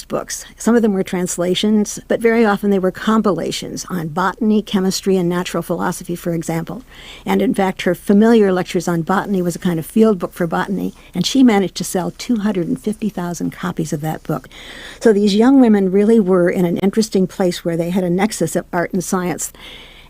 textbooks. Some of them were translations, but very often they were compilations on botany, chemistry, and natural philosophy, for example. And in fact, her familiar lectures on botany was a kind of field book for botany, and she managed to sell 250,000 copies of that book. So these young women really were in an interesting place where they had a nexus of art and science.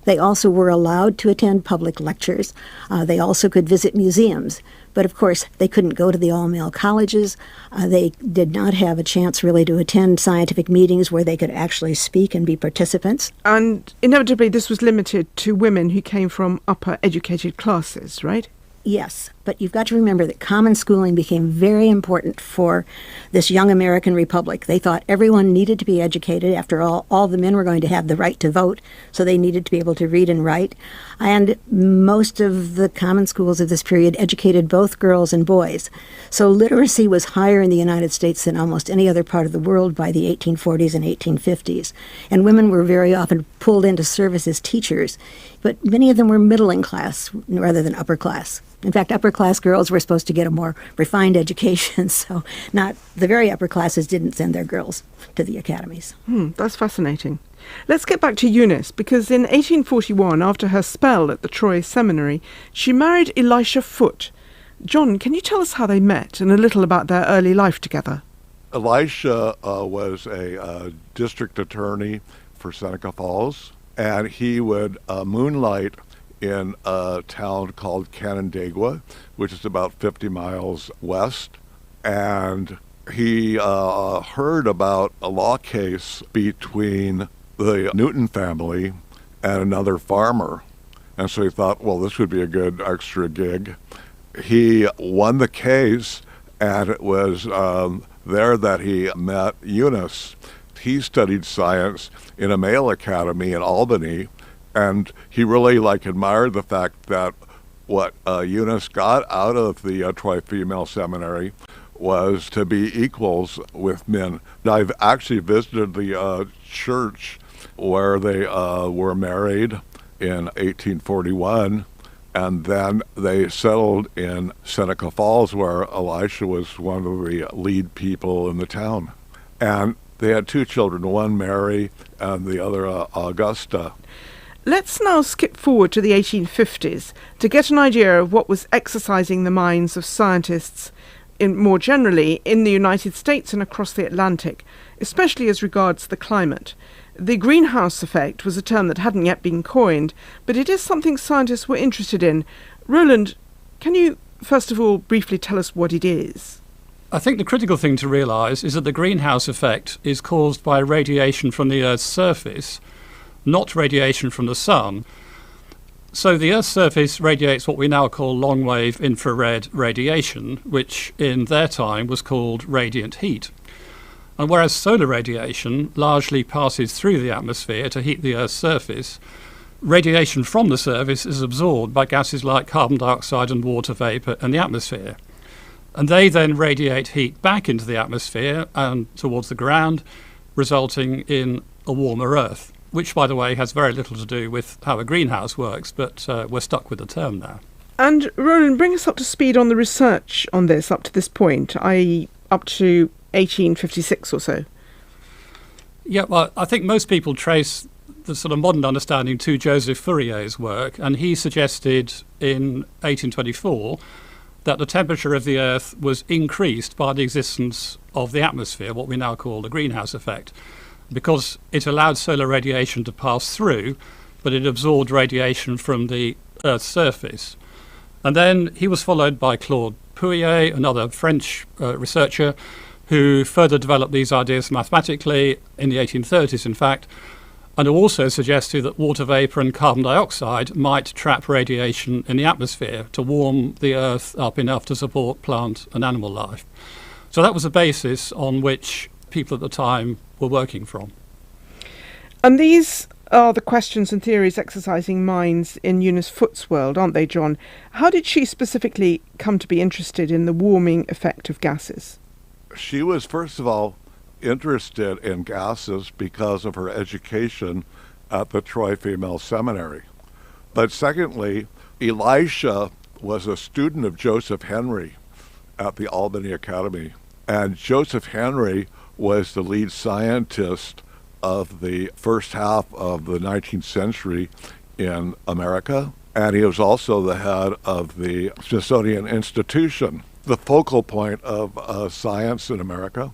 They also were allowed to attend public lectures. They also could visit museums. But of course, they couldn't go to the all-male colleges. They did not have a chance really to attend scientific meetings where they could actually speak and be participants. And inevitably, this was limited to women who came from upper educated classes, right? Yes, but you've got to remember that common schooling became very important for this young American republic. They thought everyone needed to be educated. After all the men were going to have the right to vote, so they needed to be able to read and write. And most of the common schools of this period educated both girls and boys. So literacy was higher in the United States than almost any other part of the world by the 1840s and 1850s. And women were very often pulled into service as teachers, but many of them were middling class rather than upper class. In fact, upper-class girls were supposed to get a more refined education, so not the very upper classes didn't send their girls to the academies. That's fascinating. Let's get back to Eunice, because in 1841, after her spell at the Troy Seminary, she married Elisha Foote. John, can you tell us how they met and a little about their early life together? Elisha was a district attorney for Seneca Falls, and he would moonlight in a town called Canandaigua, which is about 50 miles west. And he heard about a law case between the Newton family and another farmer. And so he thought, well, this would be a good extra gig. He won the case, and it was there that he met Eunice. He studied science in a male academy in Albany, and he really admired the fact that what Eunice got out of the Troy Female Seminary was to be equals with men. I've actually visited the church where they were married in 1841, and then they settled in Seneca Falls, where Elisha was one of the lead people in the town. And they had two children, one Mary and the other Augusta. Let's now skip forward to the 1850s to get an idea of what was exercising the minds of scientists more generally in the United States and across the Atlantic, especially as regards the climate. The greenhouse effect was a term that hadn't yet been coined, but it is something scientists were interested in. Roland, can you first of all briefly tell us what it is? I think the critical thing to realise is that the greenhouse effect is caused by radiation from the Earth's surface, not radiation from the sun. So the Earth's surface radiates what we now call long-wave infrared radiation, which in their time was called radiant heat. And whereas solar radiation largely passes through the atmosphere to heat the Earth's surface, radiation from the surface is absorbed by gases like carbon dioxide and water vapour in the atmosphere. And they then radiate heat back into the atmosphere and towards the ground, resulting in a warmer Earth, which, by the way, has very little to do with how a greenhouse works, but we're stuck with the term now. And Roland, bring us up to speed on the research on this up to this point, i.e. up to 1856 or so. Yeah, well, I think most people trace the sort of modern understanding to Joseph Fourier's work, and he suggested in 1824 that the temperature of the Earth was increased by the existence of the atmosphere, what we now call the greenhouse effect, because it allowed solar radiation to pass through, but it absorbed radiation from the Earth's surface. And then he was followed by Claude Fourier, another French researcher, who further developed these ideas mathematically in the 1830s, in fact, and also suggested that water vapour and carbon dioxide might trap radiation in the atmosphere to warm the Earth up enough to support plant and animal life. So that was the basis on which people at the time were working from. And these are the questions and theories exercising minds in Eunice Foote's world, aren't they, John? How did she specifically come to be interested in the warming effect of gases? She was, first of all, interested in gases because of her education at the Troy Female Seminary. But secondly, Elisha was a student of Joseph Henry at the Albany Academy. And Joseph Henry was the lead scientist of the first half of the 19th century in America, and he was also the head of the Smithsonian Institution, the focal point of science in America.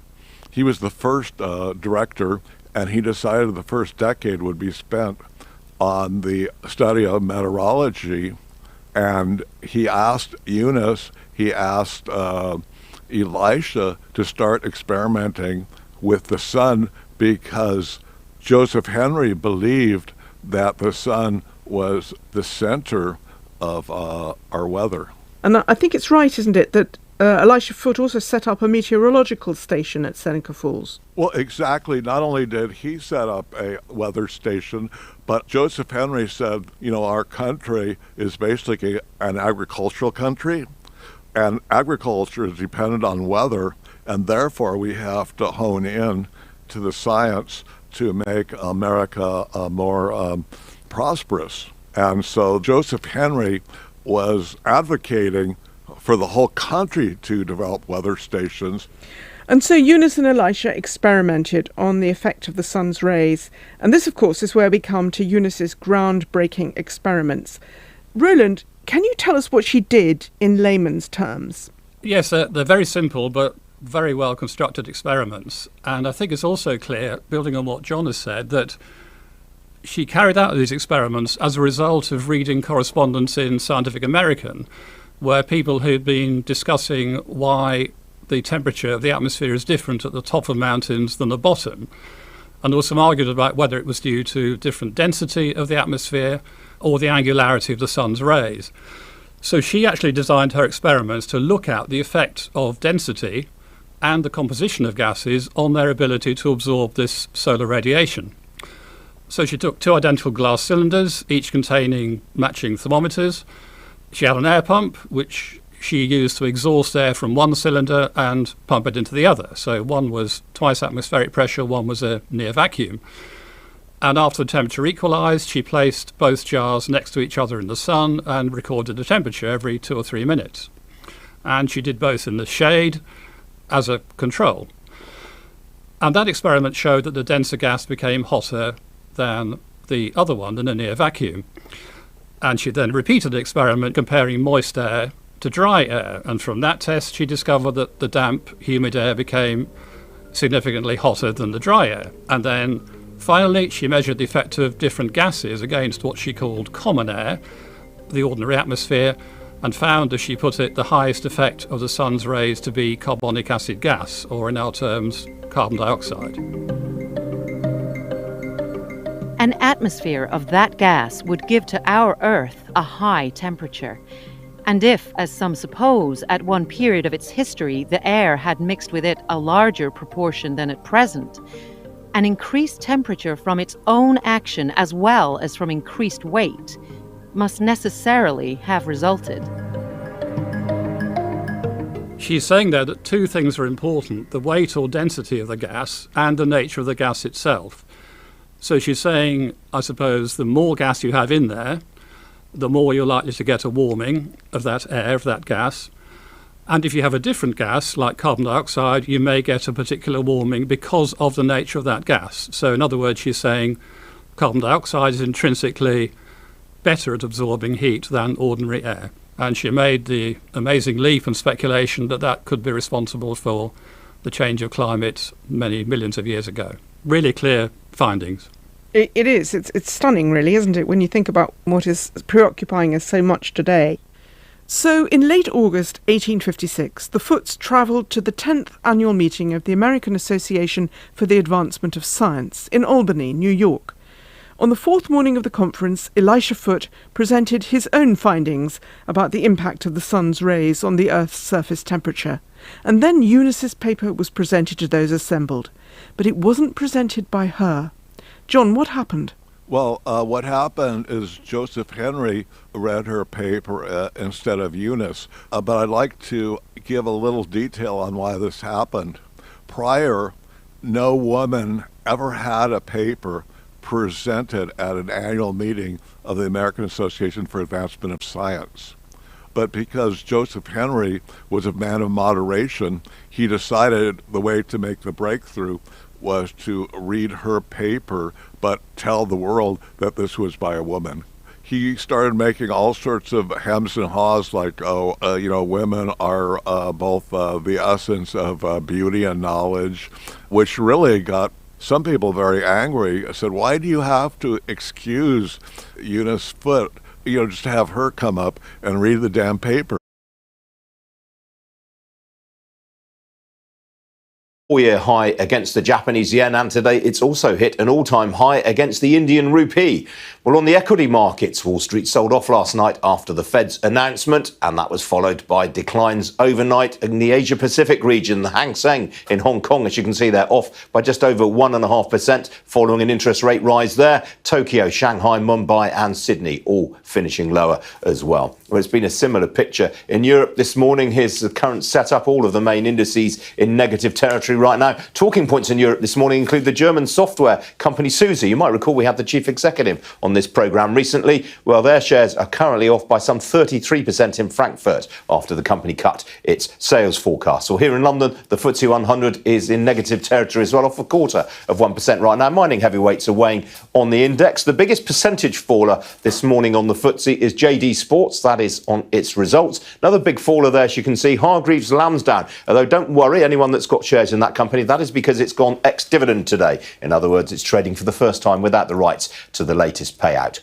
He was the first director, and he decided the first decade would be spent on the study of meteorology. And he asked Eunice, he asked Elisha to start experimenting with the sun because Joseph Henry believed that the sun was the center of our weather. And I think it's right, isn't it, that Elisha Foote also set up a meteorological station at Seneca Falls? Well, exactly. Not only did he set up a weather station, but Joseph Henry said, our country is basically an agricultural country, and agriculture is dependent on weather, and therefore we have to hone in to the science to make America more prosperous. And so Joseph Henry was advocating for the whole country to develop weather stations. And so Eunice and Elisha experimented on the effect of the sun's rays. And this, of course, is where we come to Eunice's groundbreaking experiments. Roland, can you tell us what she did in layman's terms? Yes, they're very simple but very well constructed experiments. And I think it's also clear, building on what John has said, that she carried out these experiments as a result of reading correspondence in Scientific American, where people who'd been discussing why the temperature of the atmosphere is different at the top of mountains than the bottom. And there was some argument about whether it was due to different density of the atmosphere or the angularity of the sun's rays. So she actually designed her experiments to look at the effect of density and the composition of gases on their ability to absorb this solar radiation. So she took two identical glass cylinders, each containing matching thermometers. She had an air pump, which she used to exhaust air from one cylinder and pump it into the other. So one was twice atmospheric pressure, one was a near vacuum. And after the temperature equalized, she placed both jars next to each other in the sun and recorded the temperature every 2 or 3 minutes. And she did both in the shade as a control. And that experiment showed that the denser gas became hotter than the other one, than a near vacuum. And she then repeated the experiment comparing moist air to dry air. And from that test, she discovered that the damp, humid air became significantly hotter than the dry air. And then finally, she measured the effect of different gases against what she called common air, the ordinary atmosphere, and found, as she put it, the highest effect of the sun's rays to be carbonic acid gas, or in our terms, carbon dioxide. An atmosphere of that gas would give to our Earth a high temperature. And if, as some suppose, at one period of its history the air had mixed with it a larger proportion than at present, an increased temperature from its own action as well as from increased weight must necessarily have resulted. She's saying there that two things are important, the weight or density of the gas and the nature of the gas itself. So she's saying, I suppose, the more gas you have in there, the more you're likely to get a warming of that air, of that gas. And if you have a different gas, like carbon dioxide, you may get a particular warming because of the nature of that gas. So in other words, she's saying carbon dioxide is intrinsically better at absorbing heat than ordinary air. And she made the amazing leap and speculation that that could be responsible for the change of climate many millions of years ago. Really clear findings. It is. It's stunning, really, isn't it, when you think about what is preoccupying us so much today. So, in late August 1856, the Footes travelled to the 10th annual meeting of the American Association for the Advancement of Science in Albany, New York. On the fourth morning of the conference, Elisha Foote presented his own findings about the impact of the sun's rays on the Earth's surface temperature. And then Eunice's paper was presented to those assembled. But it wasn't presented by her. John, what happened? Well, what happened is Joseph Henry read her paper instead of Eunice. But I'd like to give a little detail on why this happened. Prior, no woman ever had a paper presented at an annual meeting of the American Association for Advancement of Science. But because Joseph Henry was a man of moderation, he decided the way to make the breakthrough was to read her paper, but tell the world that this was by a woman. He started making all sorts of hems and haws like, women are both the essence of beauty and knowledge, which really got some people very angry. I said, why do you have to excuse Eunice Foote, just to have her come up and read the damn paper? Four-year high against the Japanese yen, and today it's also hit an all-time high against the Indian rupee. Well, on the equity markets, Wall Street sold off last night after the Fed's announcement, and that was followed by declines overnight in the Asia-Pacific region. The Hang Seng in Hong Kong, as you can see, they're off by just over 1.5% following an interest rate rise there. Tokyo, Shanghai, Mumbai and Sydney all finishing lower as well. Well, it's been a similar picture in Europe this morning. Here's the current setup, all of the main indices in negative territory right now. Talking points in Europe this morning include the German software company SUSE. You might recall we had the chief executive on this programme recently. Well, their shares are currently off by some 33% in Frankfurt after the company cut its sales forecast. So here in London, the FTSE 100 is in negative territory as well, off 0.25% right now. Mining heavyweights are weighing on the index. The biggest percentage faller this morning on the FTSE is JD Sports. That is on its results. Another big faller there, as you can see, Hargreaves Lansdown. Although don't worry, anyone that's got shares in that company, that is because it's gone ex-dividend today. In other words, it's trading for the first time without the rights to the latest payout.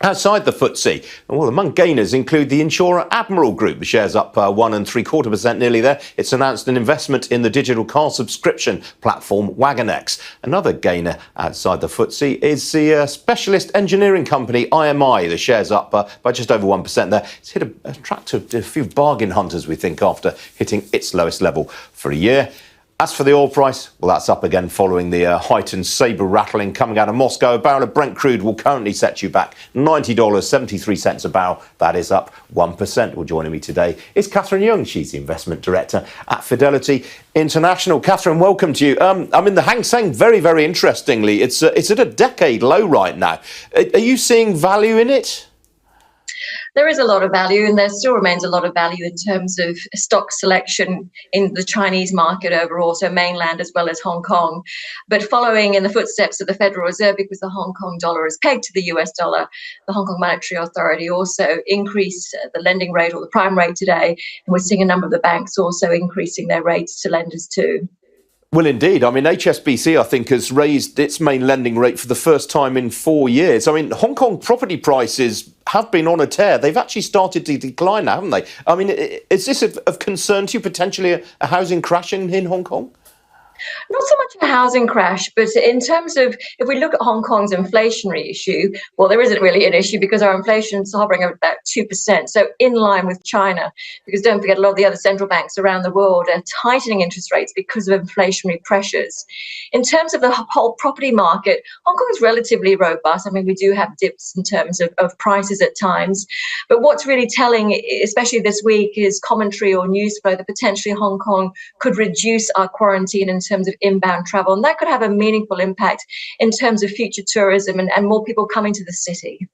Outside the FTSE, well, among gainers include the insurer Admiral Group. The share's up 1.75% nearly there. It's announced an investment in the digital car subscription platform WagonX. Another gainer outside the FTSE is the specialist engineering company IMI. The share's up by just over 1% there. It's hit attracted a few bargain hunters, we think, after hitting its lowest level for a year. As for the oil price, well, that's up again following the heightened sabre rattling coming out of Moscow. A barrel of Brent crude will currently set you back $90.73 a barrel. That is up 1%. Well, joining me today is Catherine Young. She's the investment director at Fidelity International. Catherine, welcome to you. The Hang Seng, very, very interestingly, it's at a decade low right now. Are you seeing value in it? There is a lot of value, and there still remains a lot of value in terms of stock selection in the Chinese market overall, so mainland as well as Hong Kong. But following in the footsteps of the Federal Reserve, because the Hong Kong dollar is pegged to the US dollar, the Hong Kong Monetary Authority also increased the lending rate or the prime rate today, and we're seeing a number of the banks also increasing their rates to lenders too. Well, indeed. I mean, HSBC, I think, has raised its main lending rate for the first time in 4 years. I mean, Hong Kong property prices have been on a tear. They've actually started to decline now, haven't they? I mean, is this of concern to you, potentially a housing crash in Hong Kong? Not so much a housing crash, but in terms of, if we look at Hong Kong's inflationary issue, well, there isn't really an issue because our inflation is hovering at about 2%, so in line with China. Because don't forget, a lot of the other central banks around the world are tightening interest rates because of inflationary pressures. In terms of the whole property market, Hong Kong is relatively robust. I mean, we do have dips in terms of prices at times. But what's really telling, especially this week, is commentary or news flow that potentially Hong Kong could reduce our quarantine in terms of inbound travel, and that could have a meaningful impact in terms of future tourism and more people coming to the city.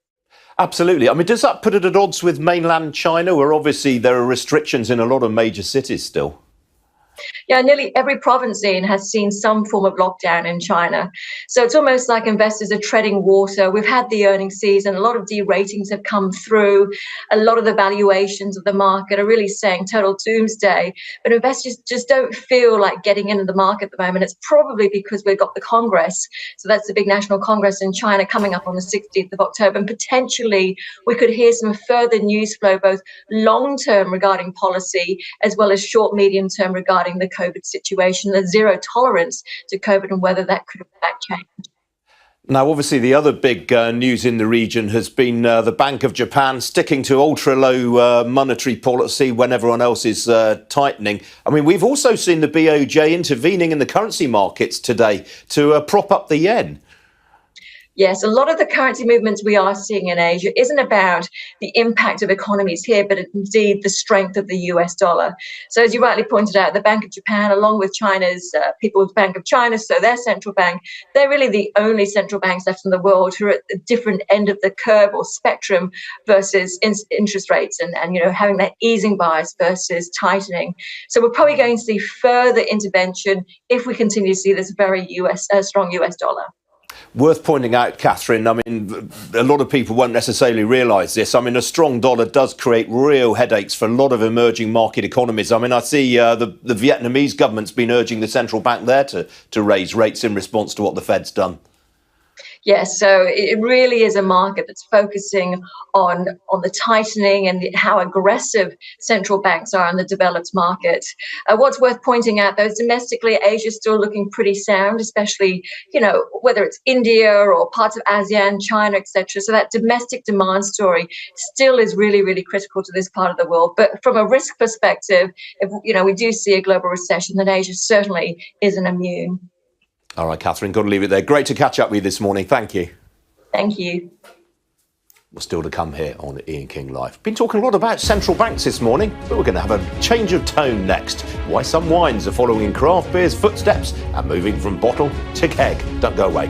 Absolutely. I mean, does that put it at odds with mainland China, where obviously there are restrictions in a lot of major cities still? Yeah, nearly every province has seen some form of lockdown in China. So it's almost like investors are treading water. We've had the earnings season. A lot of de-ratings have come through. A lot of the valuations of the market are really saying total doomsday. But investors just don't feel like getting into the market at the moment. It's probably because we've got the Congress. So that's the big national Congress in China coming up on the 16th of October. And potentially we could hear some further news flow, both long-term regarding policy as well as short, medium-term regarding the COVID situation, the zero tolerance to COVID and whether that could affect change. Now, obviously, the other big news in the region has been the Bank of Japan sticking to ultra-low monetary policy when everyone else is tightening. I mean, we've also seen the BOJ intervening in the currency markets today to prop up the yen. Yes, a lot of the currency movements we are seeing in Asia isn't about the impact of economies here, but indeed the strength of the US dollar. So as you rightly pointed out, the Bank of Japan, along with China's People's Bank of China, so their central bank, they're really the only central banks left in the world who are at the different end of the curve or spectrum versus interest rates and having that easing bias versus tightening. So we're probably going to see further intervention if we continue to see this very strong US dollar. Worth pointing out, Catherine, I mean, a lot of people won't necessarily realise this. I mean, a strong dollar does create real headaches for a lot of emerging market economies. I mean, I see the Vietnamese government's been urging the central bank there to raise rates in response to what the Fed's done. Yes, so it really is a market that's focusing on the tightening and how aggressive central banks are in the developed market. What's worth pointing out, though, is domestically, Asia's still looking pretty sound, especially, whether it's India or parts of ASEAN, China, etc. So that domestic demand story still is really, really critical to this part of the world. But from a risk perspective, if we do see a global recession, then Asia certainly isn't immune. All right, Catherine, got to leave it there. Great to catch up with you this morning. Thank you. Thank you. We're still to come here on Ian King Live. Been talking a lot about central banks this morning, but we're going to have a change of tone next. Why some wines are following in craft beer's footsteps and moving from bottle to keg. Don't go away.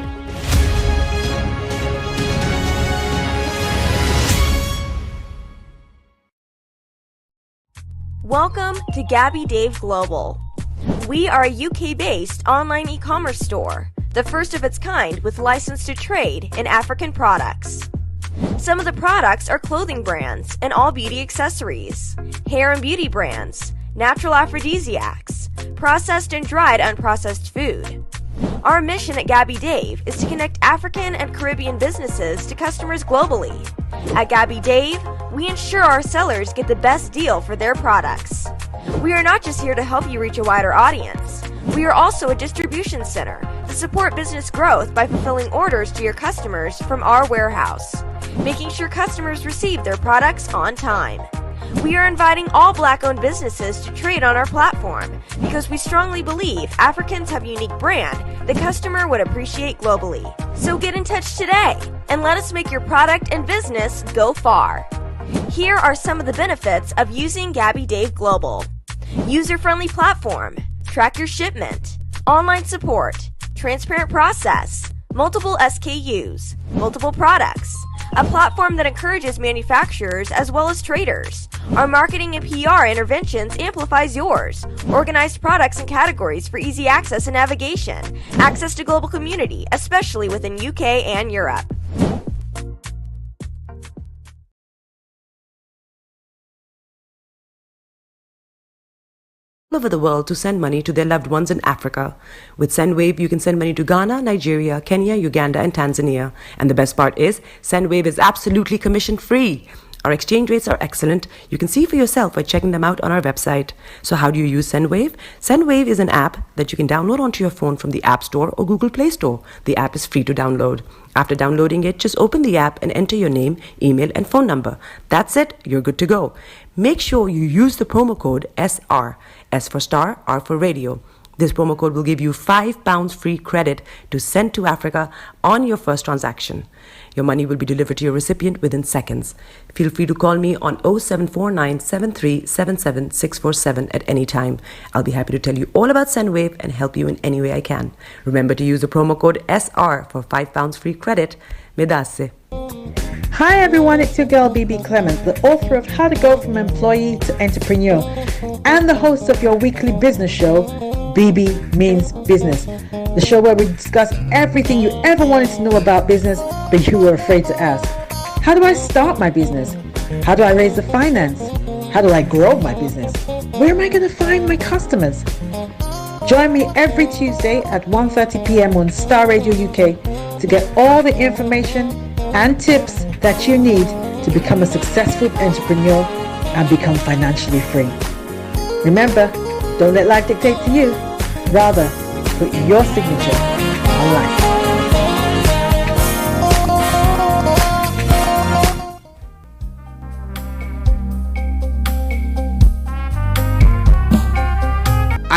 Welcome to Gabby Dave Global. We are a UK-based online e-commerce store, the first of its kind with license to trade in African products. Some of the products are clothing brands and all beauty accessories, hair and beauty brands, natural aphrodisiacs, processed and dried unprocessed food. Our mission at Gabby Dave is to connect African and Caribbean businesses to customers globally. At Gabby Dave, we ensure our sellers get the best deal for their products. We are not just here to help you reach a wider audience. We are also a distribution center to support business growth by fulfilling orders to your customers from our warehouse, making sure customers receive their products on time. We are inviting all Black-owned businesses to trade on our platform because we strongly believe Africans have a unique brand the customer would appreciate globally. So get in touch today and let us make your product and business go far. Here are some of the benefits of using Gabby Dave Global. User-friendly platform, track your shipment, online support, transparent process, multiple SKUs, multiple products, a platform that encourages manufacturers as well as traders. Our marketing and PR interventions amplifies yours. Organized products and categories for easy access and navigation. Access to global community, especially within UK and Europe. All over the world to send money to their loved ones in Africa. With SendWave, you can send money to Ghana, Nigeria, Kenya, Uganda, and Tanzania. And the best part is, SendWave is absolutely commission-free. Our exchange rates are excellent. You can see for yourself by checking them out on our website. So how do you use SendWave? SendWave is an app that you can download onto your phone from the App Store or Google Play Store. The app is free to download. After downloading it, just open the app and enter your name, email, and phone number. That's it. You're good to go. Make sure you use the promo code SR. S for Starr, R for Radio. This promo code will give you £5 free credit to send to Africa on your first transaction. Your money will be delivered to your recipient within seconds. Feel free to call me on 0749 7377 647 at any time. I'll be happy to tell you all about SendWave and help you in any way I can. Remember to use the promo code SR for £5 free credit. Medasse. Hi everyone, it's your girl BB Clemens, the author of How to Go From Employee to Entrepreneur and the host of your weekly business show, BB Means Business, the show where we discuss everything you ever wanted to know about business but you were afraid to ask. How do I start my business? How do I raise the finance? How do I grow my business? Where am I going to find my customers? Join me every Tuesday at 1:30 p.m. on Starr Radio UK to get all the information and tips that you need to become a successful entrepreneur and become financially free. Remember, don't let life dictate to you. Rather, put your signature on life.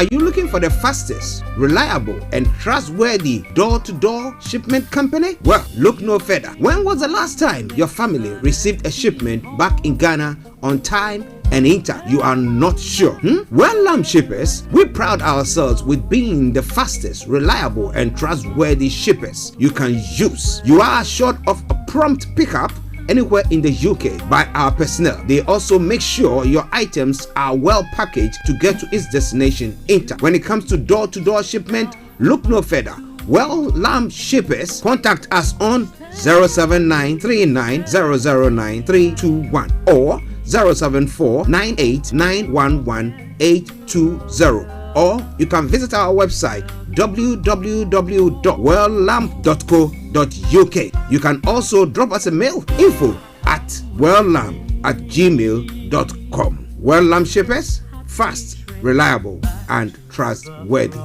Are you looking for the fastest, reliable, and trustworthy door-to-door shipment company? Well, look no further. When was the last time your family received a shipment back in Ghana on time and in time? You are not sure? Well, Lamb Shippers, we pride ourselves with being the fastest, reliable, and trustworthy shippers you can use. You are assured of a prompt pickup anywhere in the UK by our personnel. They also make sure your items are well packaged to get to its destination in time. When it comes to door-to-door shipment, look no further. Well, Lamb Shippers, contact us on 07939009321 or 07498911820, or you can visit our website www.welllamb.co.uk. You can also drop us a mail, info@welllamb@gmail.com. Well Lamb Shippers, fast, reliable, and trustworthy.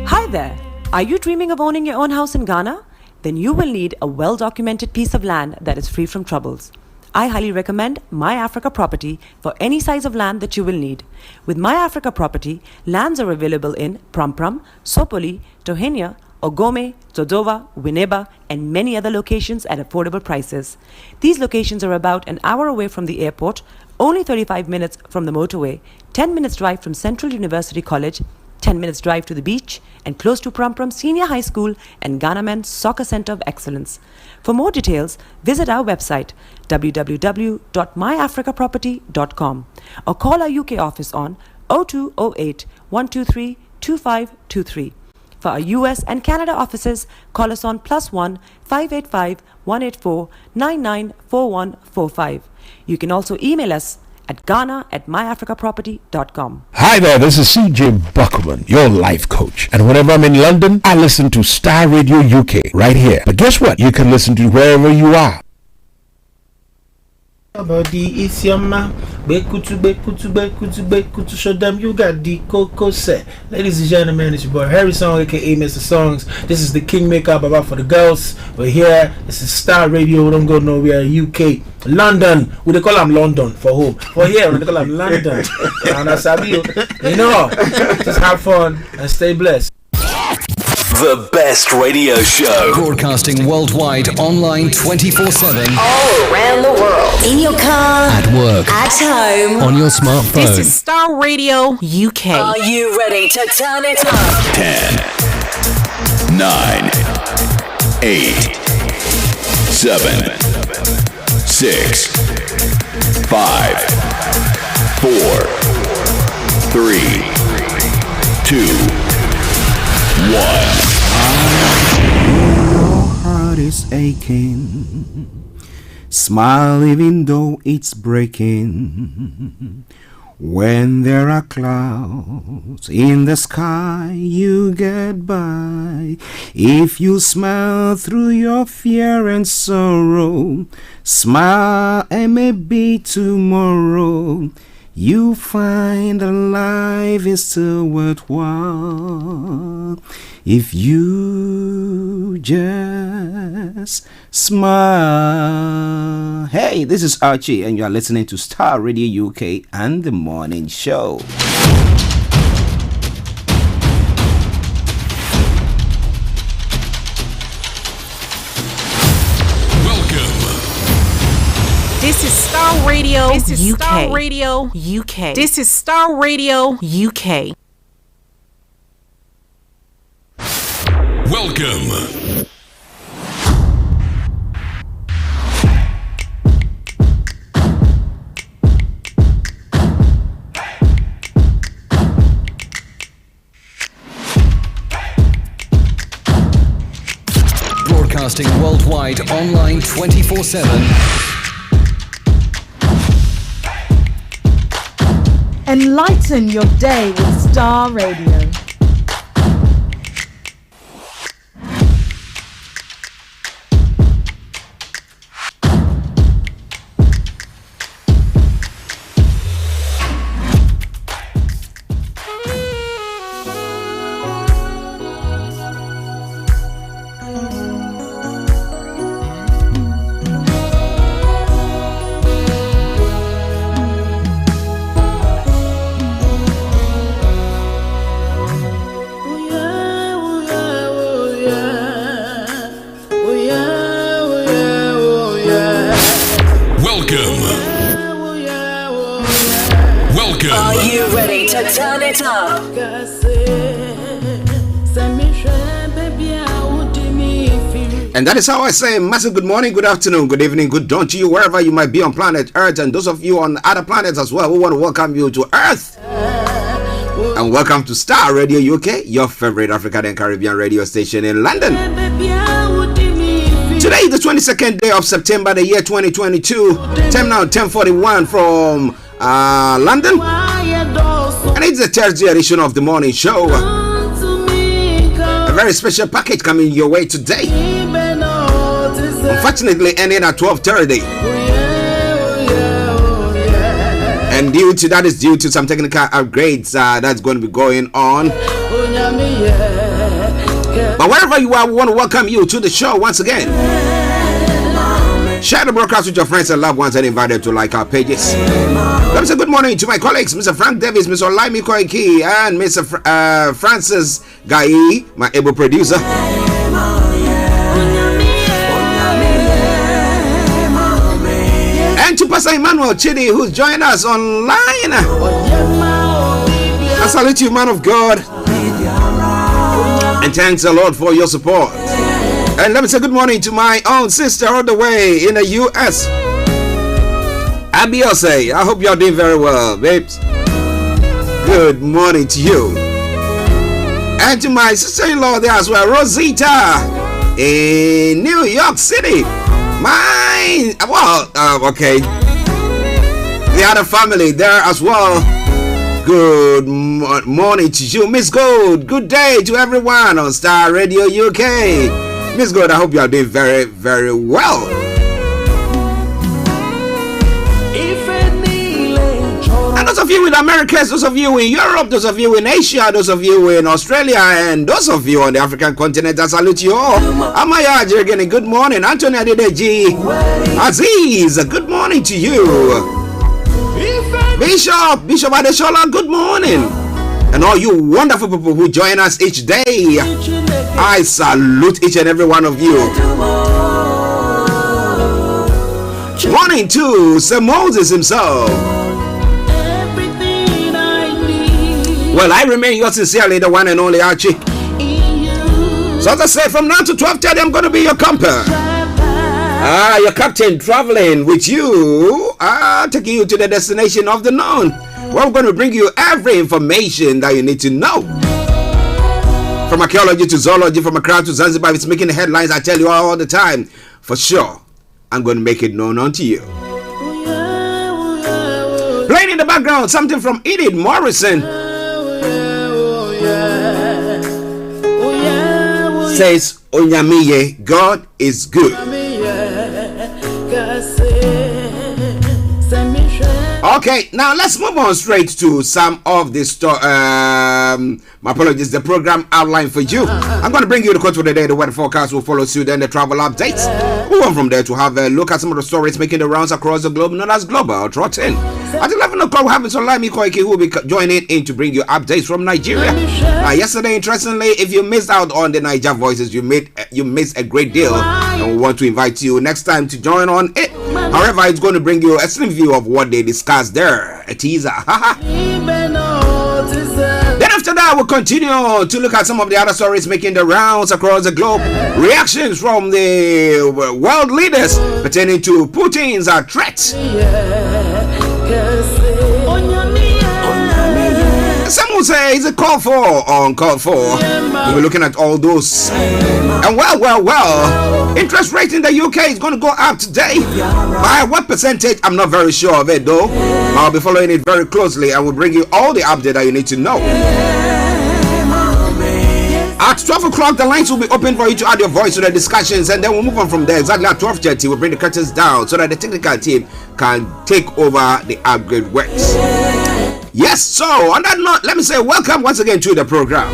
Hi there. Are you dreaming of owning your own house in Ghana? Then you will need a well-documented piece of land that is free from troubles. I highly recommend My Africa Property for any size of land that you will need. With My Africa Property, lands are available in Pram, Sopoli, Tohenia, Ogome, Dodova, Winneba, and many other locations at affordable prices. These locations are about an hour away from the airport, only 35 minutes from the motorway, 10 minutes drive from Central University College, 10 minutes drive to the beach, and close to Pram Senior High School and Ghana Men's Soccer Center of Excellence. For more details, visit our website www.myafricaproperty.com or call our UK office on 0208 123 2523. For our US and Canada offices, call us on +1 585 184 994145. You can also email us at ghana@myafricaproperty.com. Hi there, this is CJ Buckman, your life coach. And whenever I'm in London, I listen to Star Radio UK right here. But guess what? You can listen to wherever you are. Body is your man. Bekutu, show them you got the cocoa set. Ladies and gentlemen, it's your boy Harry Song, aka Mr. Songs. This is the Kingmaker Baba for the girls. We're here. This is Star Radio. Don't go nowhere. UK, London. We they call them London for home. For here, we they call them London. And I sabi you know, just have fun and stay blessed. The best radio show. Broadcasting worldwide, online 24/7. All around the world. In your car. At work. At home. On your smartphone. This is Starr Radio UK. Are you ready to turn it up? 10, 9, 8, 7, 6, 5, 4, 3, 2, 1. Your heart is aching. Smile even though it's breaking. When there are clouds in the sky, you get by. If you smile through your fear and sorrow, smile and maybe tomorrow you find that life is still worthwhile if you just smile. Hey, this is Archie, and you are listening to Star Radio UK and the Morning Show. This is Starr Radio UK. Starr Radio UK. This is Starr Radio UK. Welcome. Broadcasting worldwide, online 24/7. Enlighten your day with Starr Radio. rocking. Are you ready to turn it up? And that is how I say massive good morning, good afternoon, good evening, good dawn to you wherever you might be on planet Earth, and those of you on other planets as well. We want to welcome you to Earth. And welcome to Starr Radio UK, your favorite African and Caribbean radio station in London. Today is the 22nd day of September, the year 2022. Time now 10:41 from London. And it's the Thursday edition of the morning show. A very special package coming your way today. Unfortunately, ending at 12:30. And due to some technical upgrades that's going to be going on. But wherever you are, we want to welcome you to the show once again. Share the broadcast with your friends and loved ones and invite them to like our pages. Let me say good morning to my colleagues, Mr. Frank Davis, Mr. Olayomi Koiki, and Mr. Francis Gai, my able producer. And to Pastor Emmanuel Chidi, who's joined us online. I salute you, man of God. And thanks a lot for your support. And let me say good morning to my own sister all the way in the US. Abiose, I hope you're doing very well, babes. Good morning to you. And to my sister-in-law there as well, Rosita, in New York City. Okay. The other family there as well. Good morning to you, Miss Gold. Good day to everyone on Starr Radio UK. Miss Gold, I hope you are doing very, very well. And those of you in America, those of you in Europe, those of you in Asia, those of you in Australia, and those of you on the African continent, I salute you all. Amaya Jirgeni, good morning. Anthony Adedeji, Aziz, good morning to you. Bishop Adeshola, good morning. And all you wonderful people who join us each day, I salute each and every one of you. Morning to Sir Moses himself. Well, I remain yours sincerely, the one and only Archie. So as I say, from now to 12:30, I'm going to be your camper. Your captain traveling with you, taking you to the destination of the known. We're going to bring you every information that you need to know. From archaeology to zoology, from Accra to Zanzibar, it's making the headlines. I tell you all the time. For sure, I'm going to make it known unto you. Playing in the background, something from Edith Morrison. Says, Onyamiye, God is good. Okay, now let's move on straight to some of the my apologies, the program outline for you. I'm going to bring you the quote for the day, the weather forecast will follow suit, and the travel updates. Move on from there to have a look at some of the stories making the rounds across the globe, known as Global Trotting. At 11 o'clock, we'll have Mr. Olayomi Koiki, who will be joining in to bring you updates from Nigeria. Yesterday, interestingly, if you missed out on the Niger Voices, you missed a great deal, and we want to invite you next time to join on it. However, it's going to bring you a slim view of what they discussed there. A teaser. Then after that, we'll continue to look at some of the other stories making the rounds across the globe. Reactions from the world leaders pertaining to Putin's threats. Some will say it's a call for or uncalled for. We'll be looking at all those. And well, interest rate in the UK is going to go up today. By what percentage? I'm not very sure of it though. I'll be following it very closely and will bring you all the update that you need to know. At 12 o'clock, the lines will be open for you to add your voice to the discussions, and then we'll move on from there. Exactly at 12:30, we'll bring the curtains down so that the technical team can take over the upgrade works. Yes, so on that note, let me say welcome once again to the program.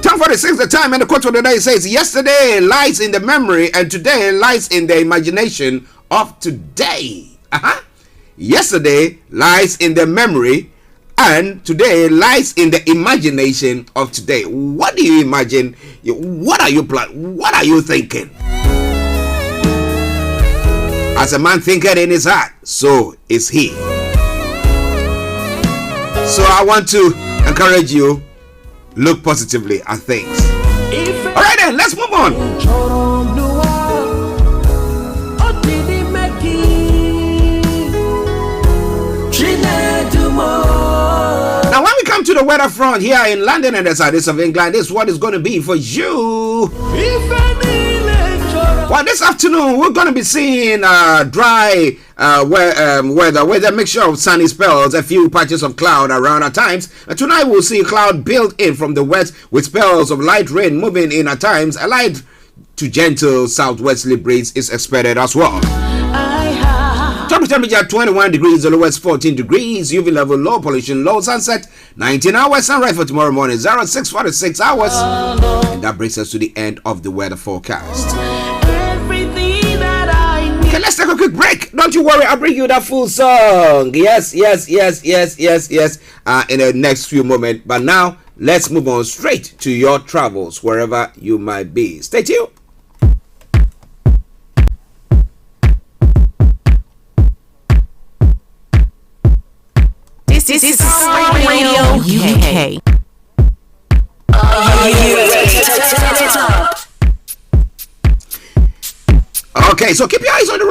10:46 the time, and the quote of the day says, yesterday lies in the memory and today lies in the imagination of today. Yesterday lies in the memory and today lies in the imagination of today. What do you imagine? What are you planning? What are you thinking? As a man thinketh in his heart, so is he. So I want to encourage you, look positively at things. All right then, let's move on. Now, when we come to the weather front here in London and the southeast of England, this is what it's going to be for you. Well, this afternoon we're going to be seeing dry weather with a mixture of sunny spells, a few patches of cloud around at times. Tonight we'll see cloud build in from the west with spells of light rain moving in at times. A light to gentle southwesterly breeze is expected as well. Top temperature 21 degrees, the lowest 14 degrees, UV level low, pollution low, sunset 19 hours, sunrise for tomorrow morning 06:46 hours. And that brings us to the end of the weather forecast. Okay, let's take a quick break. Don't you worry, I'll bring you that full song. Yes. In the next few moments. But now, let's move on straight to your travels, wherever you might be. Stay tuned. This is Starr Radio UK. Are you ready to turn it up? Okay, so keep your eyes on the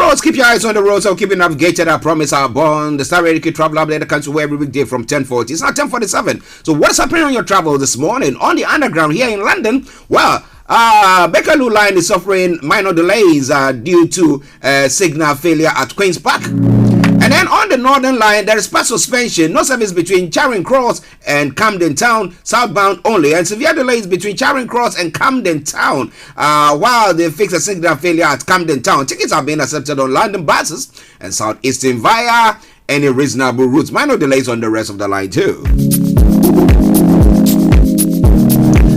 roads. So keep it navigated. I promise I'll born the Starr Radio travel update that comes to every weekday from 10:40. It's not 10:47. So what's happening on your travel this morning on the underground here in London? Well, Bakerloo line is suffering minor delays due to signal failure at Queen's Park. And then on the northern line, there is part suspension, no service between Charing Cross and Camden Town, southbound only, and severe delays between Charing Cross and Camden Town. While they fix a signal failure at Camden Town, tickets are being accepted on London buses and Southeastern via any reasonable routes. Minor delays on the rest of the line too.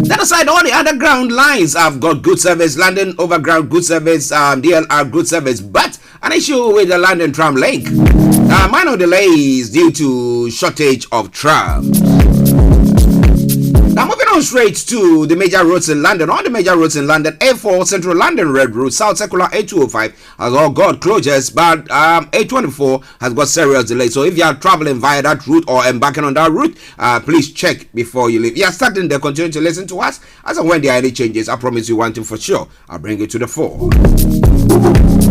That aside, all the underground lines have got good service. London Overground good service, DLR good service, but an issue with the London tram link. Minor delays due to shortage of trams. Now moving on straight to the major roads in London. On the major roads in London, A4 Central London Red Route, South Circular A205 has all got closures, but A24 has got serious delays. So if you are traveling via that route or embarking on that route, please check before you leave. You are starting to continue to listen to us. As and when there are any changes, I promise you one thing for sure. I'll bring it to the fore.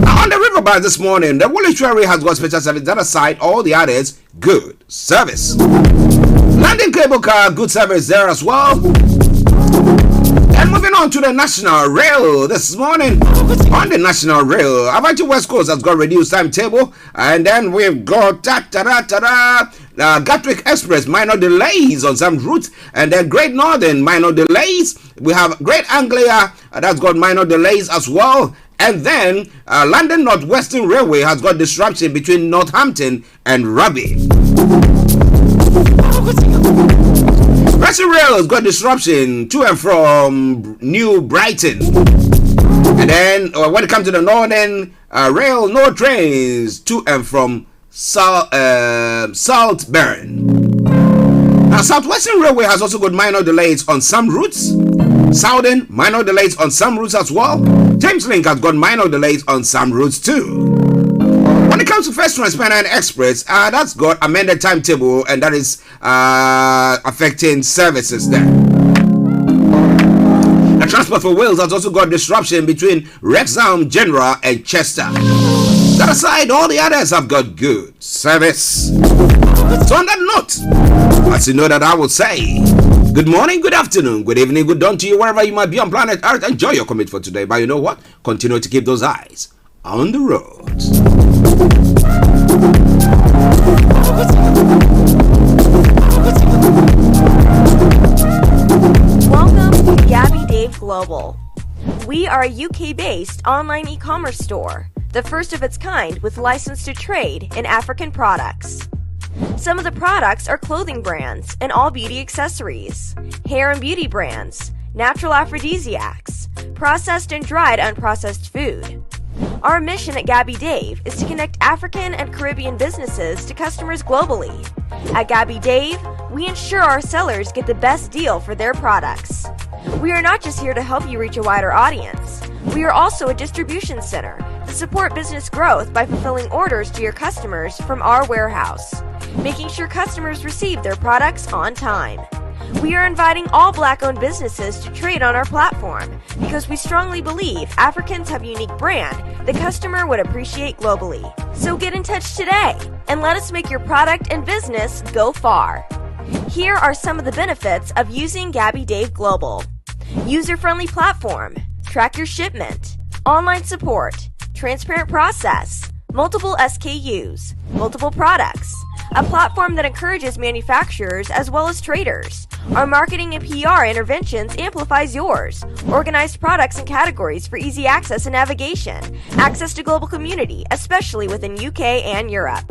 Now on the riverbank this morning, the Woolwich Ferry has got special service. That aside, all the others, good service. London Cable Car, good service there as well. And moving on to the National Rail this morning. On the National Rail, Avanti West Coast has got reduced timetable. And then we've got Gatwick Express, minor delays on some routes. And then Great Northern, minor delays. We have Great Anglia, that's got minor delays as well. And then London North Western Railway has got disruption between Northampton and Rugby. Western Rail has got disruption to and from New Brighton. And then when it comes to the Northern Rail, no trains to and from Saltburn. Now Southwestern Railway has also got minor delays on some routes. Southern, minor delays on some routes as well. Thameslink has got minor delays on some routes too. When it comes to First Transparent Express, that's got amended timetable, and that is affecting services there. The Transport for Wales has also got disruption between Wrexham General and Chester. That aside, all the others have got good service. So on that note, as you know that I will say, good morning, good afternoon, good evening, good dawn to you wherever you might be on planet Earth. Enjoy your commute for today, but you know what? Continue to keep those eyes on the roads. Welcome to Gabby Dave Global. We are a UK-based online e-commerce store, the first of its kind with license to trade in African products. Some of the products are clothing brands and all beauty accessories, hair and beauty brands, natural aphrodisiacs, processed and dried unprocessed food. Our mission at Gabby Dave is to connect African and Caribbean businesses to customers globally. At Gabby Dave, we ensure our sellers get the best deal for their products. We are not just here to help you reach a wider audience. We are also a distribution center to support business growth by fulfilling orders to your customers from our warehouse. making sure customers receive their products on time. We are inviting all Black-owned businesses to trade on our platform because we strongly believe Africans have a unique brand the customer would appreciate globally. So get in touch today and let us make your product and business go far. Here are some of the benefits of using Gabby Dave Global. User-friendly platform, track your shipment, online support, transparent process, multiple SKUs, multiple products, a platform that encourages manufacturers as well as traders. Our marketing and PR interventions amplifies yours. Organized products and categories for easy access and navigation. Access to global community, especially within UK and Europe.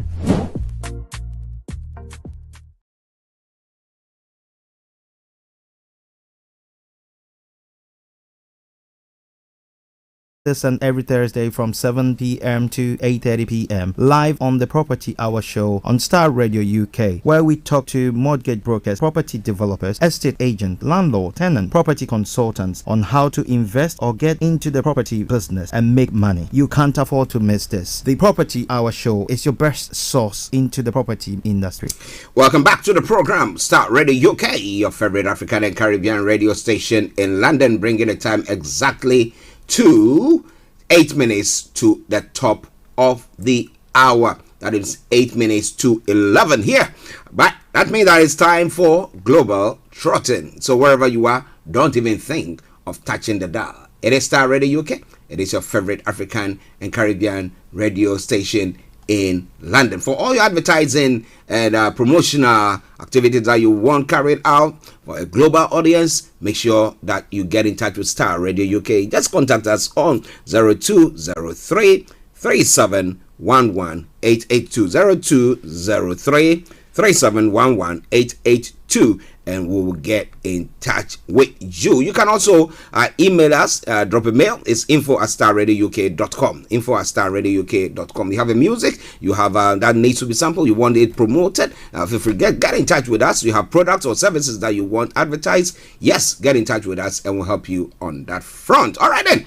This and every Thursday from 7 p.m. to 8:30 p.m. live on the Property Hour show on Starr Radio UK, where we talk to mortgage brokers, property developers, estate agents, landlord, tenant, property consultants on how to invest or get into the property business and make money. You can't afford to miss this. The Property Hour show is your best source into the property industry. Welcome back to the program, Starr Radio UK, your favorite African and Caribbean radio station in London, bringing the time exactly to 8 minutes to the top of the hour. That is 8 minutes to 11 here. But that means that it's time for Global Trotting. So wherever you are, don't even think of touching the dial. It is Starr Radio UK. It is your favorite African and Caribbean radio station in London. For all your advertising and promotional activities that you want carried out for a global audience, make sure that you get in touch with Starr Radio UK. Just contact us on 0203 3711 882 0203 3711 882, and we will get in touch with you. You can also email us, drop a mail. It's info@starradiouk.com. info@starradiouk.com. You have a music, you have that needs to be sampled, you want it promoted. Feel free, get in touch with us. You have products or services that you want advertised. Yes, get in touch with us and we'll help you on that front. All right then.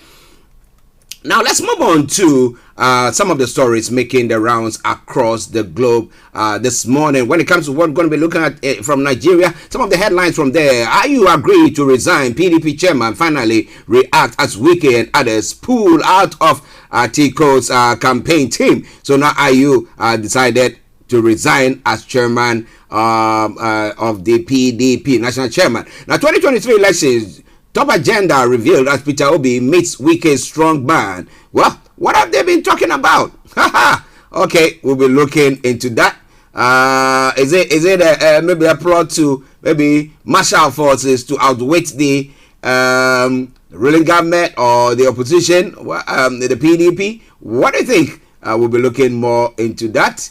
Now let's move on to some of the stories making the rounds across the globe this morning. When it comes to what we're going to be looking at from Nigeria, some of the headlines from there: Ayu agreed to resign, PDP chairman finally react as Wike and others pull out of Atiko's campaign team. So now Ayu decided to resign as chairman of the PDP, national chairman. Now 2023 elections. Top agenda revealed as Peter Obi meets Wike's strong man. Well, what have they been talking about? Okay, we'll be looking into that. Is it maybe a plot to maybe marshal forces to outwit the ruling government or the opposition, the PDP? What do you think? We'll be looking more into that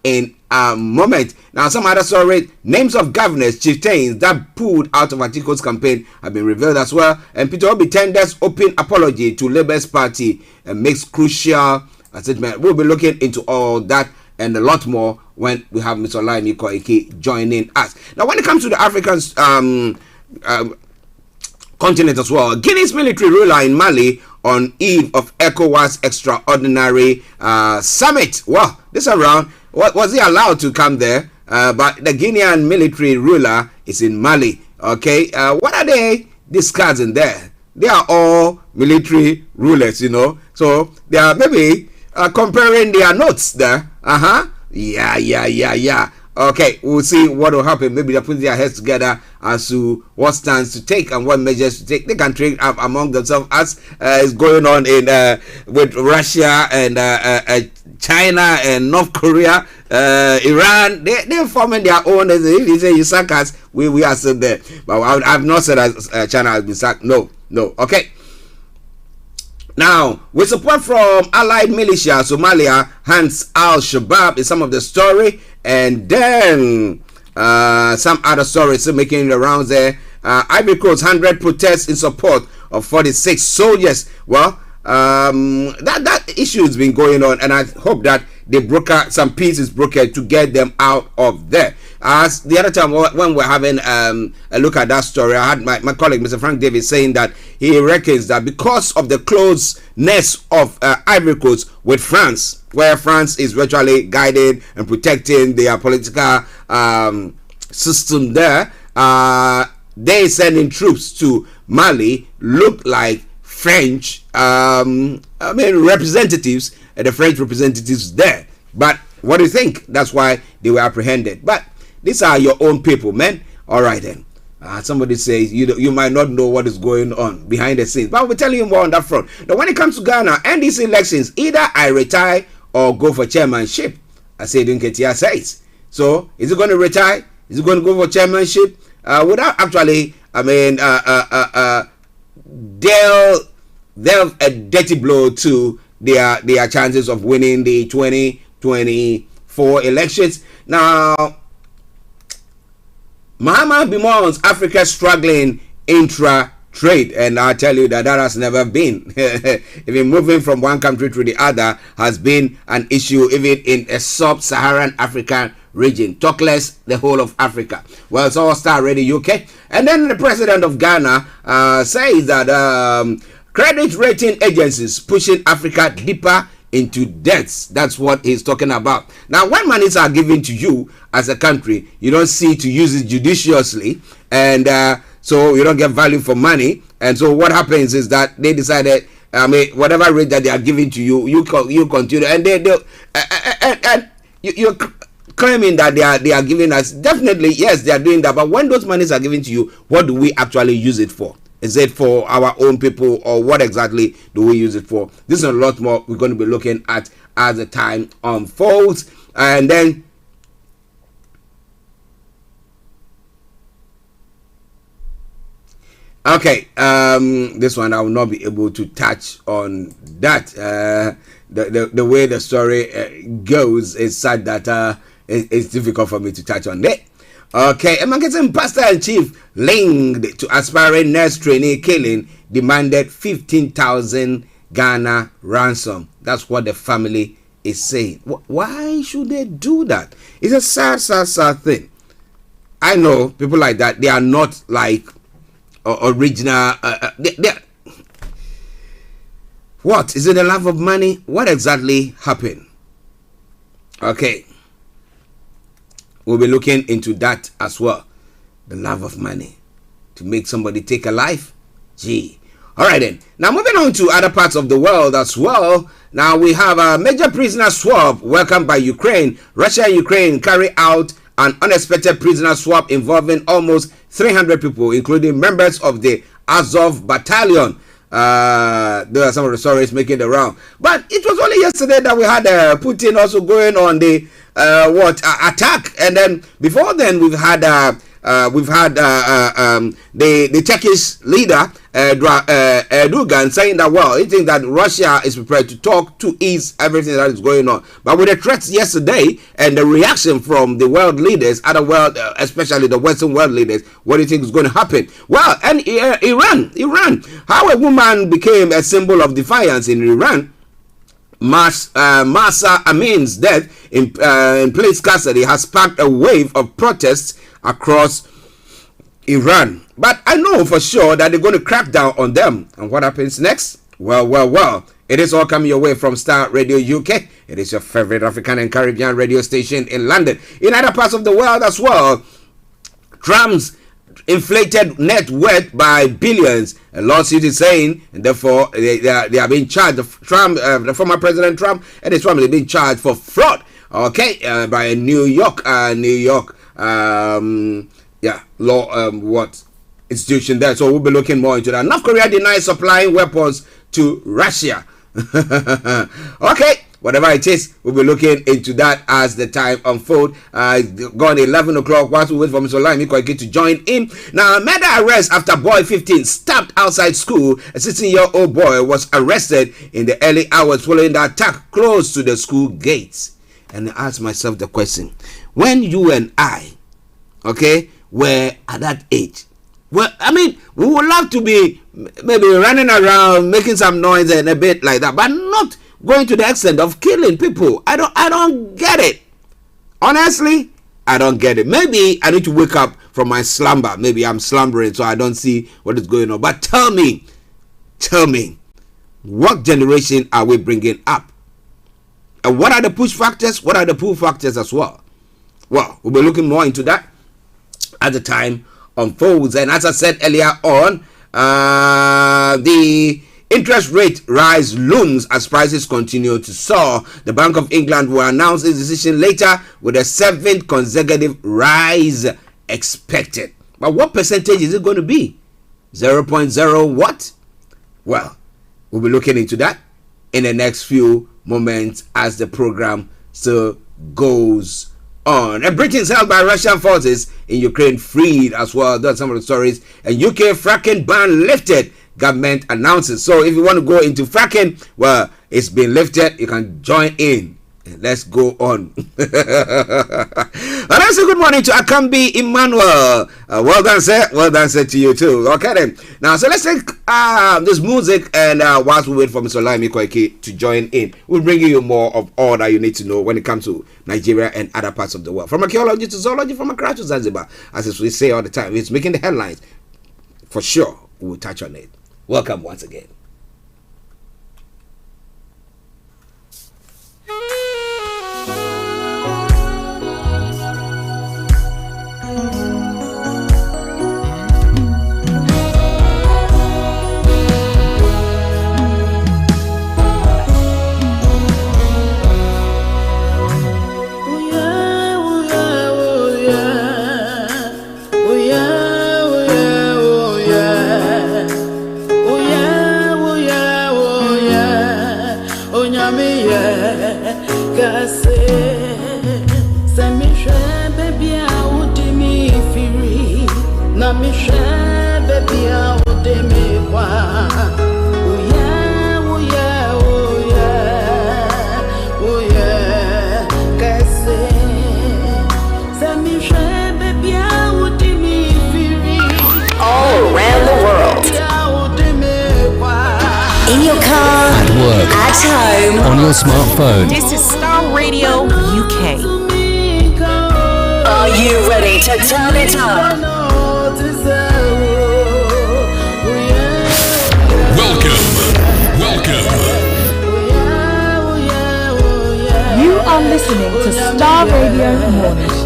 in a moment. Now, some other stories: names of governors, chieftains that pulled out of Atiko's campaign have been revealed as well. And Peter Obi tenders open apology to Labour's party and makes crucial statement. We'll be looking into all that and a lot more when we have Mr. Olayomi Koiki joining us. Now, when it comes to the African continent as well, Guinea's military ruler in Mali on eve of ECOWAS extraordinary summit. Well, this around, was he allowed to come there? But the Guinean military ruler is in Mali. Okay, what are they discussing there? They are all military rulers, you know. So they are maybe comparing their notes there. Yeah. Okay, we'll see what will happen. Maybe they're putting their heads together as to what stands to take and what measures to take. They can trade among themselves as is going on in with Russia and China and North Korea, Iran. They're forming their own. They say you sack us, we are still there. But I've not said that China has been sacked. No. Okay. Now, with support from allied militia, Somalia hands Al-Shabaab is some of the story. And then some other stories still making the rounds there. Ivory Coast 100 protests in support of 46 soldiers. Well, that issue has been going on, and I hope that they some peace is brokered to get them out of there. As the other time when we're having a look at that story, I had my colleague Mr. Frank Davis saying that he reckons that because of the closeness of Ivory Coast with France, where France is virtually guiding and protecting their political system there. They sending troops to Mali look like French, representatives, the French representatives there. But what do you think? That's why they were apprehended. But these are your own people, man. All right then. Somebody says you might not know what is going on behind the scenes, but we're telling you more on that front. Now, when it comes to Ghana and these elections, either I retire or go for chairmanship. I say Dinketia says. So is it going to retire? Is it going to go for chairmanship? Without actually, deal a dirty blow to their chances of winning the 2024 elections. Now, Muhammad Bimon's Africa struggling intra-trade, and I tell you that has never been. Even moving from one country to the other has been an issue even in a sub-Saharan African region, talk less the whole of Africa. Well, it's all Starr Radio UK. And then the president of Ghana says that credit rating agencies pushing Africa deeper into debts. That's what he's talking about. Now, when monies are given to you as a country, you don't see to use it judiciously, and so you don't get value for money. And so what happens is that they decided, whatever rate that they are giving to you, you continue, and you're claiming that they are giving us. Definitely, yes, they are doing that. But when those monies are given to you, what do we actually use it for? Is it for our own people, or what exactly do we use it for? This is a lot more we're going to be looking at as the time unfolds. And then okay, this one I will not be able to touch on that. The way the story goes is such that it's difficult for me to touch on that. Okay, a marketing pastor in chief linked to aspiring nurse trainee killing demanded 15,000 Ghana ransom. That's what the family is saying. Why should they do that? It's a sad thing. I know people like that. They are not like original. What is it? The love of money? What exactly happened? Okay. We'll be looking into that as well. The love of money to make somebody take a life. Gee. All right then. Now moving on to other parts of the world as well. Now we have a major prisoner swap welcomed by Ukraine. Russia and Ukraine carry out an unexpected prisoner swap involving almost 300 people, including members of the Azov battalion. There are some of the stories making the round. But it was only yesterday that we had Putin also going on the attack, and then before then we've had the Turkish leader Erdogan saying that, well, he thinks that Russia is prepared to talk to ease everything that is going on. But with the threats yesterday and the reaction from the world leaders, especially the Western world leaders, what do you think is going to happen? Well, and Iran, how a woman became a symbol of defiance in Iran. Mahsa Amin's death in police custody has sparked a wave of protests across Iran. But I know for sure that they're going to crack down on them. And what happens next? Well. It is all coming your way from Starr Radio UK. It is your favorite African and Caribbean radio station in London. In other parts of the world as well, Trump's inflated net worth by billions. A lawsuit is saying, and therefore they are being charged. The former President Trump and his family being charged for fraud. Okay, by a New York law institution there. So we'll be looking more into that. North Korea denies supplying weapons to Russia. Okay. Whatever it is, we'll be looking into that as the time unfolds. Gone 11 o'clock. Whilst we wait for Mr. Olayomi to join in. Now, murder arrest after boy 15 stabbed outside school. A 16-year-old boy was arrested in the early hours following the attack close to the school gates. And I asked myself the question: when you and I, were at that age, well, I mean, we would love to be maybe running around, making some noise and a bit like that, but not going to the extent of killing people. I don't get it. Honestly, I don't get it. Maybe I need to wake up from my slumber. Maybe I'm slumbering so I don't see what is going on. But tell me, what generation are we bringing up? And what are the push factors? What are the pull factors as well? Well, we'll be looking more into that as the time unfolds. And as I said earlier on, the interest rate rise looms as prices continue to soar. The Bank of England will announce its decision later with a 7th consecutive rise expected. But what percentage is it going to be? 0.0 what? Well, we'll be looking into that in the next few moments as the program so goes on. And Britain's held by Russian forces in Ukraine freed as well. That's some of the stories. And UK fracking ban lifted, government announces. So if you want to go into fracking, well, it's been lifted. You can join in. Let's go on. And I say good morning to Akambi Emmanuel. Well done, sir. Well done, sir, to you too. Okay then. Now, so let's take this music, and whilst we wait for Mr. Olayomi Koiki to join in, we'll bring you more of all that you need to know when it comes to Nigeria and other parts of the world. From archaeology to zoology, from Accra to Zanzibar, as we say all the time, it's making the headlines. For sure, we'll touch on it. Welcome once again. On your smartphone. This is Starr Radio UK. Are you ready to turn it up? Welcome. You are listening to Starr Radio Morning Show.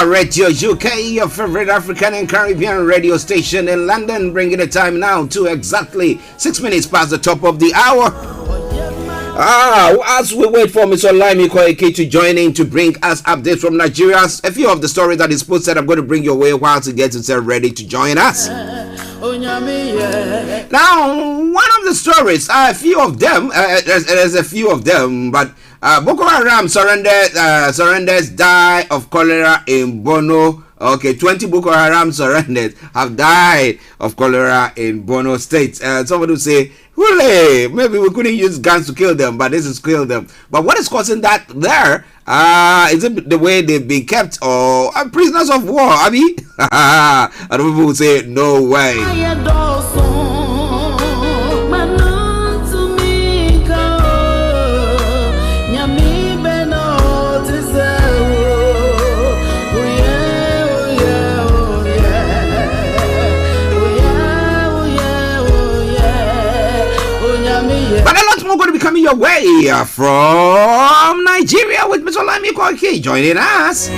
Star Radio UK, your favorite African and Caribbean radio station in London, bringing the time now to exactly 6 minutes past the top of the hour. As we wait for Mr. Olayomi Koike to join in to bring us updates from Nigeria, a few of the stories that is posted, I'm going to bring your way while to get yourself ready to join us. Now, one of the stories, a few of them, there's a few of them, but Boko Haram surrenders die of cholera in Borno. Okay, 20 Boko Haram surrendered have died of cholera in Borno State. Somebody will say, "Hooray! Maybe we couldn't use guns to kill them, but this is kill them." But what is causing that there? Is it the way they've been kept or prisoners of war? I mean, and people will say, "No way." Going to be coming your way from Nigeria with Mr. Olayomi Koike joining us.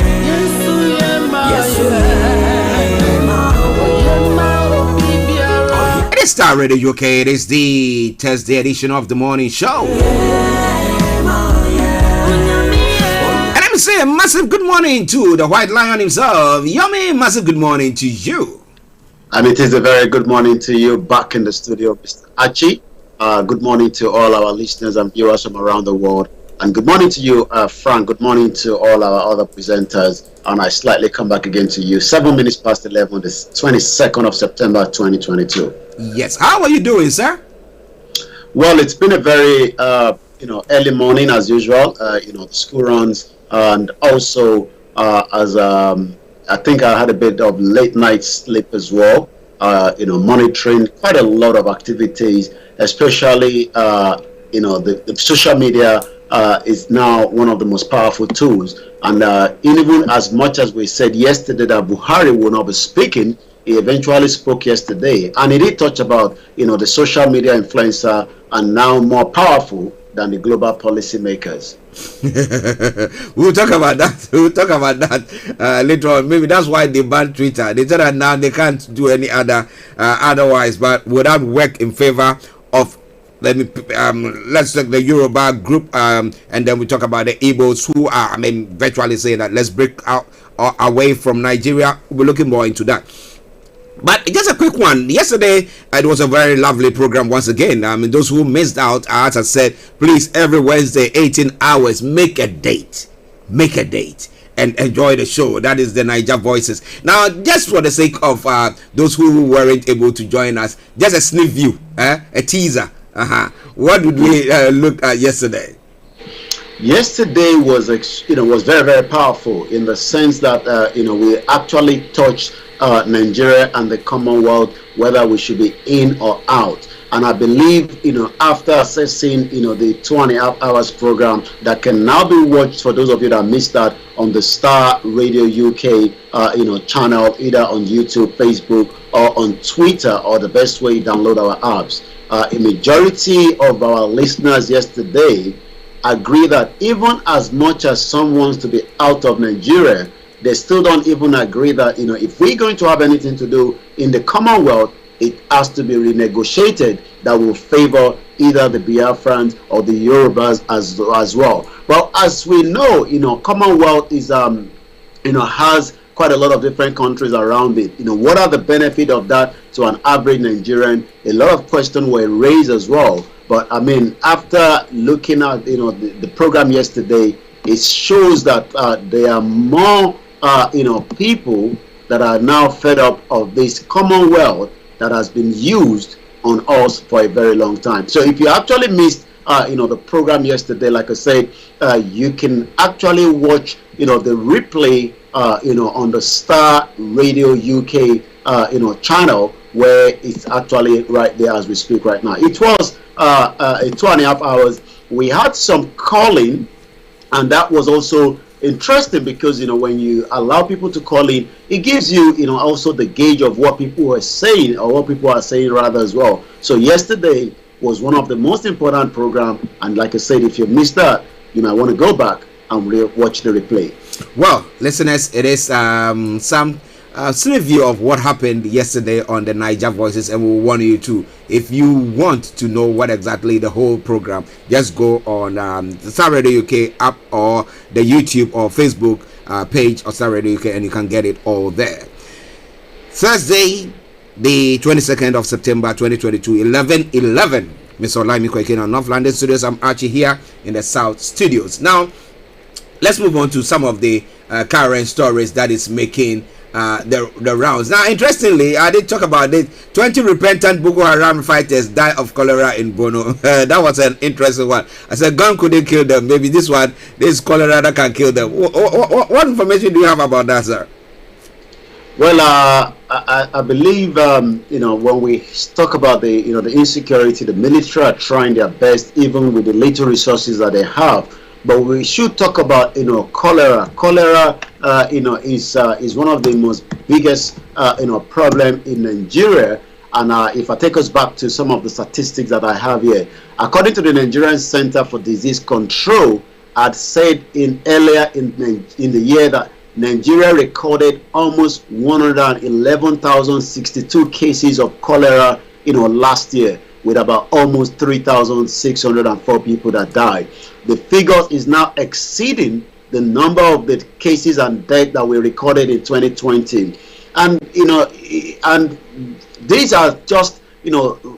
It is Star Radio UK. It is the Thursday edition of the morning show. And let me say a massive good morning to the White Lion himself. Yomi, massive good morning to you. And it is a very good morning to you back in the studio, Mr. Archie. Good morning to all our listeners and viewers from around the world. And good morning to you, Frank. Good morning to all our other presenters. And I slightly come back again to you. 7 minutes past 11, the 22nd of September, 2022. Yes. How are you doing, sir? Well, it's been a very, early morning as usual. The school runs. And also, I think I had a bit of late night sleep as well. Monitoring quite a lot of activities, especially, the social media is now one of the most powerful tools. And even as much as we said yesterday that Buhari will not be speaking, he eventually spoke yesterday. And he did touch about, the social media influencer are now more powerful than the global policymakers. We'll talk about that. Later on. Maybe that's why they banned Twitter. They said that now they can't do any other otherwise. But would that work in favor of? Let's take the Yoruba group, and then we talk about the Igbos who are, virtually saying that let's break out away from Nigeria. We're looking more into that. But just a quick one. Yesterday, it was a very lovely program once again. Those who missed out, as I said, please, every Wednesday, 18 hours, make a date, and enjoy the show. That is the Niger Voices. Now, just for the sake of those who weren't able to join us, just a sneak view, a teaser. What did we look at yesterday? Yesterday was very, very powerful in the sense that we actually touched Nigeria and the Commonwealth, whether we should be in or out. And I believe, after assessing, the 2.5 hours program that can now be watched for those of you that missed that on the Star Radio UK, channel, either on YouTube, Facebook, or on Twitter, or the best way, download our apps. A majority of our listeners yesterday agree that even as much as some wants to be out of Nigeria, they still don't even agree that, if we're going to have anything to do in the Commonwealth, it has to be renegotiated that will favor either the Biafrans or the Yorubas as well. Well, as we know, Commonwealth is, has quite a lot of different countries around it. What are the benefits of that to an average Nigerian? A lot of questions were raised as well. But after looking at, the program yesterday, it shows that there are more people that are now fed up of this Commonwealth that has been used on us for a very long time. So if you actually missed the program yesterday, like I said, you can actually watch the replay on the Star Radio UK channel, where it's actually right there as we speak right now. It was a 2.5 hours. We had some calling, and that was also interesting because when you allow people to call in, it gives you also the gauge of what people are saying, or what people are saying rather as well. So yesterday was one of the most important program, and like I said, if you missed that, you might want to go back and watch the replay. Well, listeners, it is some review of what happened yesterday on the Niger Voices, and we'll warn you too. If you want to know what exactly the whole program, just go on the Star Radio UK app or the YouTube or Facebook page of Star Radio UK, and you can get it all there. Thursday, the 22nd of September 2022, 11:11. Mr. Olayomi Kweke on North London Studios. I'm Archie here in the South Studios. Now, let's move on to some of the current stories that is making the rounds. Now, interestingly, I did talk about it. 20 repentant Boko Haram fighters die of cholera in Borno. That was an interesting one. I said, gun couldn't kill them. Maybe this cholera that can kill them. What information do you have about that, sir? Well, I believe when we talk about the insecurity, the military are trying their best, even with the little resources that they have. But we should talk about cholera. Cholera is one of the most biggest problem in Nigeria. And if I take us back to some of the statistics that I have here, according to the Nigerian Center for Disease Control, had said earlier in the year that Nigeria recorded almost 111,062 cases of cholera, last year, with about almost 3,604 people that died. The figure is now exceeding the number of the cases and deaths that we recorded in 2020. And and these are just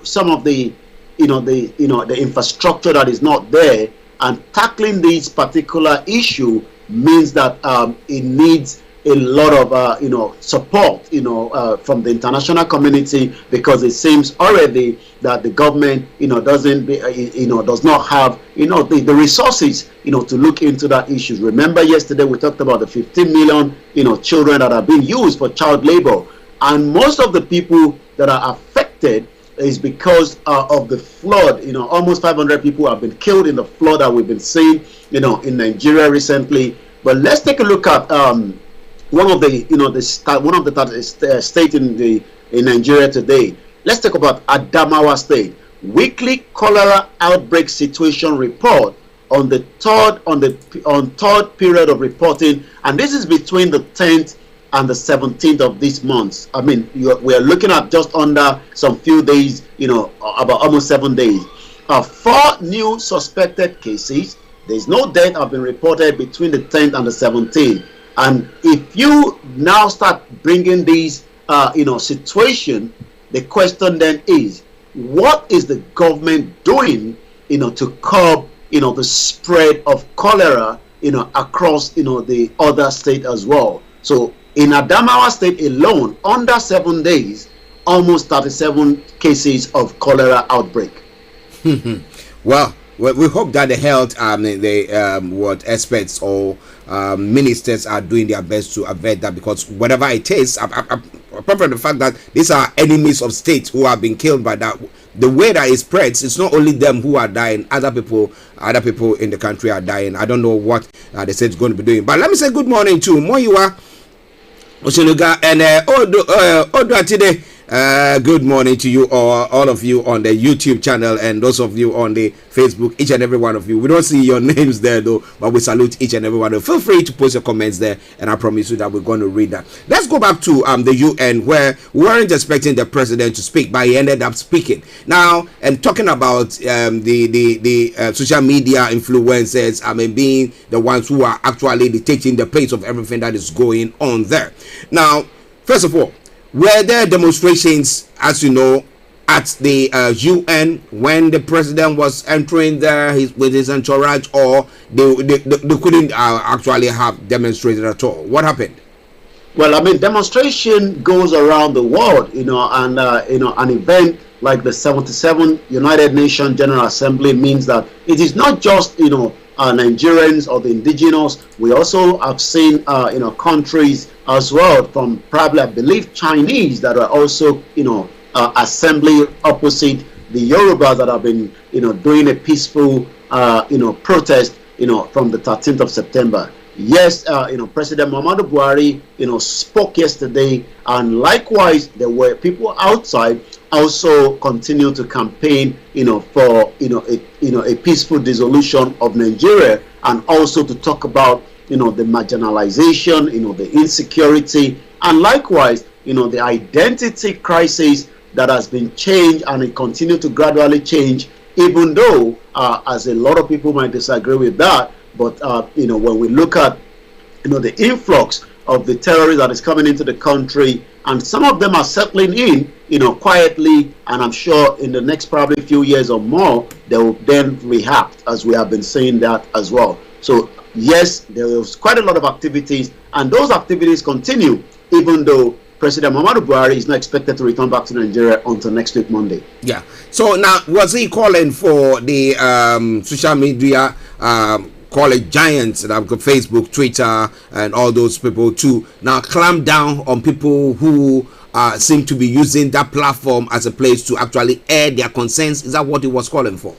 some of the the infrastructure that is not there, and tackling this particular issue means that it needs a lot of support from the international community, because it seems already that the government does not have the resources to look into that issue. Remember, yesterday we talked about the 15 million children that are being used for child labor, and most of the people that are affected is because of the flood. Almost 500 people have been killed in the flood that we've been seeing in Nigeria recently. But let's take a look at one of the state in Nigeria today. Let's talk about Adamawa State. Weekly cholera outbreak situation report on third period of reporting, and this is between the 10th and the 17th of this month. I mean, we are looking at just under some few days, about almost 7 days. 4 new suspected cases. There's no death have been reported between the 10th and the 17th. And if you now start bringing these, situation, the question then is, what is the government doing, to curb, the spread of cholera, across, the other state as well? So in Adamawa State alone, under 7 days, almost 37 cases of cholera outbreak. Well, we hope that the health experts or ministers are doing their best to avert that, because whatever it is, apart from the fact that these are enemies of state who have been killed by that, the way that it spreads, it's not only them who are dying, other people in the country are dying. I don't know what the state is going to be doing. But let me say good morning to Moyiwa Oshinuga and Odo today. Good morning to you all of you on the YouTube channel, and those of you on the Facebook, each and every one of you. We don't see your names there though, but we salute each and every one of you. Feel free to post your comments there, and I promise you that we're going to read that. Let's go back to the UN, where we weren't expecting the president to speak, but he ended up speaking. Now, and talking about the social media influencers, being the ones who are actually dictating the pace of everything that is going on there. Now, first of all, were there demonstrations, as you know, at the UN when the president was entering there with his entourage, or they couldn't actually have demonstrated at all? What happened? Well, demonstration goes around the world, and an event like the 77th United Nations General Assembly means that it is not just Nigerians or the indigenous. We also have seen countries as well, from probably I believe Chinese, that are also assembly opposite the Yorubas that have been doing a peaceful protest from the 13th of September. Yes, President Muhammadu Buhari, spoke yesterday, and likewise, there were people outside also continue to campaign, for a peaceful dissolution of Nigeria, and also to talk about, the marginalization, the insecurity, and likewise, the identity crisis that has been changed, and it continues to gradually change, even though, as a lot of people might disagree with that. But when we look at the influx of the terrorists that is coming into the country, and some of them are settling in quietly, and I'm sure in the next probably few years or more they will then react, as we have been saying that as well. So yes, there was quite a lot of activities, and those activities continue even though President Muhammadu Buhari is not expected to return back to Nigeria until next week Monday. Yeah. So now, was he calling for the social media call it giants that have got Facebook, Twitter, and all those people to now clamp down on people who seem to be using that platform as a place to actually air their concerns? Is that what he was calling for?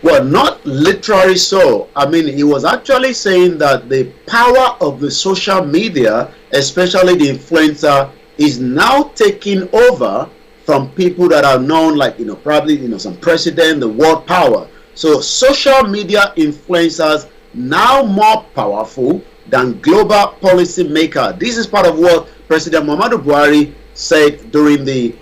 Well, not literally so. I mean, he was actually saying that the power of the social media, especially the influencer, is now taking over from people that are known, like, probably, some president, the world power. So social media influencers now more powerful than global policy maker. This is part of what President Muhammadu Buhari said during the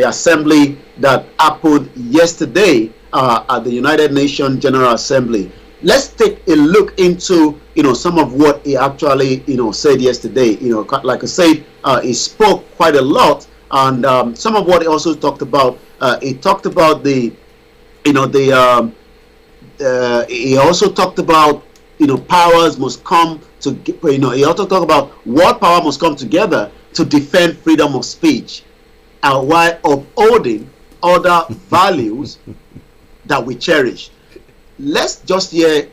assembly that happened yesterday at the United Nations General Assembly. Let's take a look into some of what he actually said yesterday. Like I said, he spoke quite a lot, and some of what he also talked about. He talked about he also talked about powers must come to he also talked about world power must come together to defend freedom of speech, and while upholding other values that we cherish. Let's just hear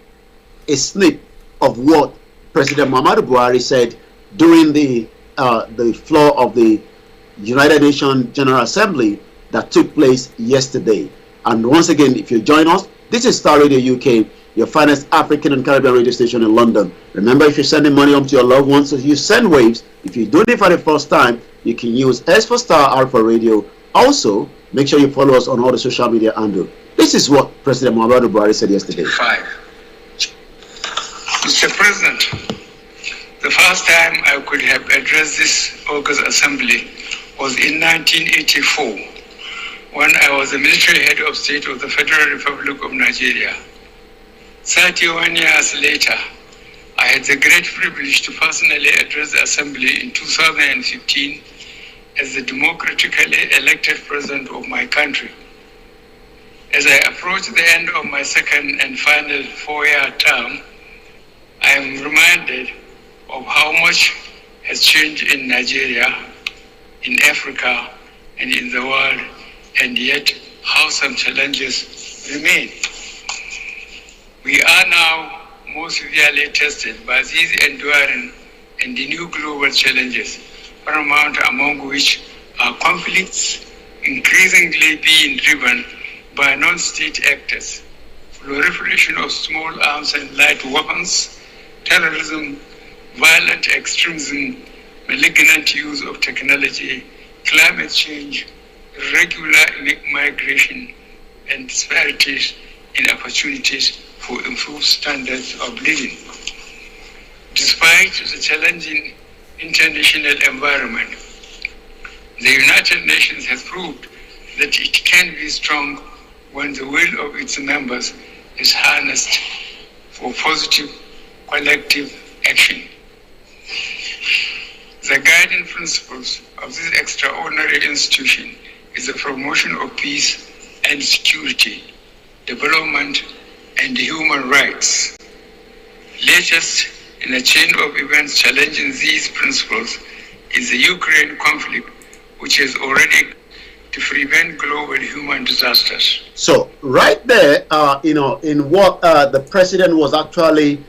a snip of what President Muhammadu Buhari said during the floor of the United Nations General Assembly that took place yesterday. And once again, if you join us, this is Starr Radio UK, your finest African and Caribbean radio station in London. Remember, if you're sending money home to your loved ones, so you send waves. If you're doing it for the first time, you can use S for Star, R for Radio. Also, make sure you follow us on all the social media handles. This is what President Muhammadu Buhari said yesterday. Mr. President, the first time I could have addressed this August Assembly was in 1984, when I was the military head of state of the Federal Republic of Nigeria. 31 years later, I had the great privilege to personally address the Assembly in 2015 as the democratically elected president of my country. As I approach the end of my second and final 4-year term, I am reminded of how much has changed in Nigeria, in Africa, and in the world, and yet how some challenges remain. We are now more severely tested by these enduring and the new global challenges, paramount among which are conflicts increasingly being driven by non-state actors, proliferation of small arms and light weapons, terrorism, violent extremism, malignant use of technology, climate change, irregular migration, and disparities in opportunities for improved standards of living. Despite the challenging international environment, the United Nations has proved that it can be strong when the will of its members is harnessed for positive collective action. The guiding principles of this extraordinary institution is the promotion of peace and security, development, and human rights. Latest in a chain of events challenging these principles is the Ukraine conflict, which has already to prevent global human disasters. So right there, in what the president was actually,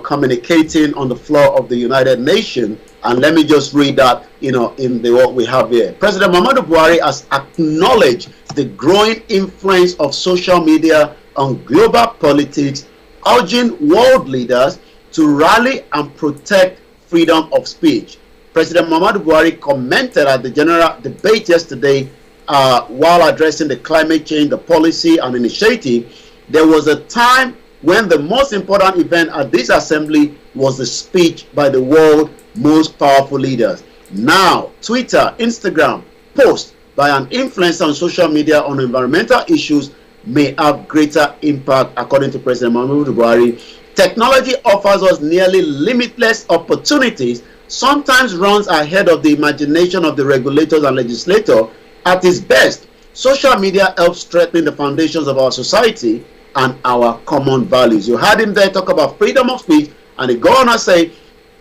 communicating on the floor of the United Nations, and let me just read that, in what we have here. President Muhammadu Buhari has acknowledged the growing influence of social media on global politics, urging world leaders to rally and protect freedom of speech. President Muhammadu Buhari commented at the general debate yesterday while addressing the climate change, the policy and initiative. There was a time when the most important event at this assembly was the speech by the world's most powerful leaders. Now, Twitter, Instagram, posts by an influencer on social media on environmental issues may have greater impact, according to President Muhammadu Buhari. Technology offers us nearly limitless opportunities, sometimes runs ahead of the imagination of the regulators and legislators. At its best, social media helps strengthen the foundations of our society and our common values. You heard him there talk about freedom of speech, and he go on and say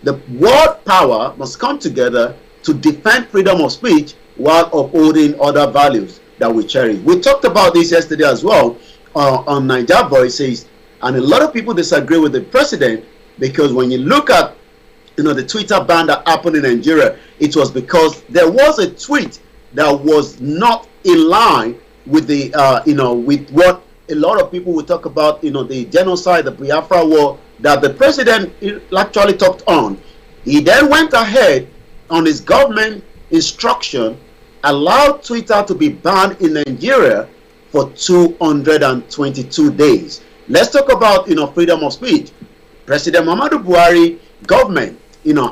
the world power must come together to defend freedom of speech while upholding other values that we cherish. We talked about this yesterday as well on Niger Voices, and a lot of people disagree with the president, because when you look at the Twitter ban that happened in Nigeria, it was because there was a tweet that was not in line with the with what a lot of people would talk about, the genocide, the Biafra war that the president actually talked on. He then went ahead on his government instruction, allowed Twitter to be banned in Nigeria for 222 days. Let's talk about freedom of speech. President Muhammadu Buhari government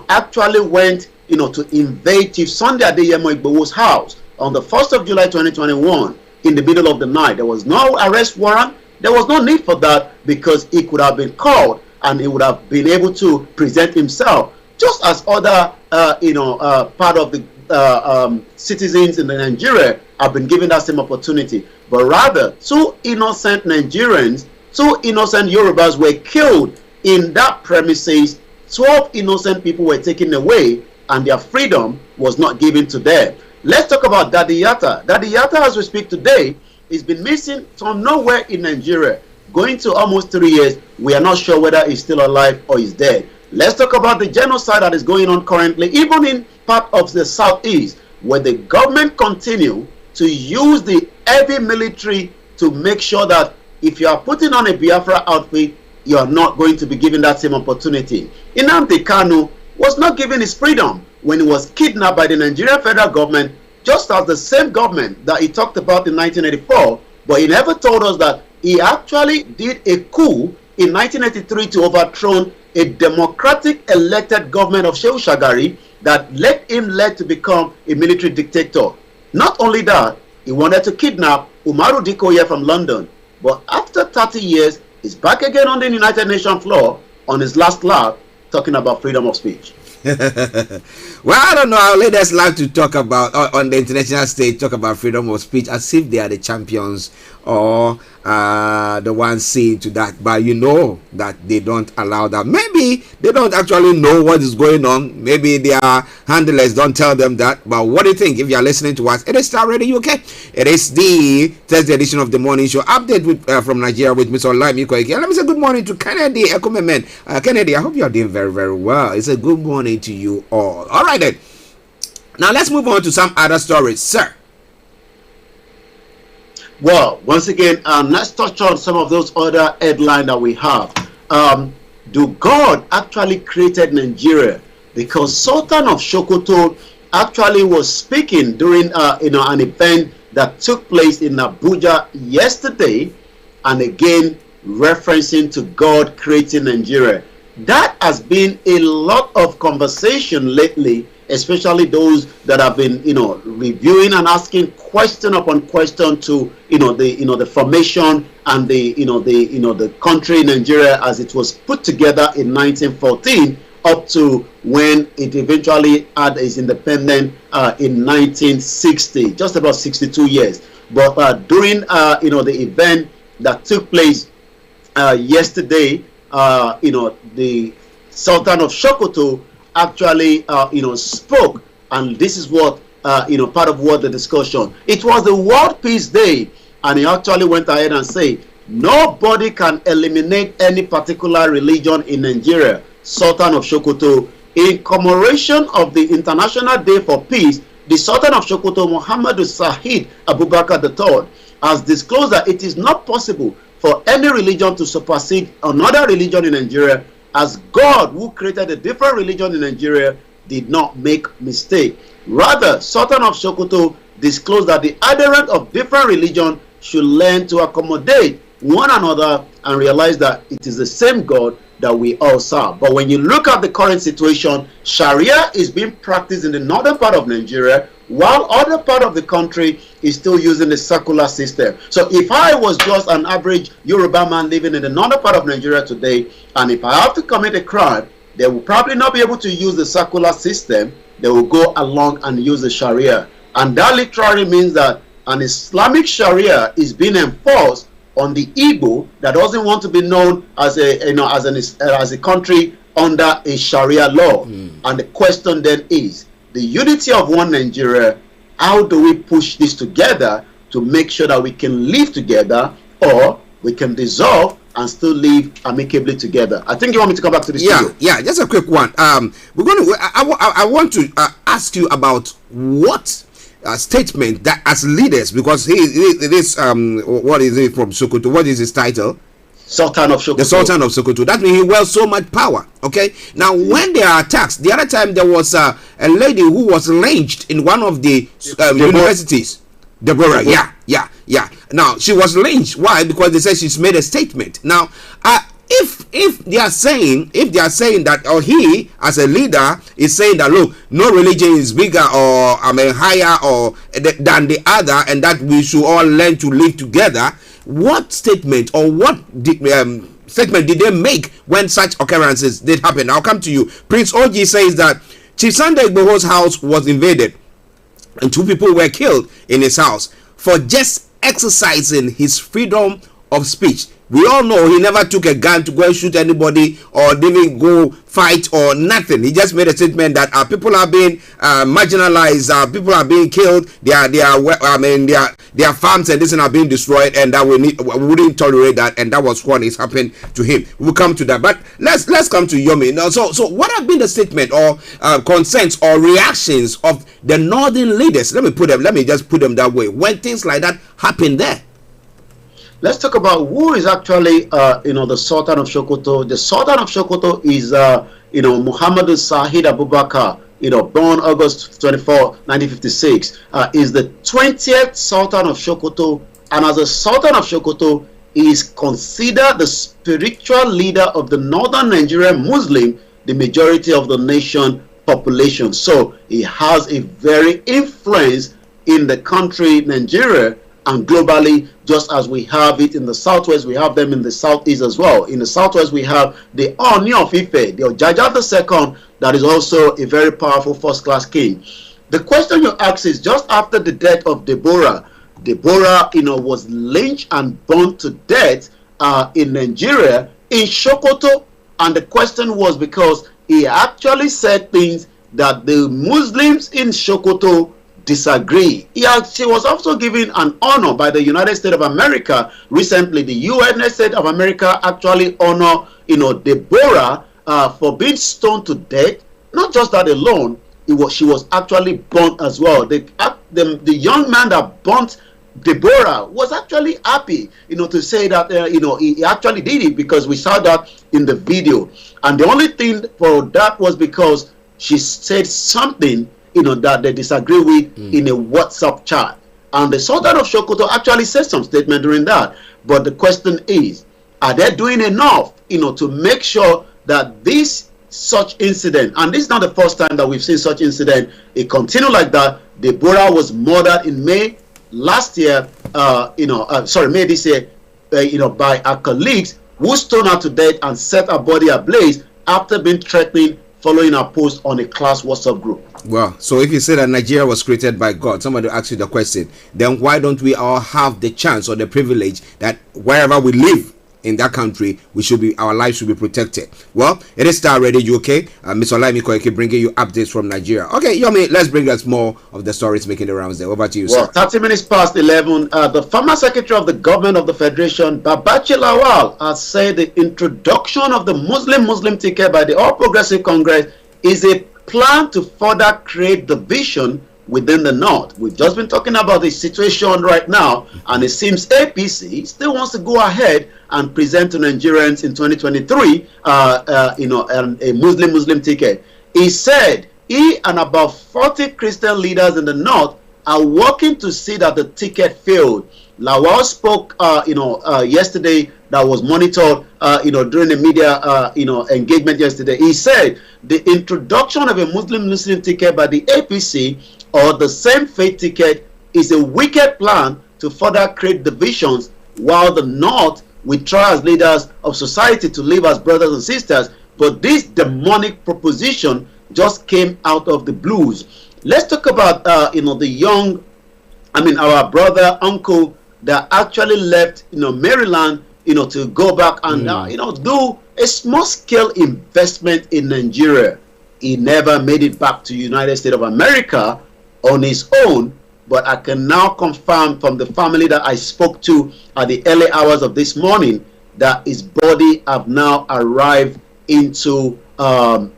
actually went to invade Chief Sunday Adeyemo Igboho's house on the 1st of July 2021 in the middle of the night. There was no arrest warrant. There was no need for that, because he could have been called and he would have been able to present himself just as other part of the citizens in Nigeria have been given that same opportunity. But rather, 2 innocent Nigerians, 2 innocent Yorubas were killed in that premises. 12 innocent people were taken away and their freedom was not given to them. Let's talk about Daddy Yatta. Daddy Yatta, as we speak today, has been missing from nowhere in Nigeria. Going to almost 3 years, we are not sure whether he's still alive or he's dead. Let's talk about the genocide that is going on currently, even in part of the southeast, where the government continue to use the heavy military to make sure that if you are putting on a Biafra outfit, you are not going to be given that same opportunity. Nnamdi Kanu was not given his freedom when he was kidnapped by the Nigerian federal government, just as the same government that he talked about in 1984, but he never told us that he actually did a coup in 1983 to overthrow a democratic elected government of Shehu Shagari that led him to become a military dictator. Not only that, he wanted to kidnap Umaru Dikoye from London, but after 30 years, he's back again on the United Nations floor on his last lap, talking about freedom of speech. Well, I don't know. Our leaders like to talk about on the international stage, talk about freedom of speech as if they are the champions or the ones seen to that. But you know that they don't allow that. Maybe they don't actually know what is going on. Maybe their handlers don't tell them that. But what do you think? If you are listening to us, it is Starr Radio UK. It is the Thursday edition of the morning show update with from Nigeria with Mr. Olayomi. Let me say good morning to Kennedy Ekumemen. Kennedy, I hope you are doing very, very well. It's a good morning to you all. All right then. Now let's move on to some other stories, sir. Well, once again, let's touch on some of those other headlines that we have. Do God actually created Nigeria? Because Sultan of Sokoto actually was speaking during an event that took place in Abuja yesterday, and again referencing to God creating Nigeria. That has been a lot of conversation lately, especially those that have been reviewing and asking question upon question to the formation and the country Nigeria as it was put together in 1914 up to when it eventually had its independence in 1960, just about 62 years. But during the event that took place yesterday, the Sultan of Sokoto actually spoke, and this is what part of what the discussion. It was the World Peace Day, and he actually went ahead and said nobody can eliminate any particular religion in Nigeria. Sultan of Sokoto, in commemoration of the International Day for Peace, the Sultan of Sokoto, Muhammadu Sahid Abubakar III, has disclosed that it is not possible for any religion to supersede another religion in Nigeria, as God, who created a different religion in Nigeria, did not make mistake. Rather, Sultan of Sokoto disclosed that the adherents of different religion should learn to accommodate one another and realize that it is the same God that we all serve. But when you look at the current situation, Sharia is being practiced in the northern part of Nigeria, while other part of the country is still using the secular system. So if I was just an average Yoruba man living in the northern part of Nigeria today, and if I have to commit a crime, they will probably not be able to use the secular system. They will go along and use the Sharia. And that literally means that an Islamic Sharia is being enforced on the Igbo that doesn't want to be known as a country under a Sharia law. And the question then is, the unity of one Nigeria, how do we push this together to make sure that we can live together, or we can dissolve and still live amicably together? I think you want me to come back to this. Yeah, just a quick one. We're going to. I want to ask you about what statement that as leaders, because this what is it from Sokoto? What is his title? Sultan of Sokoto. The Sultan of Sokoto. That means he wields so much power. Okay. Now, when there are attacks, the other time there was a lady who was lynched in one of the universities. Deborah. Yeah. Now she was lynched. Why? Because they said she's made a statement. Now, if they are saying that, or he as a leader is saying that, look, no religion is bigger or higher or than the other, and that we should all learn to live together, what statement or what statement did they make when such occurrences did happen? I'll come to you. Prince Oji says that Chief Sunday Igboho's house was invaded and 2 people were killed in his house for just exercising his freedom of speech. We all know he never took a gun to go and shoot anybody or didn't go fight or nothing. He just made a statement that people are being marginalized, people are being killed, their farms and this are being destroyed, and that we wouldn't tolerate that, and that was what is happened to him. We'll come to that, but let's come to Yomi now. So what have been the statement or concerns or reactions of the northern leaders? Let me just put them that way when things like that happen there. Let's talk about who is actually, the Sultan of Sokoto. The Sultan of Sokoto is, Muhammadu Sahid Abubakar, born August 24, 1956, is the 20th Sultan of Sokoto. And as a Sultan of Sokoto, he is considered the spiritual leader of the northern Nigerian Muslim, the majority of the nation population. So he has a very influence in the country, Nigeria, and globally, just as we have it in the southwest, we have them in the southeast as well. In the southwest, we have the Oni of Ife, the Ojaja II, that is also a very powerful first-class king. The question you ask is, just after the death of Deborah, was lynched and burned to death in Nigeria, in Sokoto, and the question was because he actually said things that the Muslims in Sokoto disagree. She was also given an honor by the United States of America recently. The United States of America actually honor, Deborah for being stoned to death. Not just that alone, she was actually burnt as well. The young man that burnt Deborah was actually happy, to say that he actually did it, because we saw that in the video. And the only thing for that was because she said something that they disagree with in a WhatsApp chat. And the Sultan of Sokoto actually said some statement during that. But the question is, are they doing enough, to make sure that this such incident, and this is not the first time that we've seen such incident, it continued like that. Deborah was murdered in May last year, May this year, by her colleagues who stoned her to death and set her body ablaze after being threatened following a post on a class WhatsApp group. Well, so if you say that Nigeria was created by God, somebody asks you the question, then why don't we all have the chance or the privilege that wherever we live in that country, our lives should be protected? Well, it is Starr Radio UK. Ms. Olayomi Koike bringing you updates from Nigeria. Okay, Yomi, let's bring us more of the stories making the rounds there. Over to you, sir. 30 minutes past 11, the former Secretary of the Government of the Federation, Babaji Lawal, has said the introduction of the Muslim ticket by the All Progressive Congress is a plan to further create division within the North. We've just been talking about the situation right now, and it seems APC still wants to go ahead and present to Nigerians in 2023, a Muslim ticket. He said he and about 40 Christian leaders in the North are working to see that the ticket failed. Lawal spoke, yesterday, that was monitored, during the media, engagement yesterday. He said the introduction of a Muslim ticket by the APC or the same faith ticket is a wicked plan to further create divisions, while the North will try as leaders of society to live as brothers and sisters. But this demonic proposition just came out of the blues. Let's talk about, our brother, uncle, that actually left, Maryland, to go back and, do a small-scale investment in Nigeria. He never made it back to United States of America on his own, but I can now confirm from the family that I spoke to at the early hours of this morning that his body have now arrived into, the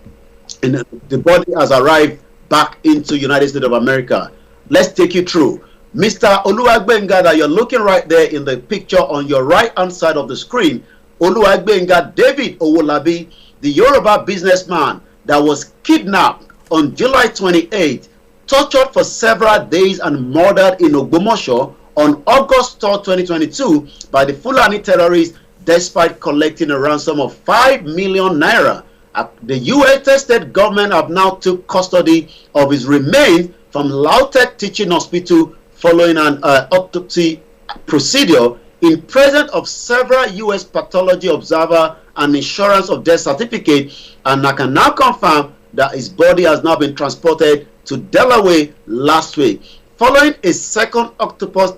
body has arrived back into United States of America. Let's take you through. Mr. Oluwagbenga, that you're looking right there in the picture on your right-hand side of the screen, Oluwagbenga David Owolabi, the Yoruba businessman that was kidnapped on July 28th, tortured for several days and murdered in Ogbomoso on August 3rd, 2022 by the Fulani terrorists despite collecting a ransom of 5 million naira. The United States government have now took custody of his remains from Lautech Teaching Hospital following an autopsy procedure in presence of several U.S. pathology observer and insurance of death certificate, and I can now confirm that his body has now been transported to Delaware last week. Following a second autopsy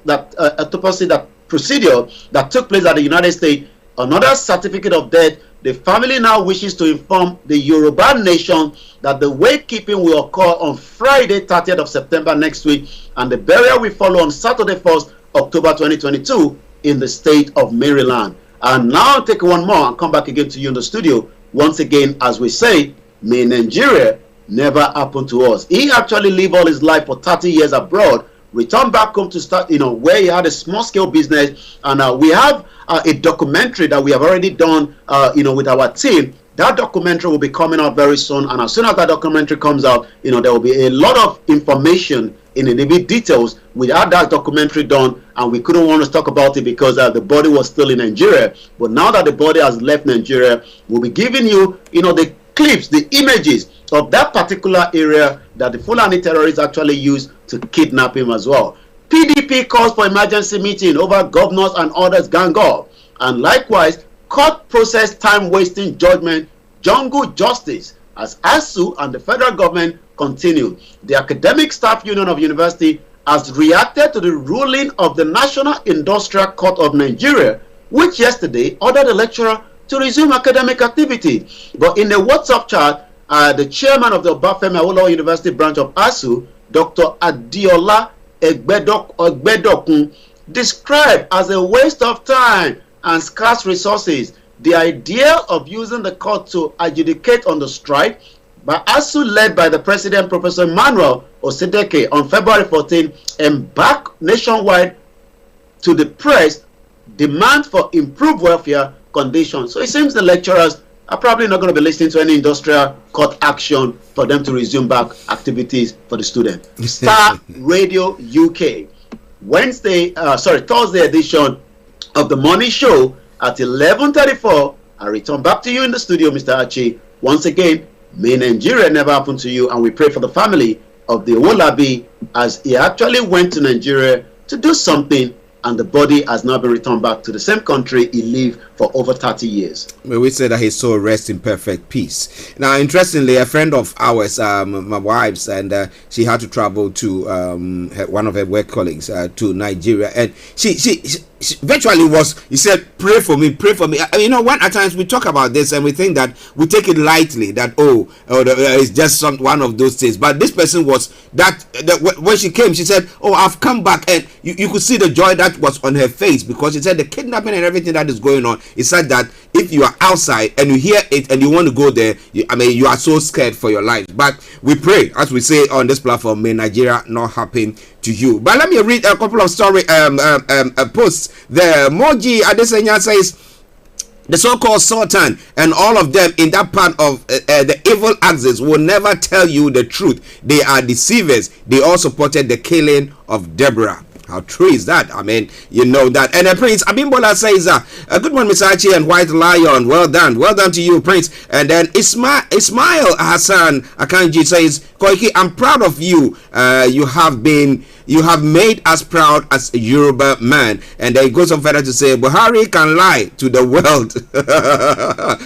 that procedure that took place at the United States, another certificate of death, the family now wishes to inform the Yoruba nation that the wakekeeping will occur on Friday, 30th of September next week, and the burial will follow on Saturday, 1st October 2022 in the state of Maryland. And now I'll take one more and come back again to you in the studio. Once again, as we say, may Nigeria never happen to us. He actually lived all his life for 30 years abroad, returned back home to start, where he had a small-scale business, and we have a documentary that we have already done, with our team. That documentary will be coming out very soon, and as soon as that documentary comes out, there will be a lot of information in the details. We had that documentary done, and we couldn't want to talk about it because the body was still in Nigeria. But now that the body has left Nigeria, we'll be giving you, the clips, the images of that particular area that the Fulani terrorists actually used to kidnap him as well. PDP calls for emergency meeting over governors and others gang up. And likewise, court process time-wasting judgment, jungle justice, as ASU and the federal government continue. The Academic Staff Union of University has reacted to the ruling of the National Industrial Court of Nigeria, which yesterday ordered the lecturer to resume academic activity. But in a WhatsApp chat, the chairman of the Obafemi Awolowo University branch of ASU, Dr. Adiola Egbedokun, described as a waste of time and scarce resources the idea of using the court to adjudicate on the strike by ASU led by the president, Professor Emmanuel Osedeke, on February 14, embarked nationwide to the press demand for improved welfare conditions. So it seems the lecturers are probably not going to be listening to any industrial court action for them to resume back activities for the student. Starr Radio UK, Thursday edition of the morning show at 11:34. I return back to you in the studio, Mr. Archie. Once again, may Nigeria never happen to you, and we pray for the family of the Owolabi as he actually went to Nigeria to do something, and the body has now been returned back to the same country he lived for over 30 years. Well, we say that his soul rests in perfect peace. Now, interestingly, a friend of ours, my wife's, and she had to travel to one of her work colleagues to Nigeria, and she virtually was, he said, pray for me. You know, when at times we talk about this and we think that we take it lightly, that it's just one of those things. But this person was that when she came, she said, oh, I've come back, and you could see the joy that was on her face, because she said the kidnapping and everything that is going on is such that if you are outside and you hear it and you want to go there, you are so scared for your life. But we pray, as we say on this platform, may Nigeria not happen to you. But let me read a couple of story posts. The Moji Adesanya says the so-called Sultan and all of them in that part of the evil axis will never tell you the truth. They are deceivers. They all supported the killing of Deborah. How true is that? I mean, you know that. And Prince Abimbola says, good morning, Mr. Archie and White Lion. Well done to you, Prince. And then Ismail Hassan Akanji says, Koiki, I'm proud of you. You have made us proud as a Yoruba man. And then he goes on further to say, Buhari can lie to the world.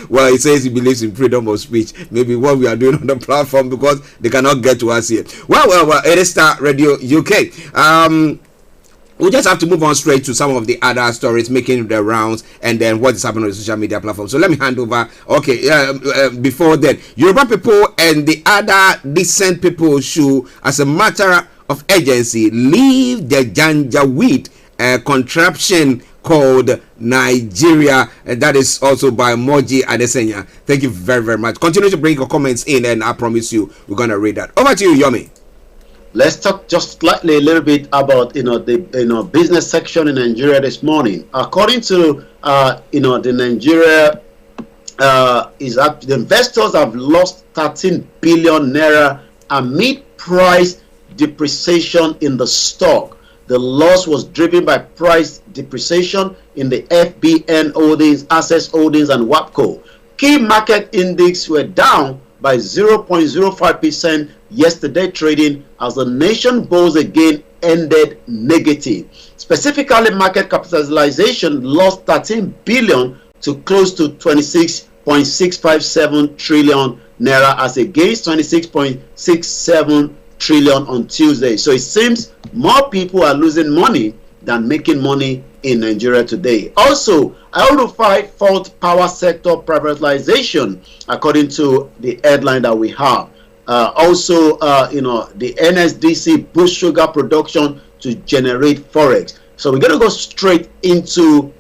Well, he says he believes in freedom of speech. Maybe what we are doing on the platform, because they cannot get to us here. Well, it is Starr Radio UK. We just have to move on straight to some of the other stories making the rounds, and then what is happening on the social media platform. So let me hand over. Okay, before then, Yoruba people and the other decent people should, as a matter of urgency, leave the Janjaweed contraption called Nigeria. And that is also by Moji Adesanya. Thank you very, very much. Continue to bring your comments in, and I promise you we're going to read that. Over to you, Yomi. Let's talk just slightly a little bit about the business section in Nigeria this morning. According to the Nigeria is that the investors have lost 13 billion naira amid price depreciation in the stock. The loss was driven by price depreciation in the FBN holdings, Access Holdings, and WAPCO. Key market index were down by 0.05% yesterday trading as the nation bulls again ended negative. Specifically, market capitalization lost 13 billion to close to 26.657 trillion naira as against 26.67 trillion on Tuesday. So it seems more people are losing money than making money in Nigeria today. Also, I fault power sector privatization, according to the headline that we have. The NSDC boost sugar production to generate forex. So we're going to go straight into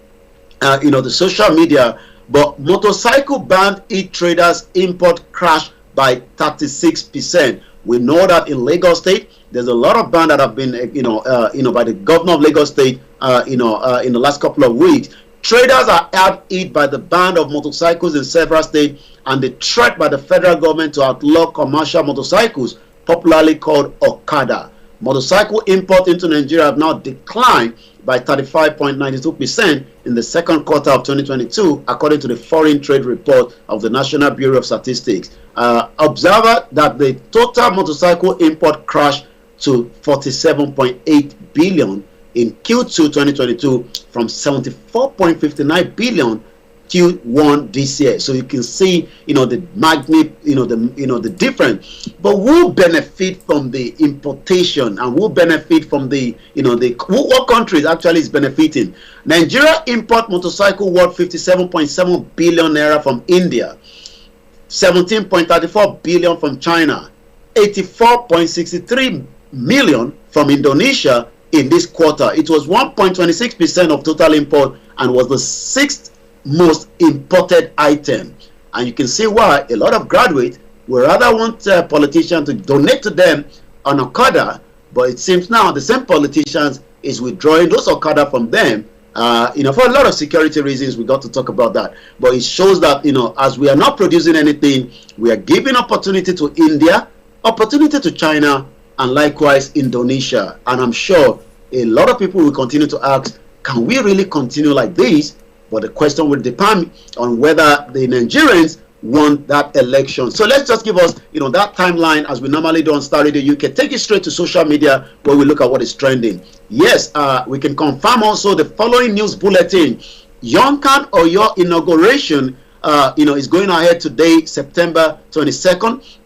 the social media. But motorcycle banned e-traders import crashed by 36%. We know that in Lagos State, there's a lot of ban that have been, by the governor of Lagos State, in the last couple of weeks. Traders are hard hit by the ban of motorcycles in several states and the threat by the federal government to outlaw commercial motorcycles, popularly called Okada. Motorcycle import into Nigeria have now declined by 35.92% in the second quarter of 2022, according to the Foreign Trade Report of the National Bureau of Statistics. Observe that the total motorcycle import crashed to 47.8 billion in Q2 2022 from 74.59 billion Q1 this year. So you can see, the magnitude, the difference. But who benefit from the importation and who benefit from what countries actually is benefiting? Nigeria import motorcycle worth 57.7 billion naira from India, 17.34 billion from China, 84.63 million from Indonesia in this quarter. It was 1.26% of total import and was the sixth most imported item. And you can see why a lot of graduates would rather want politicians to donate to them on Okada, but it seems now the same politicians is withdrawing those Okada from them. For a lot of security reasons, we got to talk about that. But it shows that, as we are not producing anything, we are giving opportunity to India, opportunity to China, and likewise Indonesia. And I'm sure a lot of people will continue to ask, can we really continue like this? But the question will depend on whether the Nigerians want that election. So let's just give us, that timeline as we normally do on Starr Radio UK. Take it straight to social media where we look at what is trending. Yes, we can confirm also the following news bulletin. Yonkan Oyo inauguration, is going ahead today, September 22nd.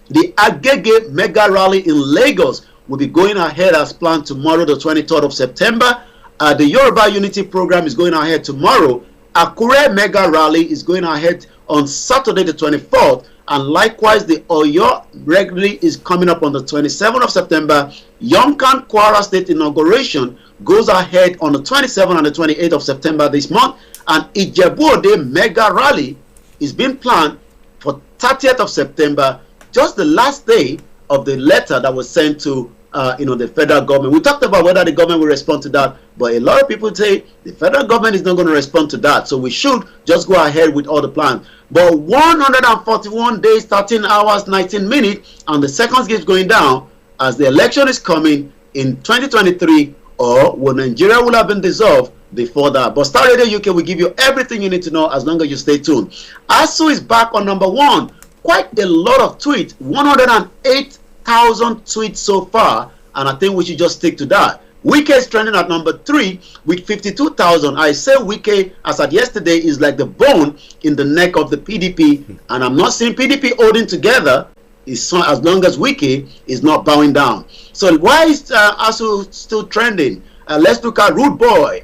The Agege mega rally in Lagos will be going ahead as planned tomorrow, the 23rd of September. The Yoruba Unity Program is going ahead tomorrow. Akure Mega Rally is going ahead on Saturday the 24th. And likewise, the Oyo Rally is coming up on the 27th of September. Yonkan Kwara State inauguration goes ahead on the 27th and the 28th of September this month. And Ijebu-Ode Mega Rally is being planned for 30th of September, just the last day of the letter that was sent to the federal government. We talked about whether the government will respond to that, but a lot of people say the federal government is not going to respond to that, so we should just go ahead with all the plans. But 141 days, 13 hours, 19 minutes, and the seconds keeps going down as the election is coming in 2023, or when Nigeria will have been dissolved before that. But Star Radio UK will give you everything you need to know as long as you stay tuned. ASU is back on number 1. Quite a lot of tweets, 108,000 tweets so far, and I think we should just stick to that. Wike is trending at number 3 with 52,000. I say Wike, as at yesterday, is like the bone in the neck of the PDP, and I'm not seeing PDP holding together as long as Wike is not bowing down. So why is ASU still trending? Let's look at Rude Boy,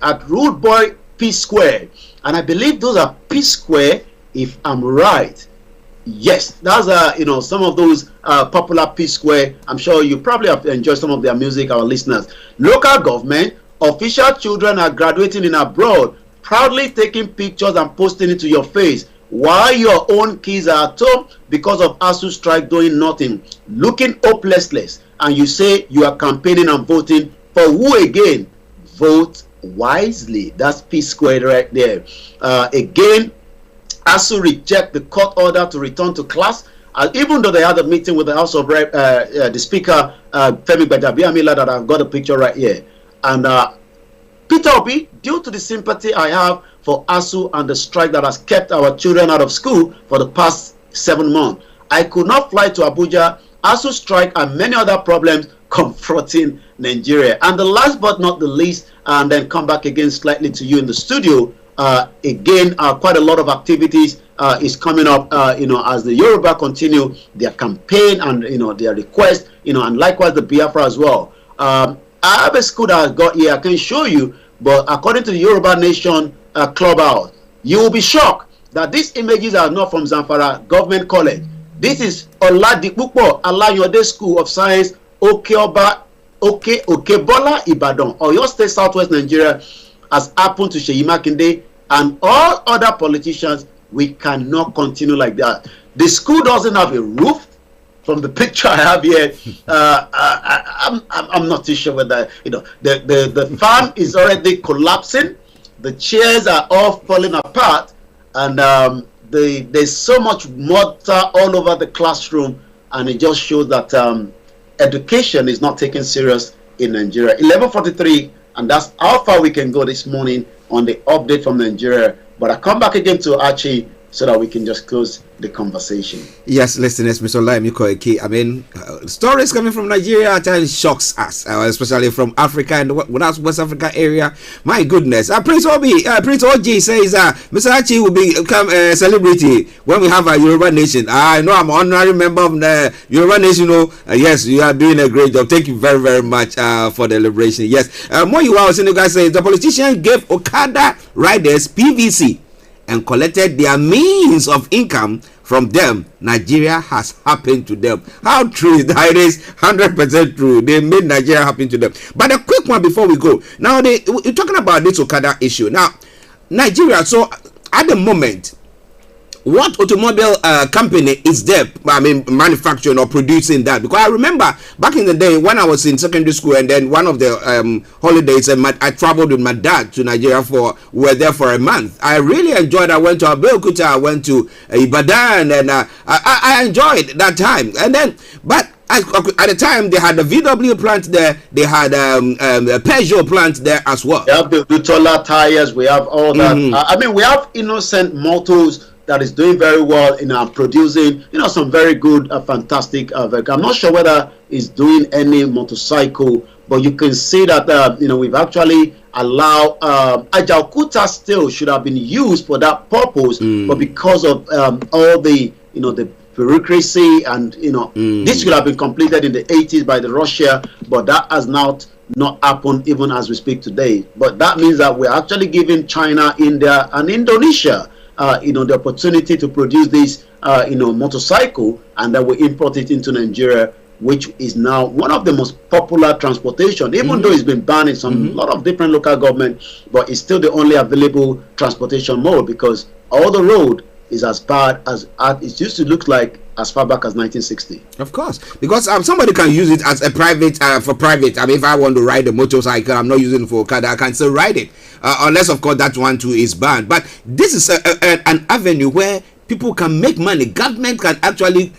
P Square, and I believe those are P Square, if I'm right. Yes, that's some of those popular P Square. I'm sure you probably have enjoyed some of their music, our listeners. Local government, official children are graduating in abroad, proudly taking pictures and posting it to your face, while your own kids are at home because of ASU strike doing nothing, looking hopeless, and you say you are campaigning and voting for who again? Vote wisely. That's P Square right there. Again, ASU reject the court order to return to class, even though they had a meeting with the House of Rep, the Speaker, Femi Gbajabiamila, that I've got a picture right here. And Peter Obi, due to the sympathy I have for ASU and the strike that has kept our children out of school for the past 7 months, I could not fly to Abuja. ASU strike and many other problems confronting Nigeria. And the last but not the least, and then come back again slightly to you in the studio, again, quite a lot of activities is coming up, as the Yoruba continue their campaign and, their request, and likewise the Biafra as well. I have a school that I got here, I can show you, but according to the Yoruba Nation Clubhouse, you will be shocked that these images are not from Zamfara Government College. This is Oladipupo Alayode School of Science, Okebola Ibadan, Oyo State, Southwest Nigeria, has happened to Seyi Makinde and all other politicians. We cannot continue like that. The school doesn't have a roof. From the picture I have here, I'm not too sure whether the fan is already collapsing. The chairs are all falling apart, and there's so much mortar all over the classroom, and it just shows that education is not taken serious in Nigeria. 11:43. And that's how far we can go this morning on the update from Nigeria. But I come back again to Archie so that we can just close the conversation. Yes, listeners, Mr. Olayomi Koiki. I mean, stories coming from Nigeria at times shocks us, especially from Africa and the West Africa area. My goodness. Prince Oji says, Mr. Archie will become a celebrity when we have a Yoruba Nation. I know I'm an honorary member of the Yoruba Nation. Yes, you are doing a great job. Thank you very, very much for the liberation. Yes. More you are saying, guys, saying the politician gave Okada riders PVC and collected their means of income from them. Nigeria has happened to them. How true is that? It is 100% true. They made Nigeria happen to them. But a quick one before we go. Now, we're talking about this Okada issue. Now, Nigeria, so at the moment, what automobile company is there, manufacturing or producing that? Because I remember back in the day when I was in secondary school, and then one of the holidays, I traveled with my dad to Nigeria we were there for a month. I really enjoyed. I went to Abeokuta, I went to Ibadan, and I enjoyed that time. And then, but at the time, they had the VW plant there. They had a Peugeot plant there as well. We have the Dutola tires. We have all that. We have Innocent Motors that is doing very well in producing, some very good, fantastic vehicle. I'm not sure whether it's doing any motorcycle, but you can see that, we've actually allowed, Ajaokuta still should have been used for that purpose, but because of all the, the bureaucracy and, this should have been completed in the 80s by the Russia, but that has not not happen even as we speak today. But that means that we're actually giving China, India, and Indonesia, the opportunity to produce this, motorcycle, and then we import it into Nigeria, which is now one of the most popular transportation, even though it's been banned in some lot of different local government, but it's still the only available transportation mode, because all the road is as bad as it used to look like as far back as 1960. Of course, because somebody can use it as a private, for private. I mean, if I want to ride a motorcycle, I'm not using it for a car, I can still ride it, unless of course that one too is banned. But this is an avenue where people can make money. Government can actually,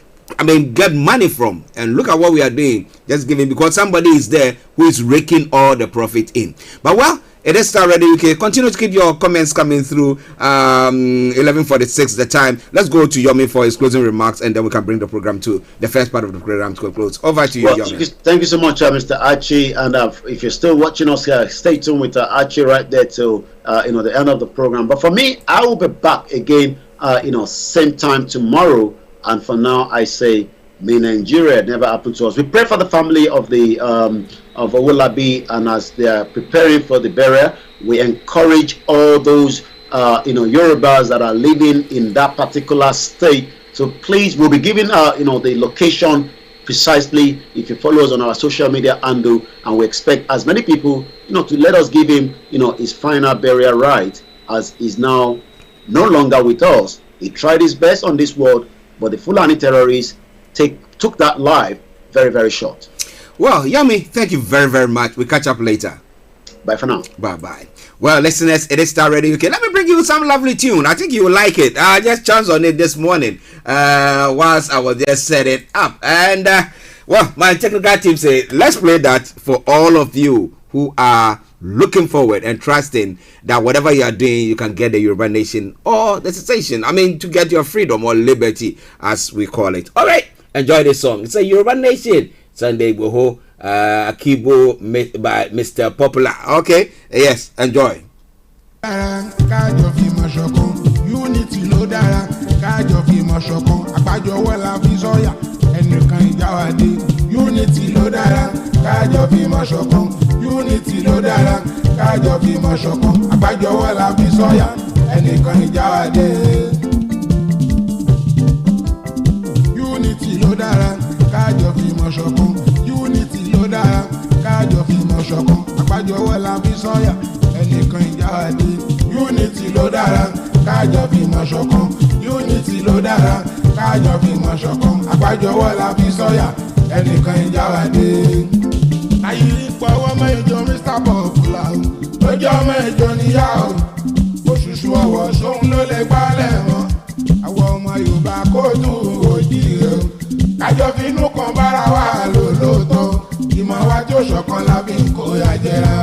get money from. And look at what we are doing, just giving, because somebody is there who is raking all the profit in. But well, it is Starr Radio UK. Continue to keep your comments coming through. 11:46 the time. Let's go to Yomi for his closing remarks, and then we can bring the program to the first part of the program to a close. Over to you, Yomi. Thank you so much, Mr. Archie. And if you're still watching us here, stay tuned with Archie right there till the end of the program. But for me, I will be back again, same time tomorrow. And for now, I say, may Nigeria never happen to us. We pray for the family of the of Olayomi, and as they are preparing for the burial, we encourage all those Yorubas that are living in that particular state. So please, we'll be giving the location precisely if you follow us on our social media handle, and we expect as many people to let us give him his final burial right, as he's now no longer with us. He tried his best on this world, but the Fulani terrorists took that life very, very short. Well, Yomi, thank you very, very much. We'll catch up later. Bye for now. Bye-bye. Well, listeners, it is Starr Radio UK. Let me bring you some lovely tune. I think you will like it. I just chanced on it this morning whilst I was just setting up. And, my technical team say, let's play that for all of you who are looking forward and trusting that whatever you are doing, you can get the Yoruba Nation or the cessation. to get your freedom or liberty, as we call it. All right, enjoy this song. It's a Yoruba Nation. Sunday Boho, Akibo by Mr. Popular. Okay, yes, enjoy. Unity ló dára, kájọ fi mọ̀ ṣọ̀kan, àgbájọwọ́ la fi sọ̀yà, ẹnìkan ìjà wa dé. Unity ló dára, kájọ fi mọ̀ ṣọ̀kan. Unity ló dára, kájọ fi mọ̀ ṣọ̀kan, àgbájọwọ́ la fi sọ̀yà, ẹnìkan ìjà wa dé. Unity ló dára, kájọ fi mọ̀ ṣọ̀kan. Unity ló dára, kájọ fi mọ̀ ṣọ̀kan, àgbájọwọ́ la fi sọ̀yà, ẹnìkan ìjà wa dé. Unity ló dára, kájọ fi mọ̀ ṣọ̀kan. Unity ló dára, kájọ fi mọ̀ ṣọ̀kan, àgbájọwọ́ la fi sọ̀yà, ẹnìkan ìjà wa dé. Àyírí pọ̀wọ́ mẹ́jọ Mr. Popular, lójú ọmọ ìjọ níyà o. Òṣùṣù ọwọ́ sóhun ló lè gbálẹ̀ mọ́. Àwọn ọmọ Yorùbá kó tù òjì rẹ̀ o. Kájọ fi inú kan bára wa lò lóòótọ́. Ìmọ̀ wa tí ó ṣọ̀kan la fi ń kó ya jẹra.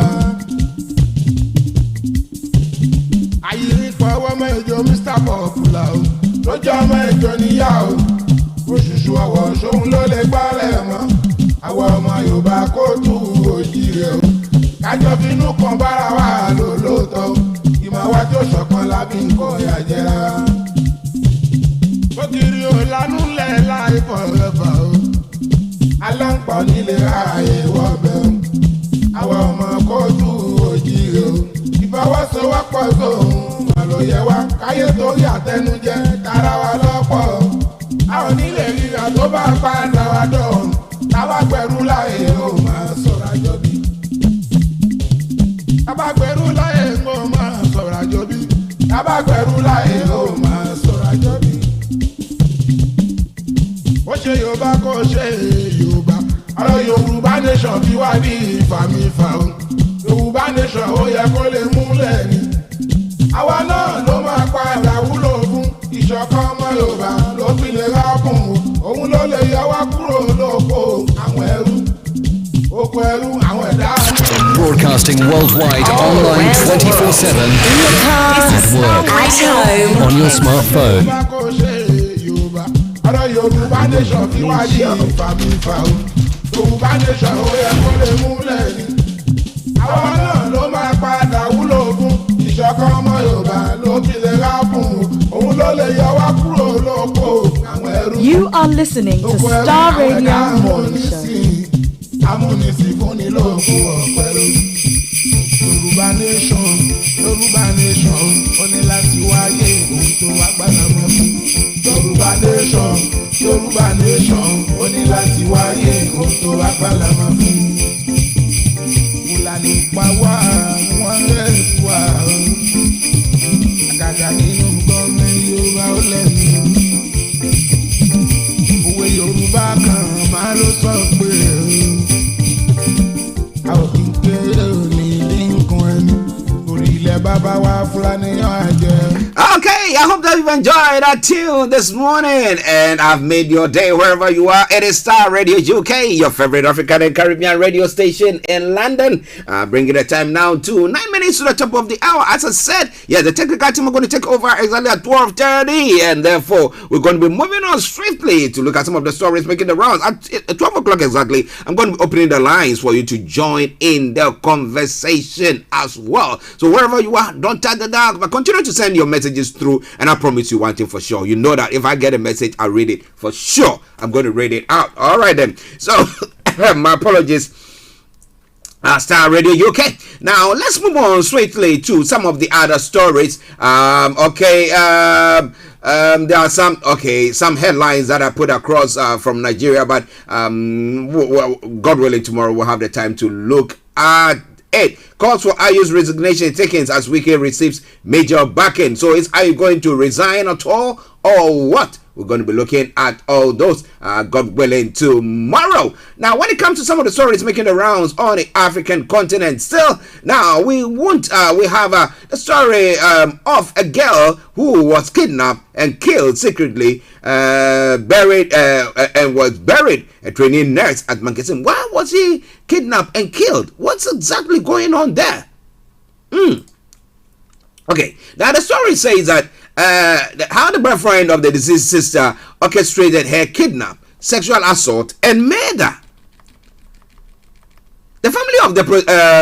Àyírí pọ̀wọ́ mẹ́jọ Mr. Popular, lójú ọmọ ìjọ níyà o. Òṣùṣù ọwọ́ sóhun ló lè gbálẹ̀ mọ́. Àwọn ọmọ Yorùbá kó tù òjì rẹ̀ o. Kájọ fi inú kan bára wa lò lóòótọ́. Ìmọ̀ wa tí ó ṣọ̀kan la fi ń kó ya jẹra. Ògiri ò lánú lẹ̀ láì fọ̀rọ̀fọ̀ o. Aláǹpọ̀ nílé ààyè wọ̀bẹ̀ o. Àwọn ọmọ kó tù òjì rẹ̀ o. Ìfọwọ́sowọ́pọ̀ sóhun àlòyẹ wa. Káyé torí àtẹnujẹ tara wa lọ́pọ̀ o. A ò nílè ríra tó bá padà wá dọ̀rùn. Tábà gbẹ̀rú láyé ó máa sọ̀rọ̀ àjọbí. Tábà gbẹ̀rú láyé ó máa sọ̀rọ̀ àjọbí. Tábà gbẹ̀rú láyé ó máa sọ̀rọ̀ àjọbí. Ó ṣe Yorùbá kó ṣe Yorùbá. Ọ̀rọ̀ Yorùbá nation fi wá ní ìfàmìfà o. Yorùbá nation ó yẹ kó lè múlẹ̀ ni. Àwa náà ló máa padà wúlò fún ìṣọ̀kan ọmọ Yorùbá ló fi lè rákùn o. Òun ló lè yọ wá kúrò lóko àwọn ẹrú. Oko ẹrú àwọn ẹ̀dá. Broadcasting worldwide, online 24/7, at work, At home, on your smartphone. Ọ̀rọ̀ Yorùbá nation fi wá ní ìfàmìfà o. Yorùbá nation ó yẹ kó lè múlẹ̀ ni. Àwọn náà ló máa padà wúlò fún ìṣọ̀kan ọmọ Yorùbá ló fi lè rákùn o. Òun ló lè yọ wá kúrò lóko àwọn ẹrú. You are listening to Starr Radio Morning Show. amúnisìn fúnni lóògùn ọ̀pẹ lójú. Yorùbá nation ó ní láti wáyé ohun tó wá gbàgbà mọ́ fún. Yorùbá nation ó ní láti wáyé ohun tó wá gbàgbà mọ́ fún. Fúlàní pa wá wọ́n rẹ̀ wá àgàgà nínú gọ́ọ̀mẹ̀ntì Yorùbá ó lẹ́nu. Òwe Yorùbá kan máa ló sọ pé a ò kí n pé ní nǹkan ẹni orí ilẹ̀ bàbá wa Fúlàní yàn á jẹ. Okay, I hope that you've enjoyed that tune this morning and I've made your day wherever you are. It is Starr Radio UK, your favorite African and Caribbean radio station in London. Bringing the time now to 9 minutes to the top of the hour. As I said, yeah, the technical team are going to take over exactly at 12:30 and therefore we're going to be moving on swiftly to look at some of the stories making the rounds. At 12 o'clock exactly, I'm going to be opening the lines for you to join in the conversation as well. So wherever you are, don't tag the dark, but continue to send your messages through, and I promise you one thing for sure. You know that if I get a message, I'll read it for sure. I'm going to read it out. All right then. So my apologies. Starr Radio UK. Now let's move on swiftly to some of the other stories. There are some headlines that I put across from Nigeria, but God willing, tomorrow we'll have the time to look at it. Calls for Ayu's resignation taken as Wike receives major backing. So are you going to resign at all or what? We're going to be looking at all those, God willing, tomorrow. Now, when it comes to some of the stories making the rounds on the African continent, still, now, we have the story of a girl who was kidnapped and killed secretly, buried, a trainee nurse at Mankesim. Why was he kidnapped and killed? What's exactly going on there? Okay, now the story says that how the boyfriend of the deceased sister orchestrated her kidnap, sexual assault, and murder. The family of the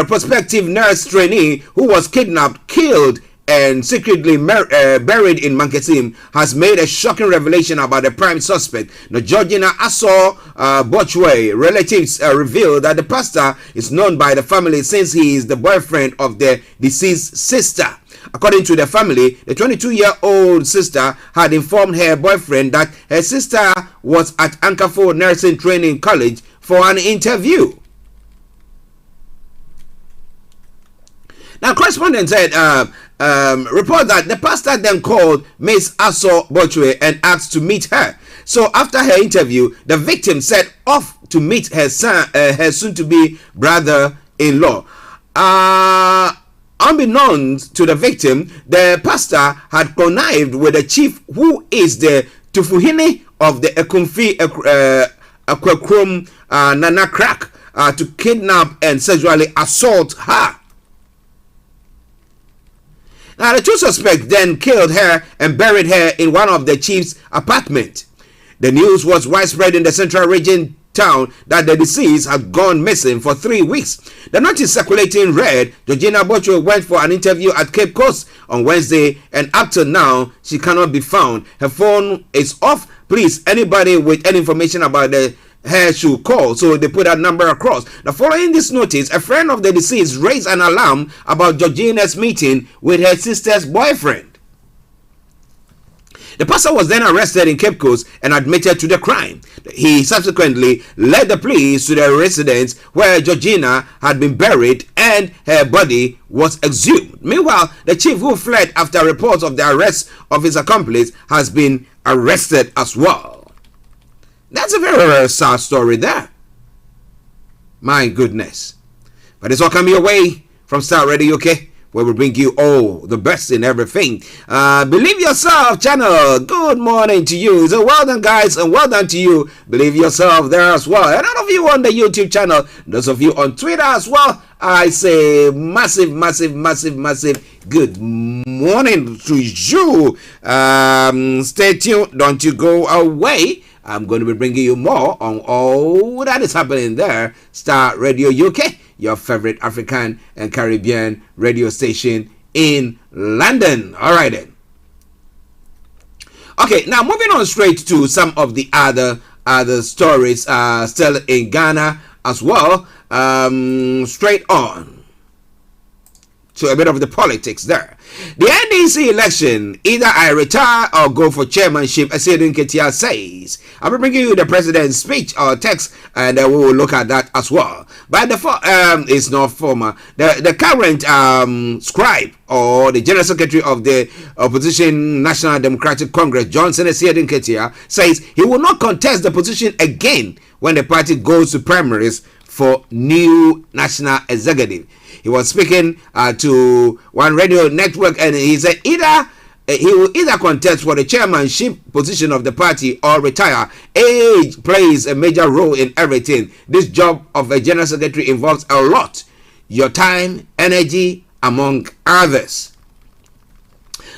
prospective nurse trainee who was kidnapped, killed, and secretly buried in Mankesim has made a shocking revelation about the prime suspect. Now, Georgina Aso Bochwe relatives revealed that the pastor is known by the family since he is the boyfriend of the deceased sister. According to the family, the 22-year-old sister had informed her boyfriend that her sister was at Ankafo Nursing Training College for an interview. Now, correspondent said, report that the pastor then called Miss Aso Bochwe and asked to meet her. So after her interview, the victim set off to meet her son, her soon-to-be brother-in-law. Unbeknownst to the victim, the pastor had connived with the chief, who is the Tufuhini of the Ekumfi Akwakrum Nana Crack, to kidnap and sexually assault her. Now, the two suspects then killed her and buried her in one of the chief's apartments. The news was widespread in the central region town that the deceased had gone missing for 3 weeks. The notice circulating read, Georgina Bocho went for an interview at Cape Coast on Wednesday and up to now she cannot be found. Her phone is off. Please, anybody with any information about her should call. So they put that number across. Now, following this notice, a friend of the deceased raised an alarm about Georgina's meeting with her sister's boyfriend. The pastor was then arrested in Cape Coast and admitted to the crime. He subsequently led the police to the residence where Georgina had been buried and her body was exhumed. Meanwhile, the chief, who fled after reports of the arrest of his accomplice, has been arrested as well. That's a very, very sad story there. My goodness. But it's all coming your way from Starr Radio UK, where we bring you all the best in everything. Believe Yourself channel, good morning to you. So well done, guys, and well done to you. Believe Yourself there as well. And all of you on the YouTube channel, those of you on Twitter as well, I say massive good morning to you. Stay tuned, don't you go away. I'm going to be bringing you more on all that is happening there. Starr Radio UK, your favorite African and Caribbean radio station in London. All right then. Okay, now moving on straight to some of the other stories still in Ghana. as well. Straight on to a bit of the politics there. The NDC election, either I retire or go for chairmanship, Asiedun Ketia says. I'll be bringing you the president's speech or text, and we will look at that as well. But it's not former. The current scribe or the general secretary of the opposition National Democratic Congress, Johnson Asiedun Ketia, says he will not contest the position again when the party goes to primaries for new national executive. He was speaking to one radio network, and he said he will either contest for the chairmanship position of the party or retire. Age plays a major role in everything. This job of a general secretary involves a lot. Your time, energy, among others.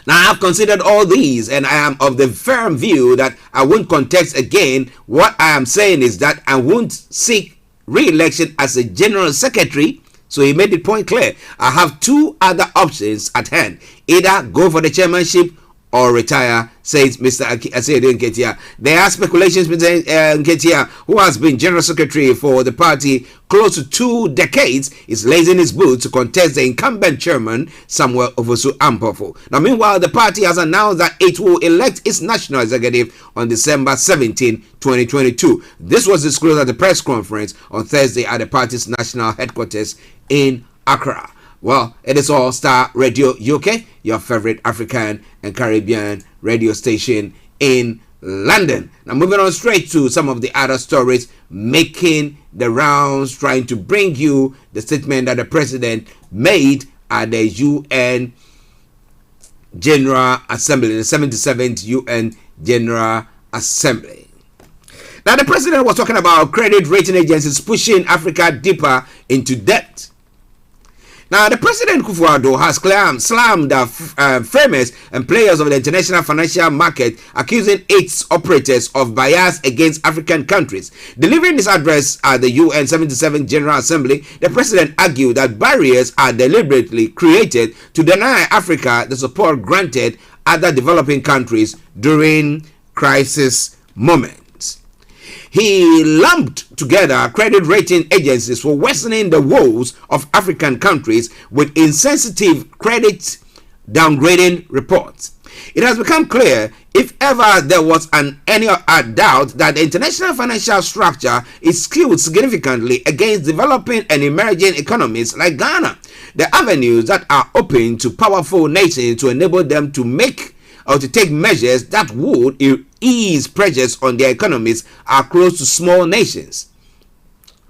Now, I have considered all these, and I am of the firm view that I won't contest again. What I am saying is that I won't seek re-election as a general secretary. So he made the point clear. I have two other options at hand. Either go for the chairmanship or retire, says Mr. Asiedun Ketia. There are speculations between Ketia, who has been general secretary for the party close to 2 decades, is lacing his boots to contest the incumbent chairman, Samuel Ofosu Ampofo. Now, meanwhile, the party has announced that it will elect its national executive on December 17, 2022. This was disclosed at the press conference on Thursday at the party's national headquarters in Accra. Well, it is all Star Radio UK, your favorite African and Caribbean radio station in London. Now, moving on straight to some of the other stories making the rounds, trying to bring you the statement that the president made at the UN General Assembly, the 77th UN General Assembly. Now, the president was talking about credit rating agencies pushing Africa deeper into debt. Now, the President Kufuor has slammed the framers and players of the international financial market, accusing its operators of bias against African countries. Delivering his address at the UN 77th General Assembly, the President argued that barriers are deliberately created to deny Africa the support granted other developing countries during crisis moments. He lumped together credit rating agencies for worsening the woes of African countries with insensitive credit downgrading reports. It has become clear, if ever there was any doubt, that the international financial structure is skewed significantly against developing and emerging economies like Ghana. The avenues that are open to powerful nations to enable them to make or to take measures that would ease pressures on their economies are closed to small nations.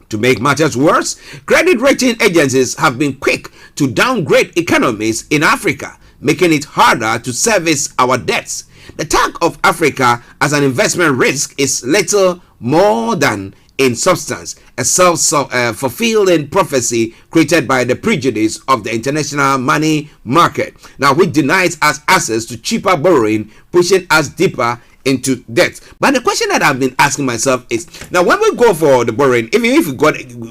To make matters worse, credit rating agencies have been quick to downgrade economies in Africa, making it harder to service our debts. The tag of Africa as an investment risk is little more than, in substance, a self-fulfilling prophecy created by the prejudice of the international money market, now which denies us access to cheaper borrowing, pushing us deeper into debt. But the question that I've been asking myself is, now when we go for the borrowing, even if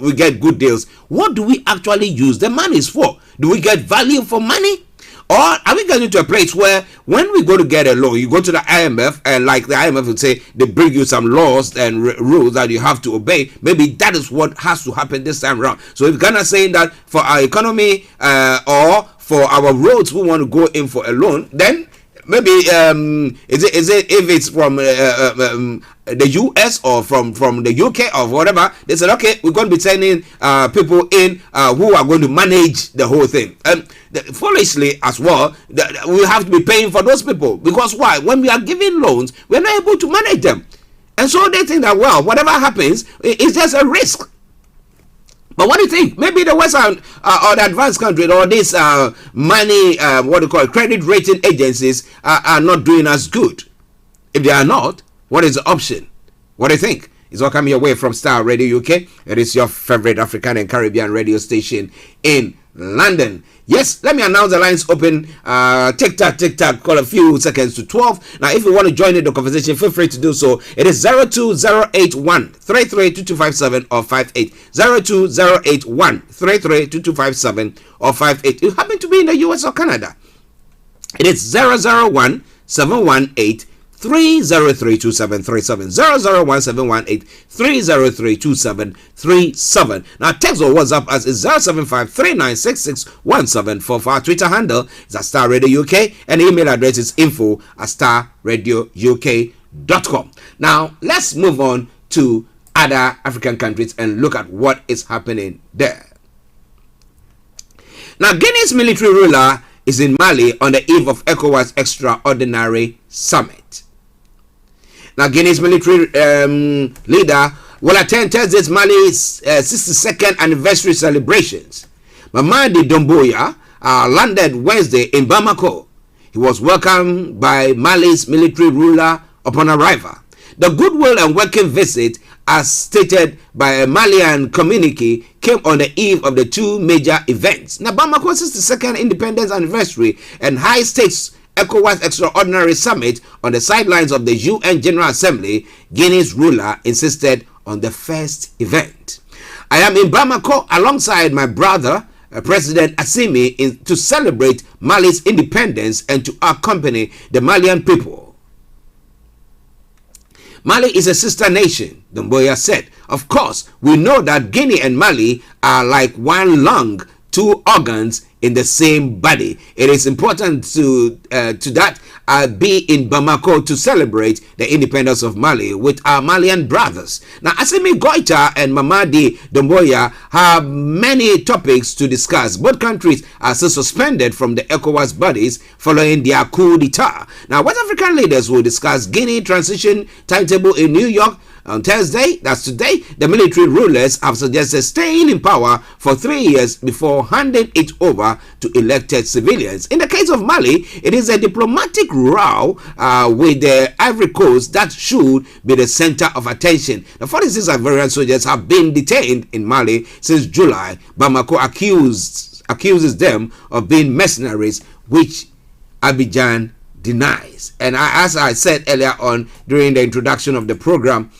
we get good deals, what do we actually use the monies for? Do we get value for money? Or are we getting to a place where when we go to get a loan, you go to the IMF, and like the IMF would say, they bring you some laws and rules that you have to obey. Maybe that is what has to happen this time around. So if Ghana is saying that for our economy or for our roads, we want to go in for a loan, then maybe is it if it's from the US or from the UK or whatever, they said, okay, we're going to be sending people in who are going to manage the whole thing. Foolishly as well, we have to be paying for those people, because why? When we are giving loans, we're not able to manage them, and so they think that, well, whatever happens, it's just a risk. But what do you think? Maybe the Western or the advanced countries or these money, credit rating agencies are not doing as good. If they are not, what is the option? What do you think? It's all coming your way from Star Radio UK. It is your favorite African and Caribbean radio station in London. Yes, let me announce the lines open. Tick tock, call a few seconds to 12. Now, if you want to join in the conversation, feel free to do so. It is 02081 332257 or 58. 02081 332257 or 58. You happen to be in the US or Canada. It is 001 718 303-2737 001-718-303-2737. Now text or WhatsApp us is 075-3966-1745. Twitter handle is at Star Radio UK and email address is info@starradiouk.com. Now let's move on to other African countries and look at what is happening there. Now Guinea's military ruler is in Mali on the eve of ECOWAS Extraordinary Summit. Now Guinea's military leader will attend Thursday's Mali's 62nd anniversary celebrations. Mamadi Doumbouya landed Wednesday in Bamako. He was welcomed by Mali's military ruler upon arrival. The goodwill and welcome visit, as stated by a Malian communique, came on the eve of the two major events. Now, Bamako's 62nd independence anniversary and high-stakes ECOWAS Extraordinary Summit on the sidelines of the UN General Assembly, Guinea's ruler insisted on the first event. I am in Bamako alongside my brother, President Assimi, to celebrate Mali's independence and to accompany the Malian people. Mali is a sister nation, Doumbouya said. Of course, we know that Guinea and Mali are like one lung, two organs in the same body. It is important to that be in Bamako to celebrate the independence of Mali with our Malian brothers. Now, Assimi Goïta and Mamadi Doumbouya have many topics to discuss. Both countries are still suspended from the ECOWAS bodies following their coup d'etat. Now, West African leaders will discuss Guinea transition timetable in New York on Thursday. That's today. The military rulers have suggested staying in power for 3 years before handing it over to elected civilians. In the case of Mali, it is a diplomatic row with the Ivory Coast that should be the center of attention. The 46 Ivorian soldiers have been detained in Mali since July. Bamako accuses them of being mercenaries, which Abidjan denies. And as I said earlier on during the introduction of the program,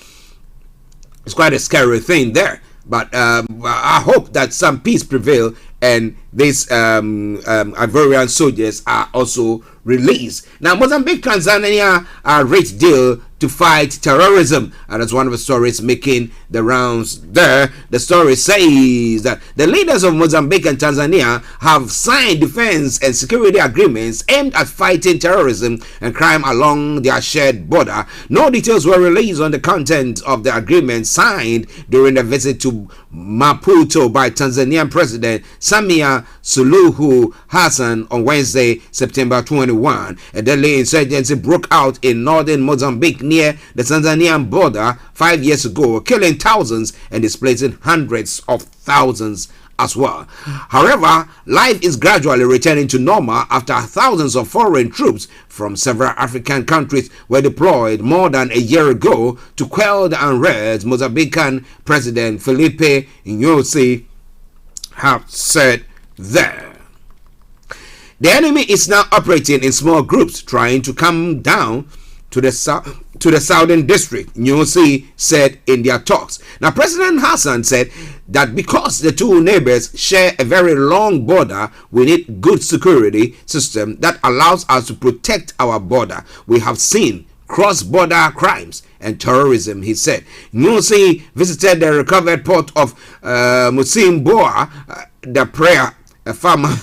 it's quite a scary thing there, but I hope that some peace prevail and these Ivorian soldiers are also released. Now, Mozambique, Tanzania reached deal to fight terrorism, and that's one of the stories making the rounds there. The story says that the leaders of Mozambique and Tanzania have signed defense and security agreements aimed at fighting terrorism and crime along their shared border. No details were released on the content of the agreement signed during a visit to Maputo by Tanzanian President Samia Suluhu Hassan on Wednesday, September 21. A deadly insurgency broke out in northern Mozambique near the Tanzanian border 5 years ago, killing thousands and displacing hundreds of thousands as well. However, life is gradually returning to normal after thousands of foreign troops from several African countries were deployed more than a year ago to quell the unrest. Mozambican President Felipe Nyusi have said there. The enemy is now operating in small groups, trying to come down to the southern district, Nyusi said in their talks. Now, President Hassan said that because the two neighbors share a very long border, we need good security system that allows us to protect our border. We have seen cross-border crimes and terrorism, he said. Nyusi visited the recovered port of Musimboa, the prayer, a farmer.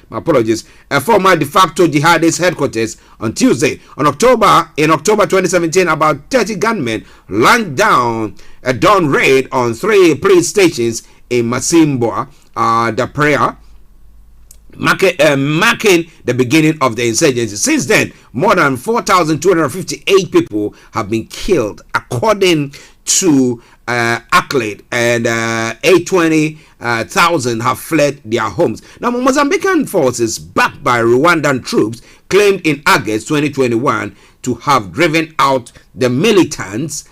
My apologies. A former de facto jihadist headquarters on Tuesday. In October 2017, about 30 gunmen launched down a dawn raid on 3 police stations in Masimboa, the prayer, marking the beginning of the insurgency. Since then, more than 4,258 people have been killed, according to Accolade, and 820,000 have fled their homes. Now, Mozambican forces, backed by Rwandan troops, claimed in August 2021 to have driven out the militants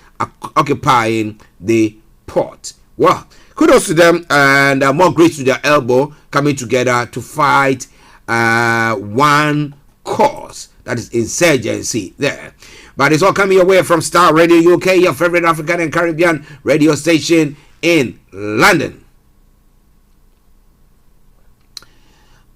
occupying the port. Well, kudos to them, and more grace to their elbow, coming together to fight one cause, that is insurgency there. But it's all coming your way from Star Radio UK, your favorite African and Caribbean radio station in London.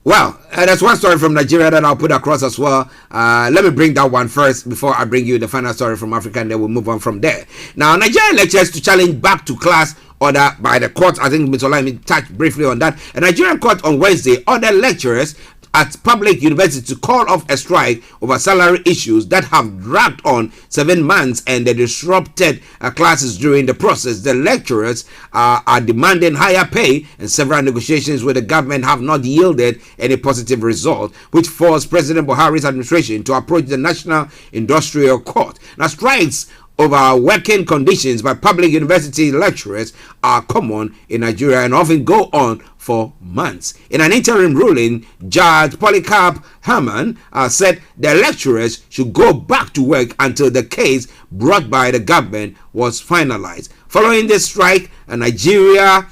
Well, There's one story from Nigeria that I'll put across as well. Let me bring that one first before I bring you the final story from Africa, and then we'll move on from there. Now, Nigerian lecturers to challenge back to class order by the court. I think Mr. Olayomi touched briefly on that. A Nigerian court on Wednesday ordered lecturers at public universities to call off a strike over salary issues that have dragged on 7 months and they disrupted classes during the process. The lecturers are demanding higher pay, and several negotiations with the government have not yielded any positive result, which forced President Buhari's administration to approach the National Industrial Court. Now, strikes over working conditions by public university lecturers are common in Nigeria and often go on for months. In an interim ruling, Judge Polycarp Herman said the lecturers should go back to work until the case brought by the government was finalized. Following this strike, Nigeria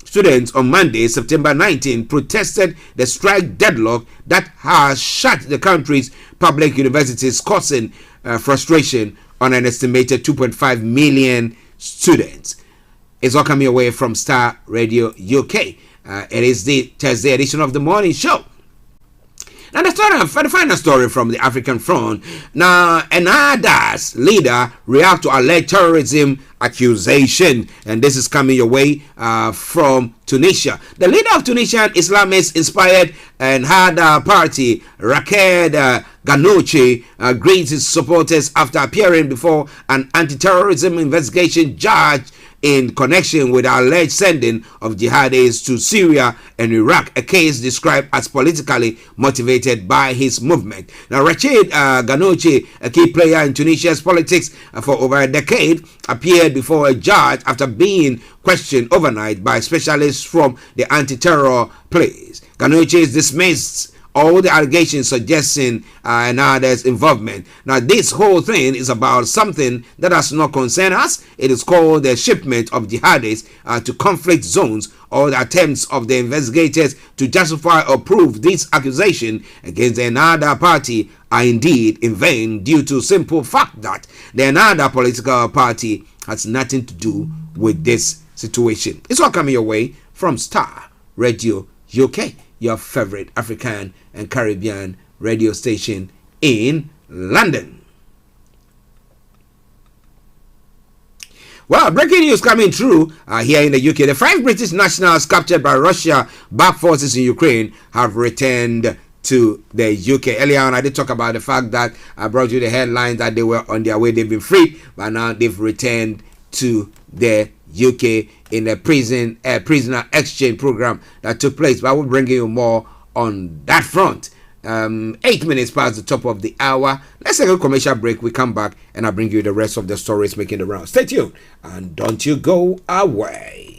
students on Monday, September 19, protested the strike deadlock that has shut the country's public universities, causing frustration on an estimated 2.5 million students. It's all coming away from Starr Radio UK. It is the Thursday edition of the morning show. Now, the final story from the African front. Now, Ennahda's leader react to alleged terrorism accusation, and this is coming your way from Tunisia. The leader of Tunisian Islamist-inspired Ennahda party, Raked Ghanouchi, greets his supporters after appearing before an anti-terrorism investigation judge in connection with the alleged sending of jihadis to Syria and Iraq, a case described as politically motivated by his movement. Now, Rachid Ghanouchi, a key player in Tunisia's politics for over a decade, appeared before a judge after being questioned overnight by specialists from the anti-terror police. Ghanouchi is dismissed all the allegations suggesting Ennahda's involvement. Now, this whole thing is about something that does not concern us. It is called the shipment of jihadis to conflict zones, or the attempts of the investigators to justify or prove this accusation against the Ennahda party are indeed in vain, due to simple fact that the Ennahda political party has nothing to do with this situation. It's all coming your way from Starr Radio UK, your favorite African and Caribbean radio station in London. Well, breaking news coming through here in the UK. The 5 British nationals captured by Russia-backed forces in Ukraine have returned to the UK. Earlier on, I did talk about the fact that I brought you the headlines that they were on their way. They've been freed, but now they've returned to the UK in a prisoner exchange program that took place. But I will bring you more on that front. 8 minutes past the top of the hour. Let's take a commercial break. We come back and I'll bring you the rest of the stories making the rounds. Stay tuned and don't you go away.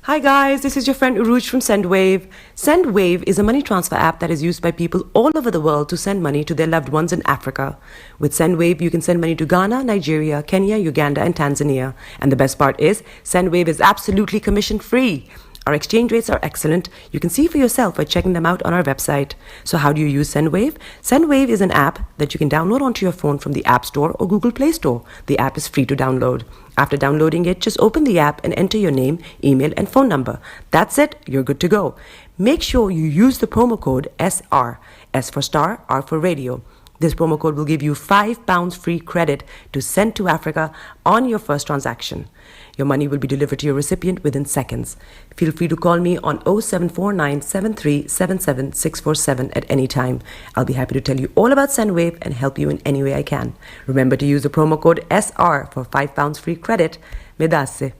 Hi guys, this is your friend Uruj from SendWave. SendWave is a money transfer app that is used by people all over the world to send money to their loved ones in Africa. With SendWave, you can send money to Ghana, Nigeria, Kenya, Uganda, and Tanzania. And the best part is, SendWave is absolutely commission-free. Our exchange rates are excellent. You can see for yourself by checking them out on our website. So how do you use SendWave? SendWave is an app that you can download onto your phone from the App Store or Google Play Store. The app is free to download. After downloading it, just open the app and enter your name, email, and phone number. That's it. You're good to go. Make sure you use the promo code SR. S for Starr, R for Radio. This promo code will give you £5 free credit to send to Africa on your first transaction. Your money will be delivered to your recipient within seconds. Feel free to call me on 0749 7377 647 at any time. I'll be happy to tell you all about SendWave and help you in any way I can. Remember to use the promo code SR for £5 free credit. Medasse.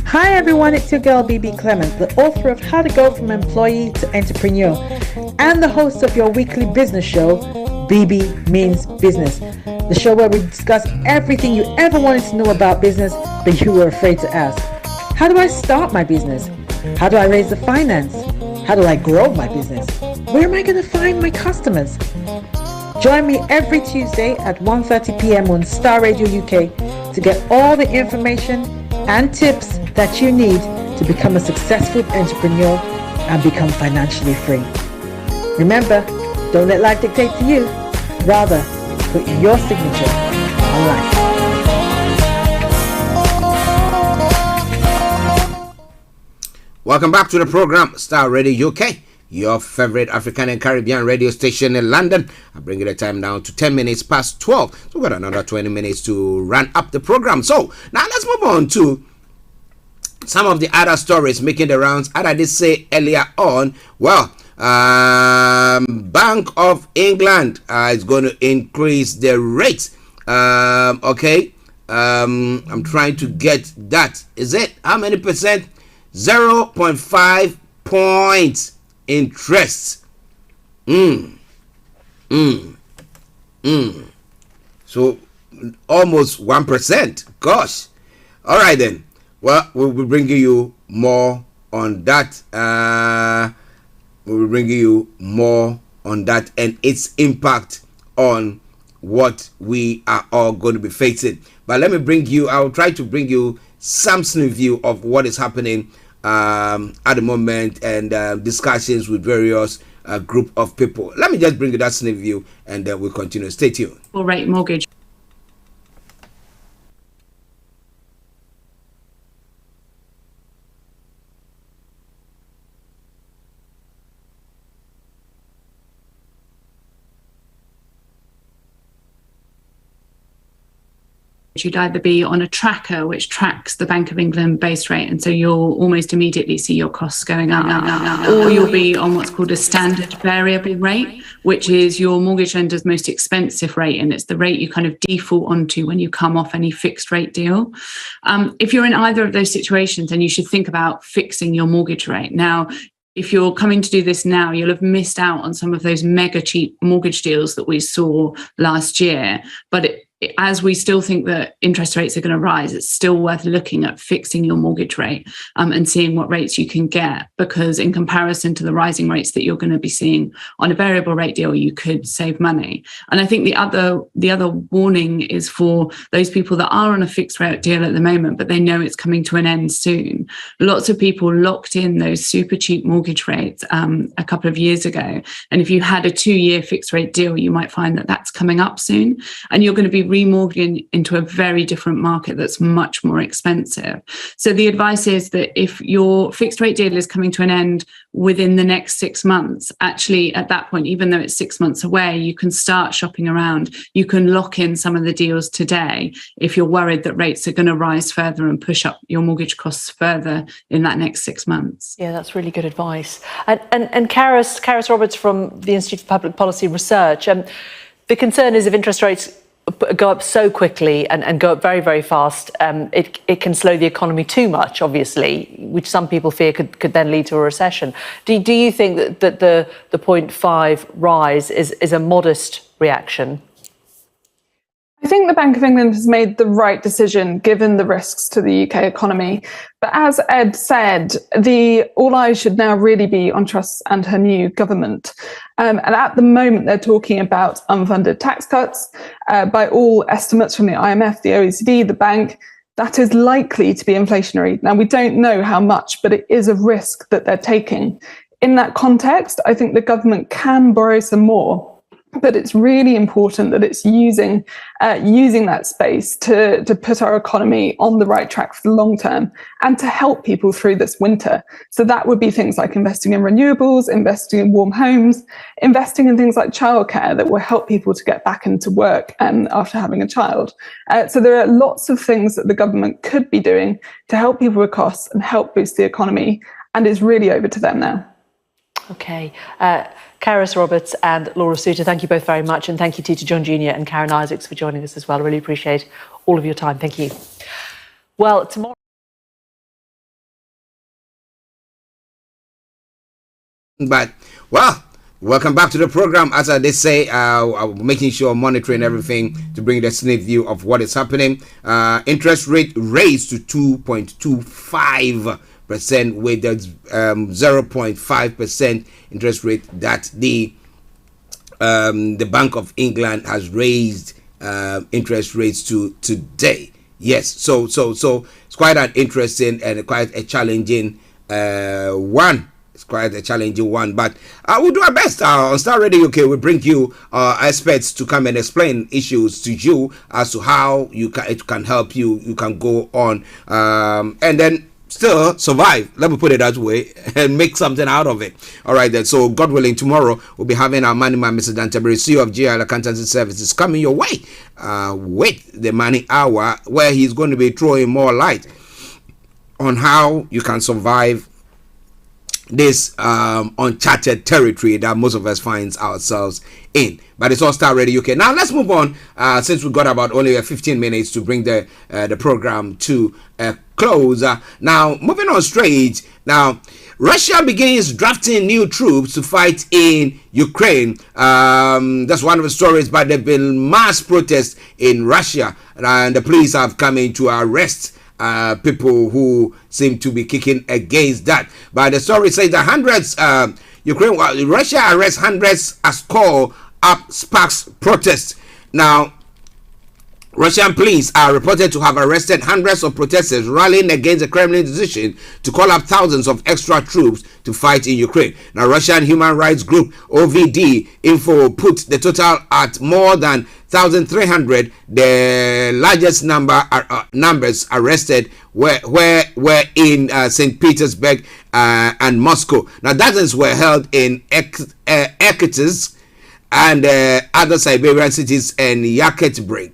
Hi everyone, it's your girl BB Clement, the author of How to Go From Employee to Entrepreneur and the host of your weekly business show, BB Means Business, the show where we discuss everything you ever wanted to know about business but you were afraid to ask. How do I start my business? How do I raise the finance? How do I grow my business? Where am I going to find my customers? Join me every Tuesday at 1:30 p.m. on Starr Radio UK to get all the information and tips that you need to become a successful entrepreneur and become financially free. Remember, don't let life dictate to you. Rather, put your signature on life. Welcome back to the program, Star Radio UK, your favorite African and Caribbean radio station in London. I bring the time down to 10 minutes past 12. So we've got another 20 minutes to run up the program. So now let's move on to some of the other stories making the rounds. As I did say earlier on, well, Bank of England is going to increase the rate. Okay. I'm trying to get that. Is it how many percent? 0.5 points interest. So almost 1%. Gosh. All right then. Well, we'll be bringing you more on that. We'll be bringing you more on that and its impact on what we are all going to be facing. But let me bring you, I'll try to bring you some sneak view of what is happening at the moment and discussions with various group of people. Let me just bring you that sneak view and then we'll continue. Stay tuned. Rate mortgage. You'd either be on a tracker which tracks the Bank of England base rate, and so you'll almost immediately see your costs going up, or you'll be on what's called a standard variable rate, which is your mortgage lender's most expensive rate, and it's the rate you kind of default onto when you come off any fixed rate deal. If you're in either of those situations, then you should think about fixing your mortgage rate. Now, if you're coming to do this now, you'll have missed out on some of those mega cheap mortgage deals that we saw last year, but as we still think that interest rates are going to rise, it's still worth looking at fixing your mortgage rate and seeing what rates you can get, because in comparison to the rising rates that you're going to be seeing on a variable rate deal, you could save money. And I think the other warning is for those people that are on a fixed rate deal at the moment, but they know it's coming to an end soon. Lots of people locked in those super cheap mortgage rates a couple of years ago. And if you had a 2-year fixed rate deal, you might find that that's coming up soon, and you're going to be remortgaging into a very different market that's much more expensive. So the advice is that if your fixed rate deal is coming to an end within the next 6 months, actually at that point, even though it's 6 months away, you can start shopping around. You can lock in some of the deals today if you're worried that rates are going to rise further and push up your mortgage costs further in that next 6 months. Yeah, that's really good advice. And Karis Roberts from the Institute for Public Policy Research, the concern is if interest rates go up so quickly and go up very, very fast, it can slow the economy too much, obviously, which some people fear could then lead to a recession. Do you think that the 0.5 rise is a modest reaction? I think the Bank of England has made the right decision given the risks to the UK economy. But as Ed said, all eyes should now really be on Truss and her new government. And at the moment, they're talking about unfunded tax cuts. By all estimates from the IMF, the OECD, the bank, that is likely to be inflationary. Now, we don't know how much, but it is a risk that they're taking. In that context, I think the government can borrow some more. But it's really important that it's using that space to put our economy on the right track for the long term and to help people through this winter. So that would be things like investing in renewables, investing in warm homes, investing in things like childcare that will help people to get back into work after having a child. So there are lots of things that the government could be doing to help people with costs and help boost the economy. And it's really over to them now. Okay. Karis Roberts and Laura Suter, thank you both very much. And thank you to John Jr. and Karen Isaacs for joining us as well. I really appreciate all of your time. Thank you. Well, tomorrow... But, well, welcome back to the program. As I did say, I'm making sure monitoring everything to bring the sneak view of what is happening. Interest rate raised to 2.25%. With the 0.5% interest rate that the Bank of England has raised interest rates to today. Yes, so it's quite an interesting and quite a challenging one. It's quite a challenging one, but we'll do our best on Star Radio UK. We'll bring you experts to come and explain issues to you as to how it can help you. You can go on, and then still survive. Let me put it that way, and make something out of it. All right, then. So, God willing, tomorrow we'll be having our money man, Mr. Dantaberi, CEO of GL Accountancy Services, coming your way with the money hour, where he's going to be throwing more light on how you can survive this uncharted territory that most of us finds ourselves in. But it's all Starr Radio UK. Now let's move on, since we've got about only 15 minutes to bring the program to a close. Now moving on straight. Now Russia begins drafting new troops to fight in Ukraine. That's one of the stories, but there have been mass protests in Russia, and the police have come in to arrest people who seem to be kicking against that. But the story says that Russia arrests hundreds as call up sparks protests. Now, Russian police are reported to have arrested hundreds of protesters rallying against the Kremlin decision to call up thousands of extra troops to fight in Ukraine. Now, Russian human rights group OVD Info put the total at more than 1,300. The largest numbers arrested were in St. Petersburg and Moscow. Now, dozens were held in Ekaterinburg and other Siberian cities and Yekaterinburg.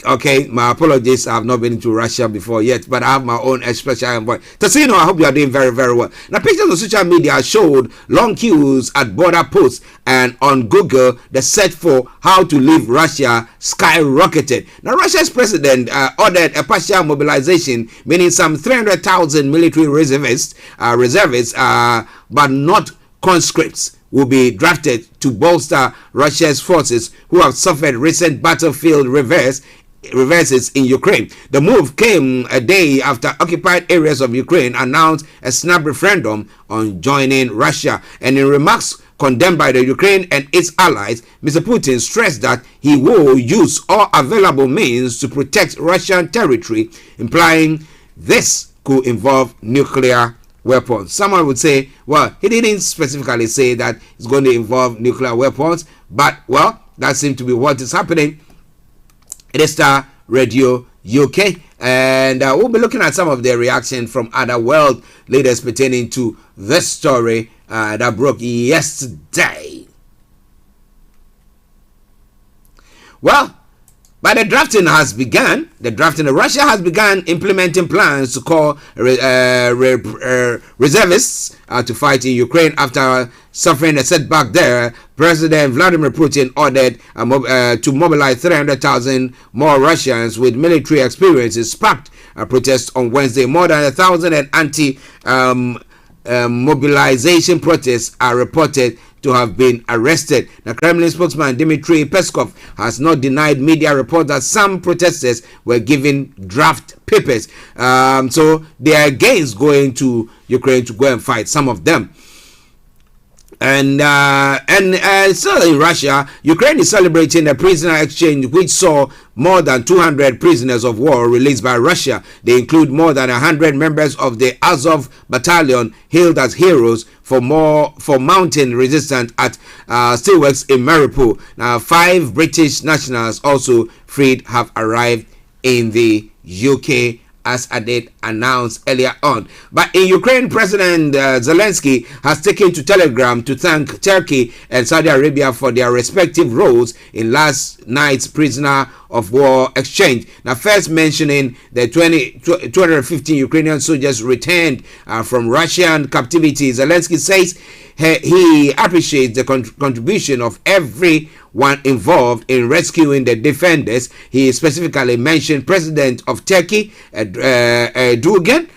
Okay, my apologies, I have not been to Russia before yet, but I have my own special envoy. Tassino, I hope you are doing very, very well. Now, pictures on social media showed long queues at border posts, and on Google, the search for how to leave Russia skyrocketed. Now, Russia's president ordered a partial mobilization, meaning some 300,000 military reservists, but not conscripts, will be drafted to bolster Russia's forces who have suffered recent battlefield reverses in Ukraine. The move came a day after occupied areas of Ukraine announced a snap referendum on joining Russia. And in remarks condemned by the Ukraine and its allies, Mr. Putin stressed that he will use all available means to protect Russian territory, implying this could involve nuclear weapons. Someone would say, well, he didn't specifically say that it's going to involve nuclear weapons, but, well, that seems to be what is happening. It is Starr Radio UK, and we'll be looking at some of the reaction from other world leaders pertaining to this story that broke yesterday. Well, but the drafting has begun. Russia has begun implementing plans to call reservists to fight in Ukraine after suffering a setback there. President Vladimir Putin ordered to mobilize 300,000 more Russians with military experiences. Sparked a protest on Wednesday. More than 1,000 anti-mobilization protests are reported to have been arrested. The Kremlin spokesman Dmitry Peskov has not denied media reports that some protesters were given draft papers. So they are against going to Ukraine to go and fight, some of them. And so in Russia, Ukraine is celebrating a prisoner exchange which saw more than 200 prisoners of war released by Russia. They include more than 100 members of the Azov battalion hailed as heroes for mounting resistance at steelworks in Mariupol. Now, 5 British nationals also freed have arrived in the UK, as Adet announced earlier on. But in Ukraine, President Zelensky has taken to Telegram to thank Turkey and Saudi Arabia for their respective roles in last night's prisoner of war exchange. Now, first mentioning the 215 Ukrainian soldiers returned from Russian captivity, Zelensky says he appreciates the contribution of everyone involved in rescuing the defenders. He specifically mentioned President of Turkey, Erdogan,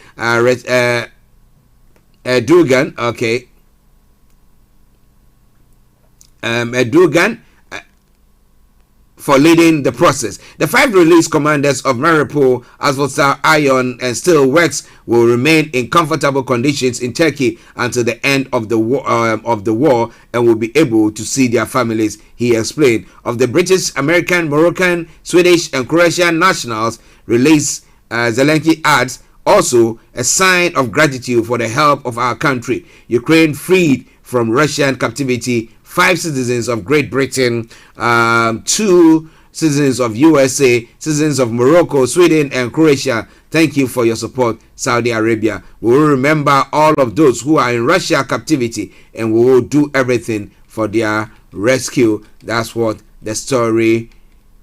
for leading the process. The 5 released commanders of Mariupol, Azovstal, Iron, and Steelworks will remain in comfortable conditions in Turkey until the end of the war, and will be able to see their families, he explained. Of the British, American, Moroccan, Swedish, and Croatian nationals released, Zelensky adds, also a sign of gratitude for the help of our country. Ukraine freed from Russian captivity 5 citizens of Great Britain, 2 citizens of USA, citizens of Morocco, Sweden, and Croatia, thank you for your support, Saudi Arabia. We will remember all of those who are in Russia captivity, and we will do everything for their rescue. That's what the story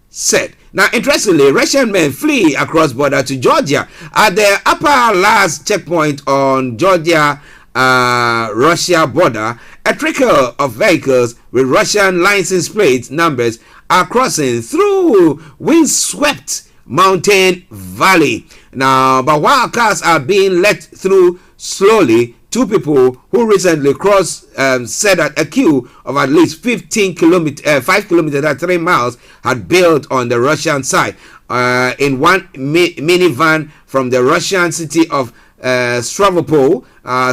said. Now, interestingly, Russian men flee across border to Georgia. At the upper last checkpoint on Georgia Russia border, a trickle of vehicles with Russian license plate numbers are crossing through windswept mountain valley. Now, but while cars are being let through slowly, two people who recently crossed said that a queue of at least 5 kilometers at 3 miles had built on the Russian side. In one minivan from the Russian city of Stavropol,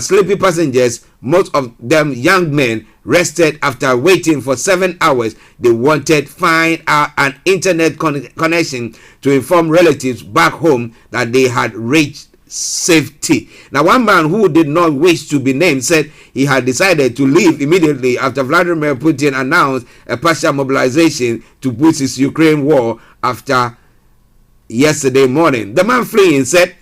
sleepy passengers, most of them young men, rested after waiting for 7 hours. They wanted find out an internet connection to inform relatives back home that they had reached safety. Now, one man who did not wish to be named said he had decided to leave immediately after Vladimir Putin announced a partial mobilization to boost his Ukraine war after yesterday morning. The man fleeing said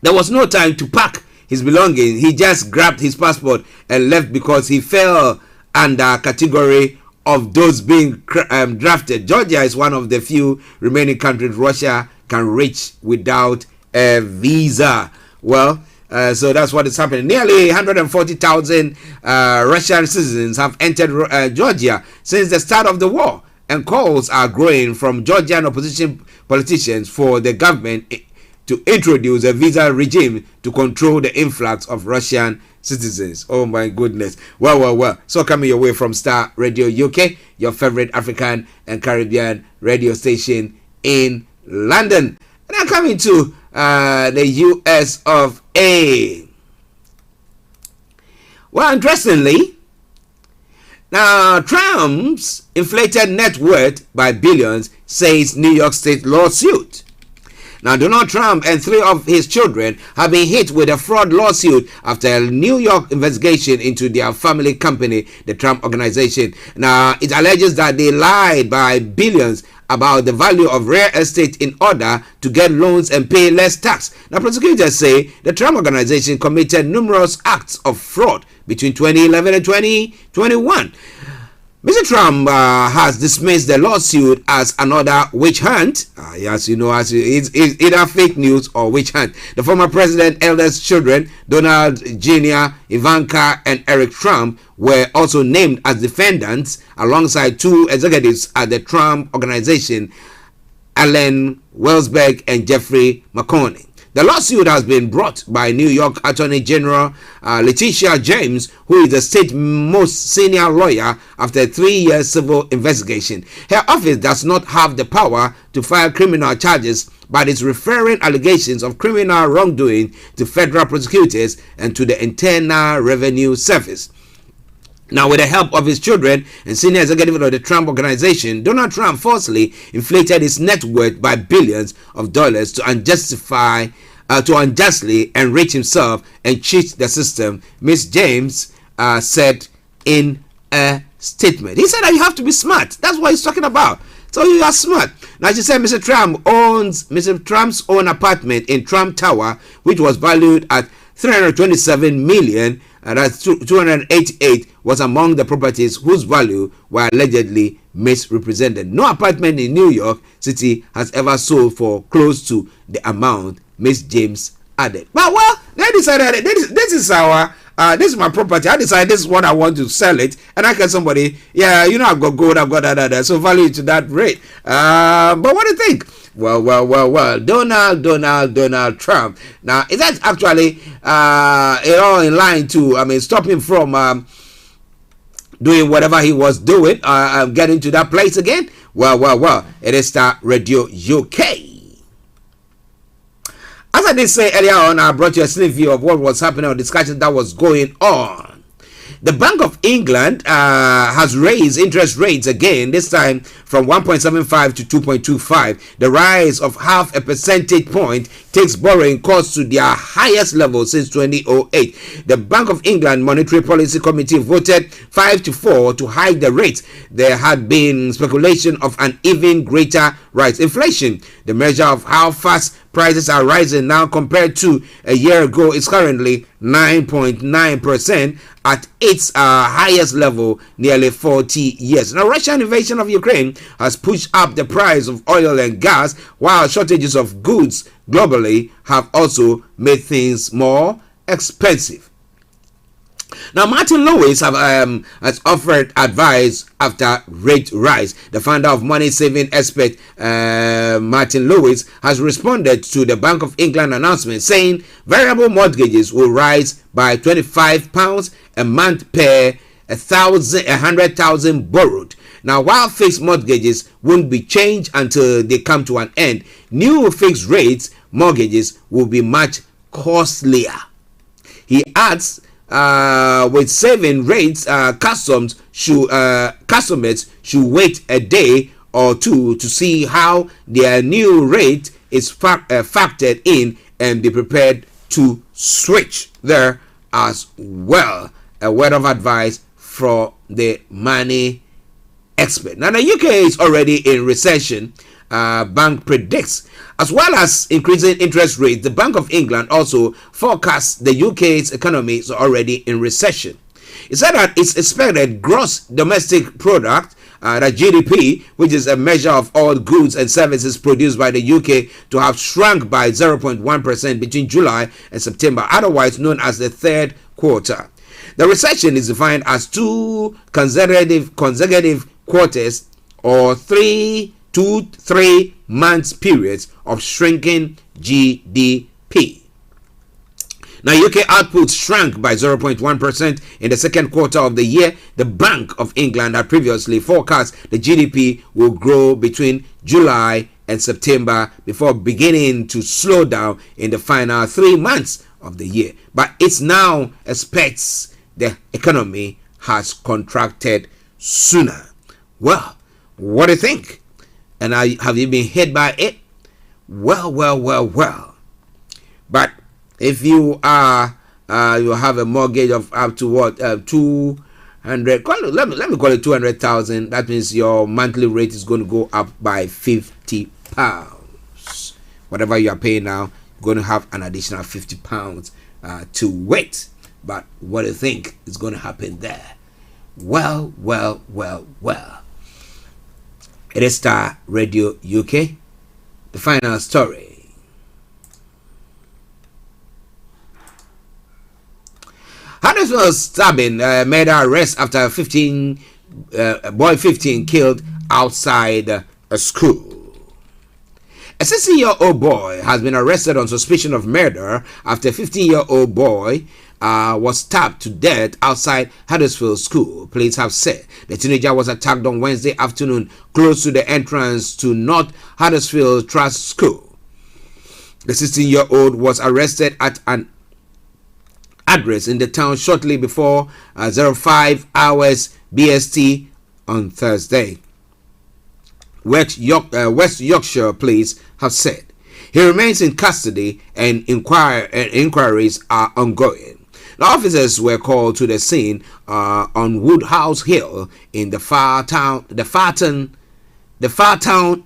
there was no time to pack his belongings. He just grabbed his passport and left because he fell under category of those being drafted. Georgia is one of the few remaining countries Russia can reach without a visa. Well, so that's what is happening. Nearly 140,000 Russian citizens have entered Georgia since the start of the war, and calls are growing from Georgian opposition politicians for the government to introduce a visa regime to control the influx of Russian citizens. Oh my goodness. Well. So coming your way from Starr Radio UK, your favorite African and Caribbean radio station in London. And I'm coming to the US of A. Well, interestingly, now Trump's inflated net worth by billions, says New York State lawsuit. Now, Donald Trump and 3 of his children have been hit with a fraud lawsuit after a New York investigation into their family company, the Trump Organization. Now, it alleges that they lied by billions about the value of real estate in order to get loans and pay less tax. Now, prosecutors say the Trump Organization committed numerous acts of fraud between 2011 and 2021. Mr. Trump has dismissed the lawsuit as another witch hunt. Yes, you know, it's either fake news or witch hunt. The former president's eldest children, Donald Jr., Ivanka, and Eric Trump, were also named as defendants alongside 2 executives at the Trump Organization, Allen Wellsberg and Jeffrey McConney. The lawsuit has been brought by New York Attorney General Letitia James, who is the state's most senior lawyer, after a 3-year civil investigation. Her office does not have the power to file criminal charges, but is referring allegations of criminal wrongdoing to federal prosecutors and to the Internal Revenue Service. Now, with the help of his children and senior executive of the Trump Organization, Donald Trump falsely inflated his net worth by billions of dollars to unjustly enrich himself and cheat the system, Ms. James said in a statement. He said that you have to be smart. That's what he's talking about. So you are smart. Now, she said Mr. Trump's own apartment in Trump Tower, which was valued at $327 million, and that's 288, was among the properties whose value were allegedly misrepresented. No apartment in New York City has ever sold for close to the amount Ms. James added. But well, they decided this is my property. I decided this is what I want to sell it, and I get somebody, yeah, you know, I've got gold, I've got that, so value it to that rate. But what do you think? Well, Donald Trump. Now, is that actually all in line to, stop him from doing whatever he was doing, getting to that place again? Well, it is Starr Radio UK. As I did say earlier on, I brought you a sneak view of what was happening or discussion that was going on. The Bank of England has raised interest rates again, this time from 1.75 to 2.25. The rise of half a percentage point takes borrowing costs to their highest level since 2008. The Bank of England Monetary Policy Committee voted 5-4 to hike the rate. There had been speculation of an even greater rise. Inflation, the measure of how fast prices are rising now compared to a year ago, is currently 9.9% at its highest level nearly 40 years. Now, Russian invasion of Ukraine has pushed up the price of oil and gas, while shortages of goods globally have also made things more expensive. Now, Martin Lewis has offered advice after rate rise. The founder of money saving expert Martin Lewis has responded to the Bank of England announcement, saying variable mortgages will rise by £25 a month per 100,000 borrowed. Now, while fixed mortgages won't be changed until they come to an end, new fixed rates mortgages will be much costlier. He adds, with saving rates, customers should wait a day or two to see how their new rate is factored in and be prepared to switch there as well. A word of advice for the money expert. Now, the UK is already in recession, bank predicts. As well as increasing interest rates, the Bank of England also forecasts the UK's economy is already in recession. It said that it's expected gross domestic product, the GDP, which is a measure of all goods and services produced by the UK, to have shrunk by 0.1% between July and September, otherwise known as the third quarter. The recession is defined as two consecutive quarters or 3 months periods of shrinking GDP. Now, UK output shrank by 0.1% in the second quarter of the year. The Bank of England had previously forecast the GDP will grow between July and September before beginning to slow down in the final 3 months of the year. But it now expects the economy has contracted sooner. Well, what do you think? And have you been hit by it? Well. But if you are, you have a mortgage of up to what, 200. Let me call it 200,000. That means your monthly rate is going to go up by £50. Whatever you are paying now, you're going to have an additional £50 to wait. But what do you think is going to happen there? Well. It is Starr Radio UK. The final story. Huddersfield stabbing made an arrest after 15 killed outside a school. A 16-year-old boy has been arrested on suspicion of murder after a 15-year-old boy was stabbed to death outside Huddersfield School, police have said. The teenager was attacked on Wednesday afternoon close to the entrance to North Huddersfield Trust School. The 16-year-old was arrested at an address in the town shortly before 05 hours BST on Thursday, West Yorkshire police have said. He remains in custody and inquiries are ongoing. The officers were called to the scene on Woodhouse Hill in the Fartown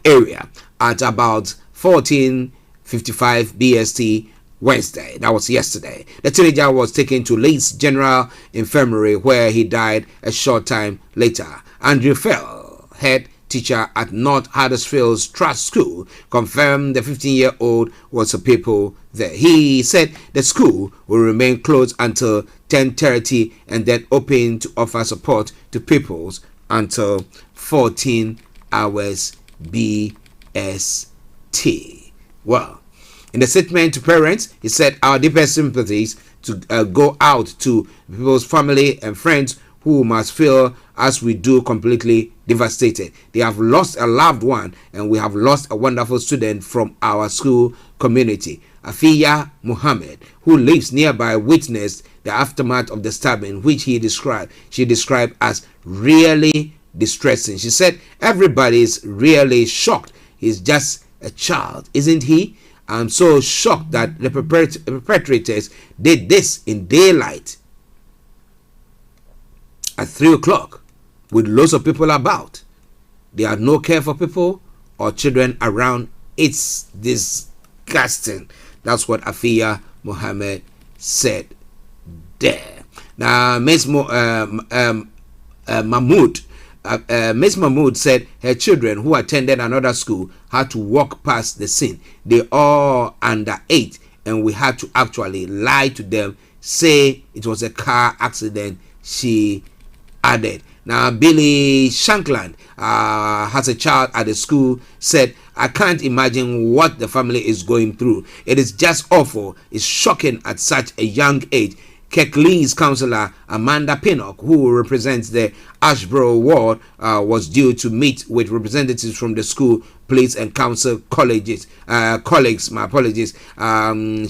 area at about 14:55 BST Wednesday. That was yesterday. The teenager was taken to Leeds General Infirmary where he died a short time later. Andrew Fell, head teacher at North Huddersfield's Trust School, confirmed the 15-year-old was a pupil there. He said the school will remain closed until 10:30 and then open to offer support to pupils until 14 hours BST. Well, in a statement to parents, he said, "Our deepest sympathies to go out to people's family and friends who must feel as we do, completely devastated. They have lost a loved one and we have lost a wonderful student from our school community. Afiya Muhammad, who lives nearby, witnessed the aftermath of the stabbing, which she described as really distressing. She said, everybody is really shocked. He's just a child, isn't he? I'm so shocked that the perpetrators did this in daylight at 3 o'clock with lots of people about. They had no care for people or children around. It's disgusting. That's what Afiya Muhammad said there. Now, Ms. Mahmood said her children who attended another school had to walk past the scene. They all under 8, and we had to actually lie to them, say it was a car accident, she added. Now, Billy Shankland has a child at the school, said, I can't imagine what the family is going through. It is just awful. It's shocking at such a young age. Kirklees councillor Amanda Pinnock, who represents the Ashborough ward, was due to meet with representatives from the school, police and council colleagues. My apologies.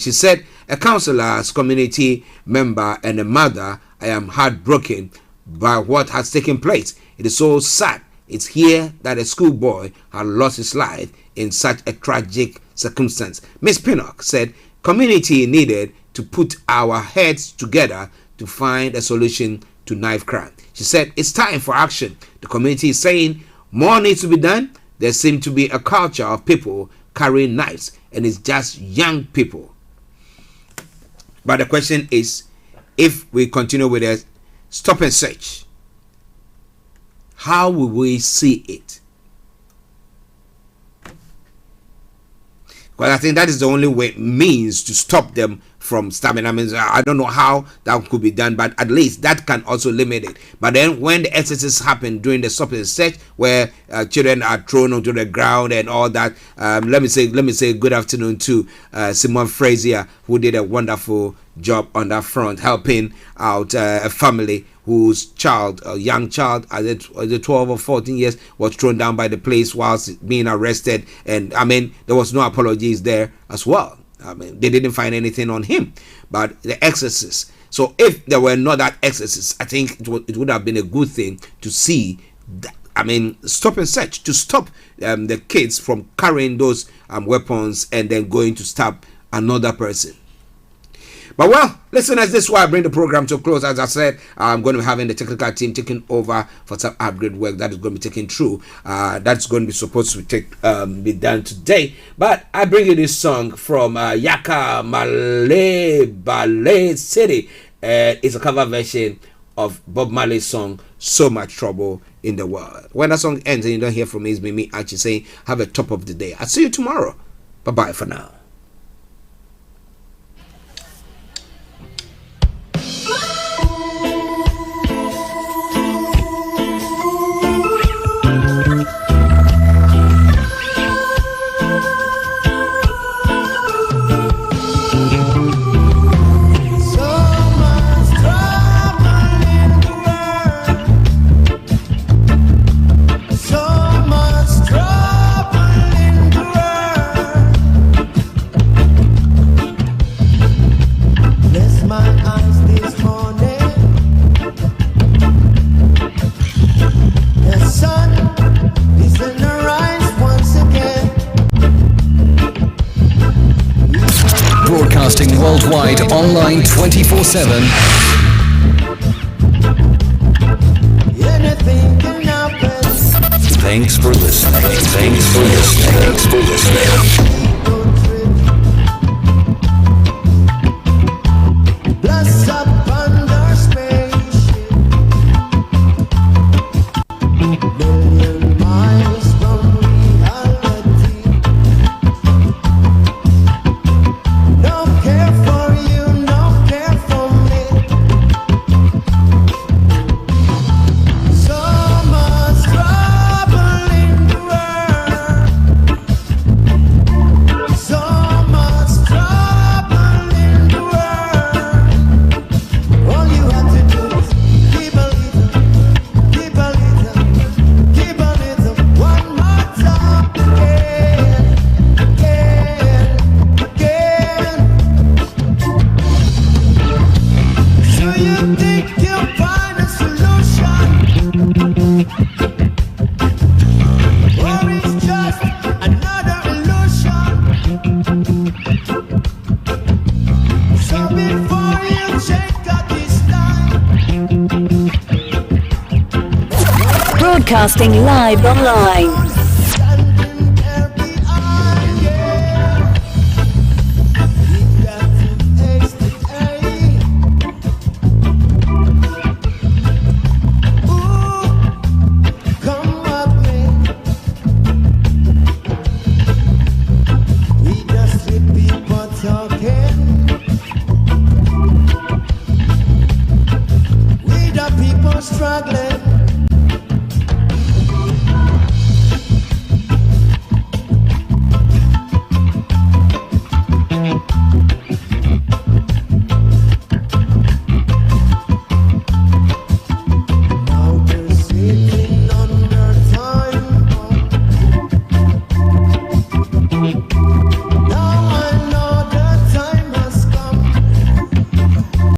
She said, a councillor's community member and a mother, I am heartbroken by what has taken place. It is so sad. It's here that a schoolboy had lost his life in such a tragic circumstance. Ms. Pinnock said, community needed to put our heads together to find a solution to knife crime. She said, it's time for action. The community is saying more needs to be done. There seems to be a culture of people carrying knives, and it's just young people. But the question is, if we continue with a stop and search, how will we see it? Because I think that is the only means to stop them from stabbing. I mean, I don't know how that could be done, but at least that can also limit it. But then when the excesses happen during the stop and search, where children are thrown onto the ground and all that, let me say good afternoon to Simon Frazier, who did a wonderful job on that front, helping out a family whose child, a young child, the 12 or 14 years, was thrown down by the police whilst being arrested. And I mean, there was no apologies there as well. I mean, they didn't find anything on him, but the excesses. So if there were not that excesses, I think it would have been a good thing to see that, I mean, stop and search, to stop the kids from carrying those weapons and then going to stab another person. But well, listeners, this is why I bring the program to a close. As I said, I'm going to be having the technical team taking over for some upgrade work that is going to be taken through. That's going to be supposed to be done today. But I bring you this song from Yaka Malay Ballet City. It's a cover version of Bob Marley's song, So Much Trouble in the World. When that song ends and you don't hear from me, it's me, Archie, saying, have a top of the day. I'll see you tomorrow. Bye-bye for now. Broadcasting worldwide, online 24/7. Thanks for listening. Thanks for listening. Thanks for listening. Broadcasting live online. Struggling. Now we're sitting under time.